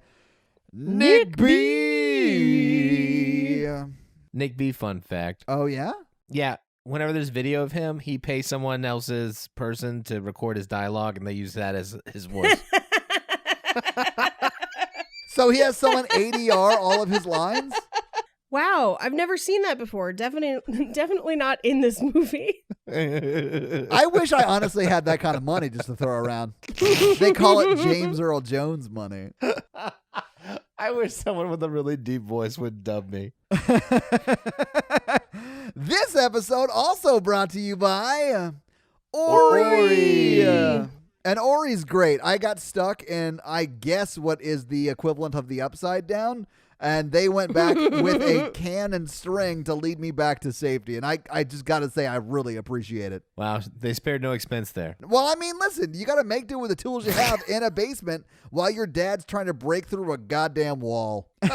Nick B. Nick B, fun fact. Oh, yeah? Yeah, whenever there's video of him, he pays someone else's person to record his dialogue, and they use that as his voice. So he has someone ADR all of his lines? Wow, I've never seen that before. Definitely not in this movie. I wish I honestly had that kind of money just to throw around. They call it James Earl Jones money. I wish someone with a really deep voice would dub me. This episode also brought to you by Ori. And Ori's great. I got stuck in, I guess, what is the equivalent of the Upside Down. And they went back with a can and string to lead me back to safety. And I just got to say, I really appreciate it. Wow, they spared no expense there. Well, I mean, listen, you got to make do with the tools you have in a basement while your dad's trying to break through a goddamn wall. Well,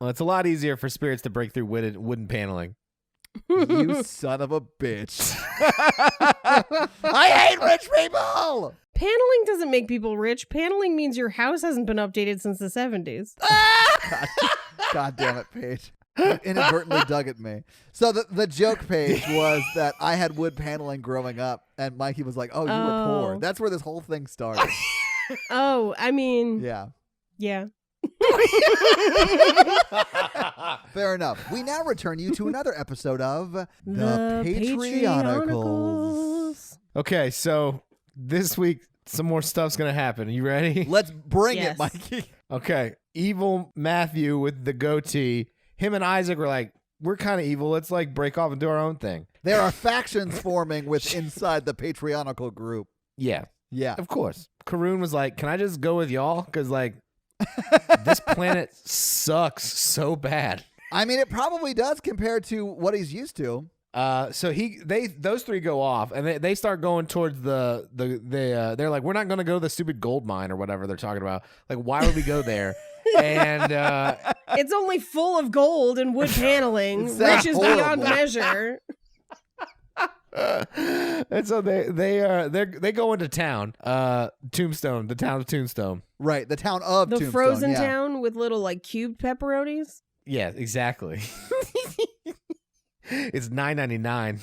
it's a lot easier for spirits to break through wooden paneling. You son of a bitch. I hate rich people. Paneling doesn't make people rich. Paneling means your house hasn't been updated since the 70s. God damn it, Paige. You inadvertently dug at me. So the joke page was that I had wood paneling growing up, and Mikey was like, oh, you were poor. That's where this whole thing started. Oh, I mean, Yeah. yeah. Fair enough. We now return you to another episode of The Patreonicals. Okay, so this week, some more stuff's going to happen. Are you ready? Let's bring Yes. it, Mikey. Okay. Evil Matthew with the goatee. Him and Isaac were like, we're kind of evil. Let's like break off and do our own thing. There are factions forming inside the Patreonical group. Yeah, Yeah. of course. Karun was like, can I just go with y'all? Because like, this planet sucks so bad. I mean, it probably does compared to what he's used to. So those three go off and they start going towards they're like, we're not going to go to the stupid gold mine or whatever they're talking about. Like, why would we go there? And It's only full of gold and wood paneling. It sounds Riches horrible. beyond measure. and so they go into town, Tombstone, the town of Tombstone. Right, the town of The Tombstone. frozen yeah. town with little like cubed pepperonis. Yeah, exactly. It's $9.99.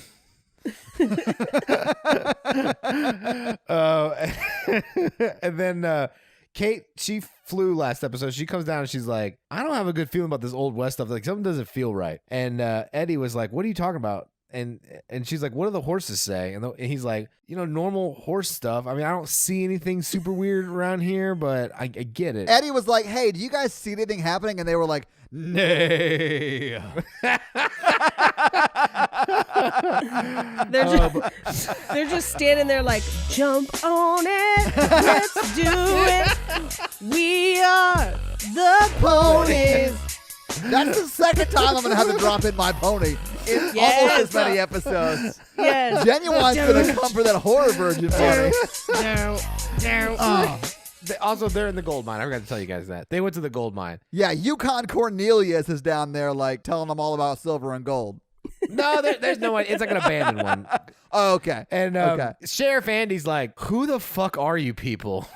And then Kate, she flew last episode. She comes down and she's like, I don't have a good feeling about this Old West stuff. Like, something doesn't feel right. And Eddie was like, what are you talking about? And she's like, what do the horses say? And he's like, normal horse stuff. I mean, I don't see anything super weird around here, but I get it. Eddie was like, hey, do you guys see anything happening? And they were like, nay. They're just standing there like, jump on it, let's do it. We are the ponies. That's the second time I'm going to have to drop in my pony in almost as many episodes. Yes. Genuine's going to come for that horror virgin money. Also, they're in the gold mine. I forgot to tell you guys that. They went to the gold mine. Yeah, Yukon Cornelius is down there like telling them all about silver and gold. No, there's no one. It's like an abandoned one. Oh, okay. And Okay. Sheriff Andy's like, who the fuck are you people?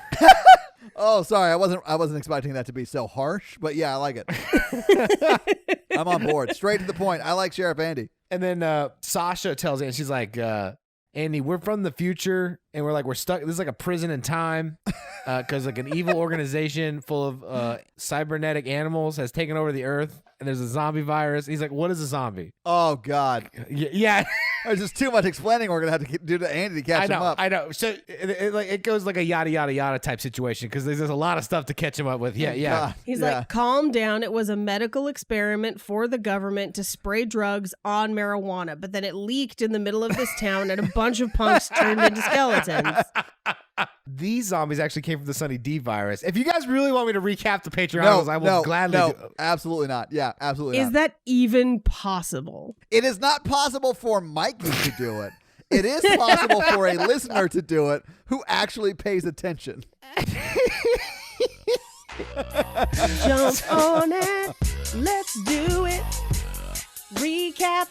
Oh, sorry. I wasn't expecting that to be so harsh, but yeah, I like it. I'm on board. Straight to the point. I like Sheriff Andy. And then Sasha tells Andy, she's like, Andy, we're from the future, and we're stuck. This is like a prison in time, because like an evil organization full of cybernetic animals has taken over the earth, and there's a zombie virus. He's like, what is a zombie? Oh, God. Yeah. There's just too much explaining we're going to have to do to Andy to catch him up. I know. So it goes like a yada, yada, yada type situation, because there's a lot of stuff to catch him up with. Yeah, yeah. God. He's Yeah. like, calm down. It was a medical experiment for the government to spray drugs on marijuana, but then it leaked in the middle of this town and a bunch of punks turned into skeletons. These zombies actually came from the Sunny D virus. If you guys really want me to recap the Patreon, I will gladly do it. Absolutely not. Yeah, absolutely Is not. that even possible? It is not possible for Mikey to do it. It is possible for a listener to do it who actually pays attention. Jump on it. Let's do it. Recap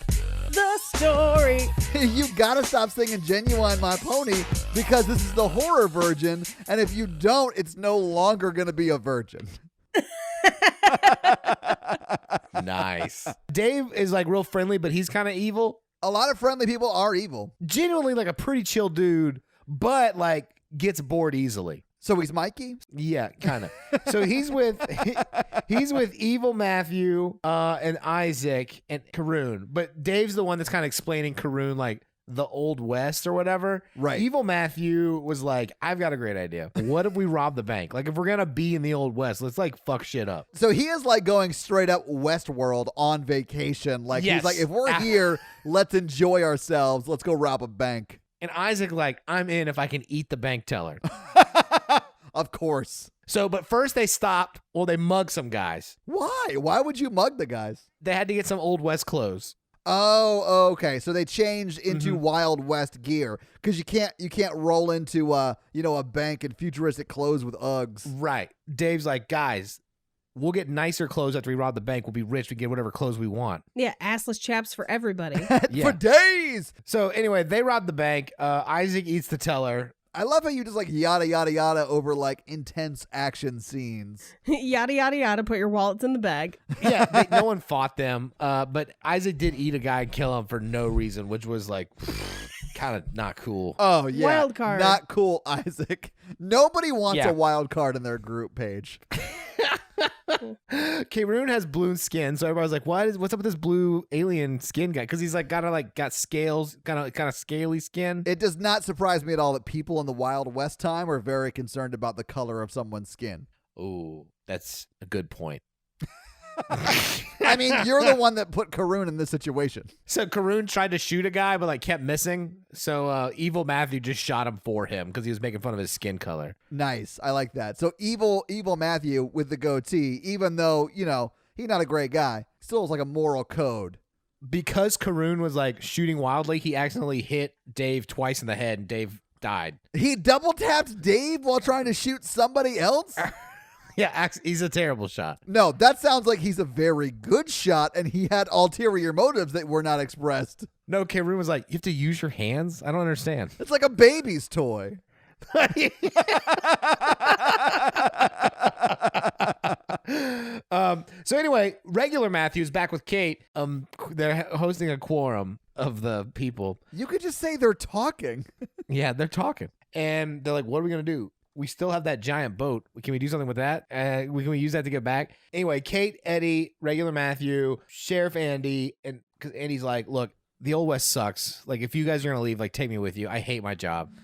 the story. You gotta stop singing Genuine My Pony because this is the horror virgin, and if you don't, it's no longer gonna be a virgin. Nice. Dave is like real friendly, but he's kind of evil. A lot of friendly people are evil. Genuinely like a pretty chill dude, but like gets bored easily. So he's Mikey? Yeah, kind of. So he's with evil Matthew and Isaac and Karun, but Dave's the one that's kind of explaining Karun like the Old West or whatever. Right. Evil Matthew was like, I've got a great idea. What if we rob the bank? Like if we're gonna be in the Old West, let's like fuck shit up. So he is like going straight up Westworld on vacation. Like Yes. he's like, if we're here, let's enjoy ourselves. Let's go rob a bank. And Isaac like, I'm in if I can eat the bank teller. Of course. So, but first they stopped. Well, they mugged some guys. Why? Why would you mug the guys? They had to get some Old West clothes. Oh, okay. So they changed into Wild West gear because you can't roll into a bank in futuristic clothes with Uggs. Right. Dave's like, guys, we'll get nicer clothes after we rob the bank. We'll be rich. We get whatever clothes we want. Yeah, assless chaps for everybody. Yeah. For days. So anyway, they rob the bank. Isaac eats the teller. I love how you just like yada yada yada over like intense action scenes. Yada, yada, yada. Put your wallets in the bag. Yeah, no one fought them. But Isaac did eat a guy and kill him for no reason, which was like kind of not cool. Oh yeah, Wild card. Not cool, Isaac. Nobody wants Yeah. a wild card in their group page. Karun has blue skin, so everybody's like, what's up with this blue alien skin guy? Because he's like got scales, kind of scaly skin. It does not surprise me at all that people in the Wild West time are very concerned about the color of someone's skin. Ooh, that's a good point. I mean, you're the one that put Karun in this situation. So Karun tried to shoot a guy, but like kept missing. So evil Matthew just shot him for him because he was making fun of his skin color. Nice. I like that. So evil Matthew with the goatee, even though, he's not a great guy, still has like a moral code. Because Karun was like shooting wildly, he accidentally hit Dave twice in the head and Dave died. He double taps Dave while trying to shoot somebody else? Yeah, he's a terrible shot. No, that sounds like he's a very good shot and he had ulterior motives that were not expressed. No, Karun was like, you have to use your hands? I don't understand. It's like a baby's toy. So anyway, regular Matthew's back with Kate. They're hosting a quorum of the people. You could just say they're talking. Yeah, they're talking. And they're like, what are we going to do? We still have that giant boat. Can we do something with that? Can we use that to get back? Anyway, Kate, Eddie, regular Matthew, Sheriff Andy, and cause Andy's like, look, the Old West sucks. Like, if you guys are going to leave, like, take me with you. I hate my job.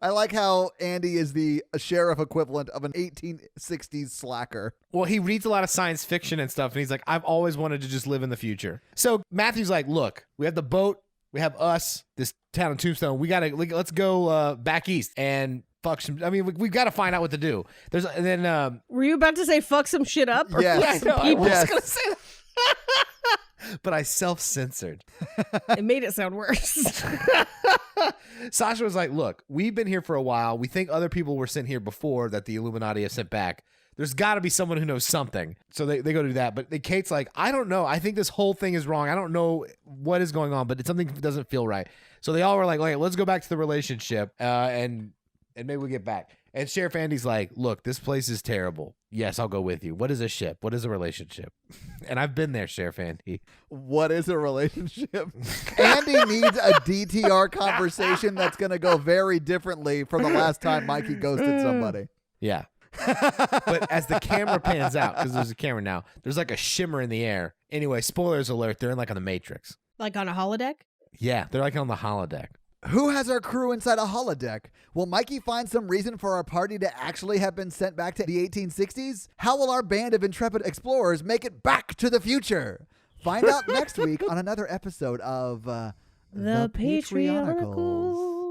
I like how Andy is the sheriff equivalent of an 1860s slacker. Well, he reads a lot of science fiction and stuff, and he's like, I've always wanted to just live in the future. So Matthew's like, look, we have the boat. We have us, this town of Tombstone. Let's go back east and fuck some. I mean, we've got to find out what to do. And then. Were you about to say fuck some shit up? Or Yes. fuck some I people? was going to say that. But I self-censored. It made it sound worse. Sasha was like, look, we've been here for a while. We think other people were sent here before that the Illuminati have sent back. There's got to be someone who knows something. So they go do that. But Kate's like, I don't know. I think this whole thing is wrong. I don't know what is going on, but it's something that doesn't feel right. So they all were like, okay, let's go back to the relationship and maybe we'll get back. And Sheriff Andy's like, look, this place is terrible. Yes, I'll go with you. What is a ship? What is a relationship? And I've been there, Sheriff Andy. What is a relationship? Andy needs a DTR conversation that's going to go very differently from the last time Mikey ghosted somebody. Yeah. But as the camera pans out, because there's a camera now, there's like a shimmer in the air. Anyway, spoilers alert, they're in like on the Matrix. Like on a holodeck? Yeah, they're like on the holodeck. Who has our crew inside a holodeck? Will Mikey find some reason for our party to actually have been sent back to the 1860s? How will our band of intrepid explorers make it back to the future? Find out next week on another episode of The Patreonicals.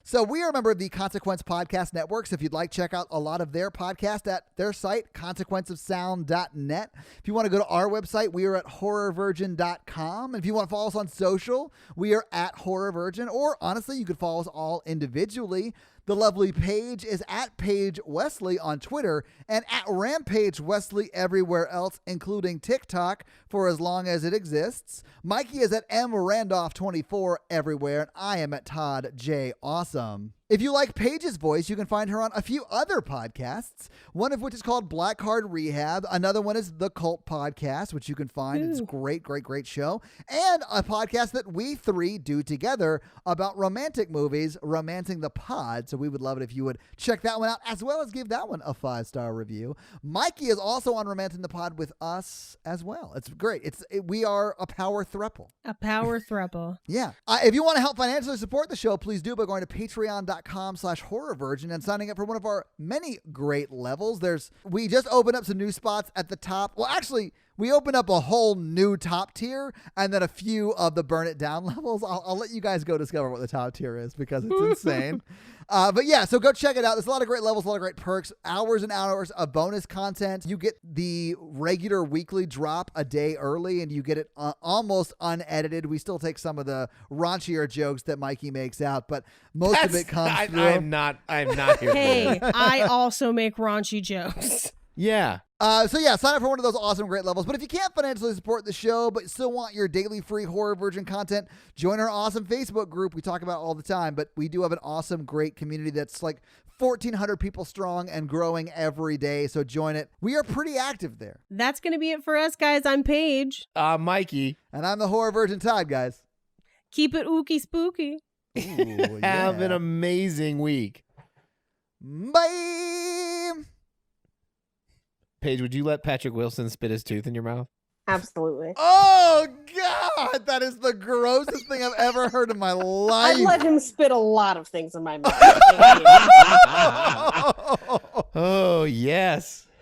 So we are a member of the Consequence Podcast Network. So if you'd like, check out a lot of their podcasts at their site, consequenceofsound.net. If you want to go to our website, we are at horrorvirgin.com. And if you want to follow us on social, we are at horrorvirgin. Or honestly, you could follow us all individually. The lovely Paige is at Paige Wesley on Twitter and at Rampage Wesley everywhere else, including TikTok, for as long as it exists. Mikey is at M Randolph24 everywhere, and I am at Todd J. Awesome. If you like Paige's voice, you can find her on a few other podcasts, one of which is called Black Card Rehab. Another one is The Cult Podcast, which you can find. It's a great show. And a podcast that we three do together about romantic movies, Romancing the Pod. So we would love it if you would check that one out, as well as give that one a 5-star review. Mikey is also on Romancing the Pod with us as well. It's great. We are a power throuple. A power throuple. Yeah. If you want to help financially support the show, please do by going to patreon.com/horrorvirgin and signing up for one of our many great levels. We just opened up some new spots at the top. Well, actually, we opened up a whole new top tier and then a few of the burn it down levels. I'll let you guys go discover what the top tier is because it's insane. But yeah, so go check it out. There's a lot of great levels, a lot of great perks, hours and hours of bonus content. You get the regular weekly drop a day early and you get it almost unedited. We still take some of the raunchier jokes that Mikey makes out, but most of it comes through. I'm not here. Hey, I also make raunchy jokes. Yeah. So yeah, sign up for one of those awesome, great levels. But if you can't financially support the show, but still want your daily free Horror Virgin content, join our awesome Facebook group. We talk about it all the time, but we do have an awesome, great community that's like 1,400 people strong and growing every day. So join it. We are pretty active there. That's going to be it for us, guys. I'm Paige. Mikey. And I'm the Horror Virgin Todd, guys. Keep it ooky spooky. Ooh, Have yeah. an amazing week. Bye. Paige, would you let Patrick Wilson spit his tooth in your mouth? Absolutely. Oh, God. That is the grossest thing I've ever heard in my life. I've let him spit a lot of things in my mouth. Oh, yes.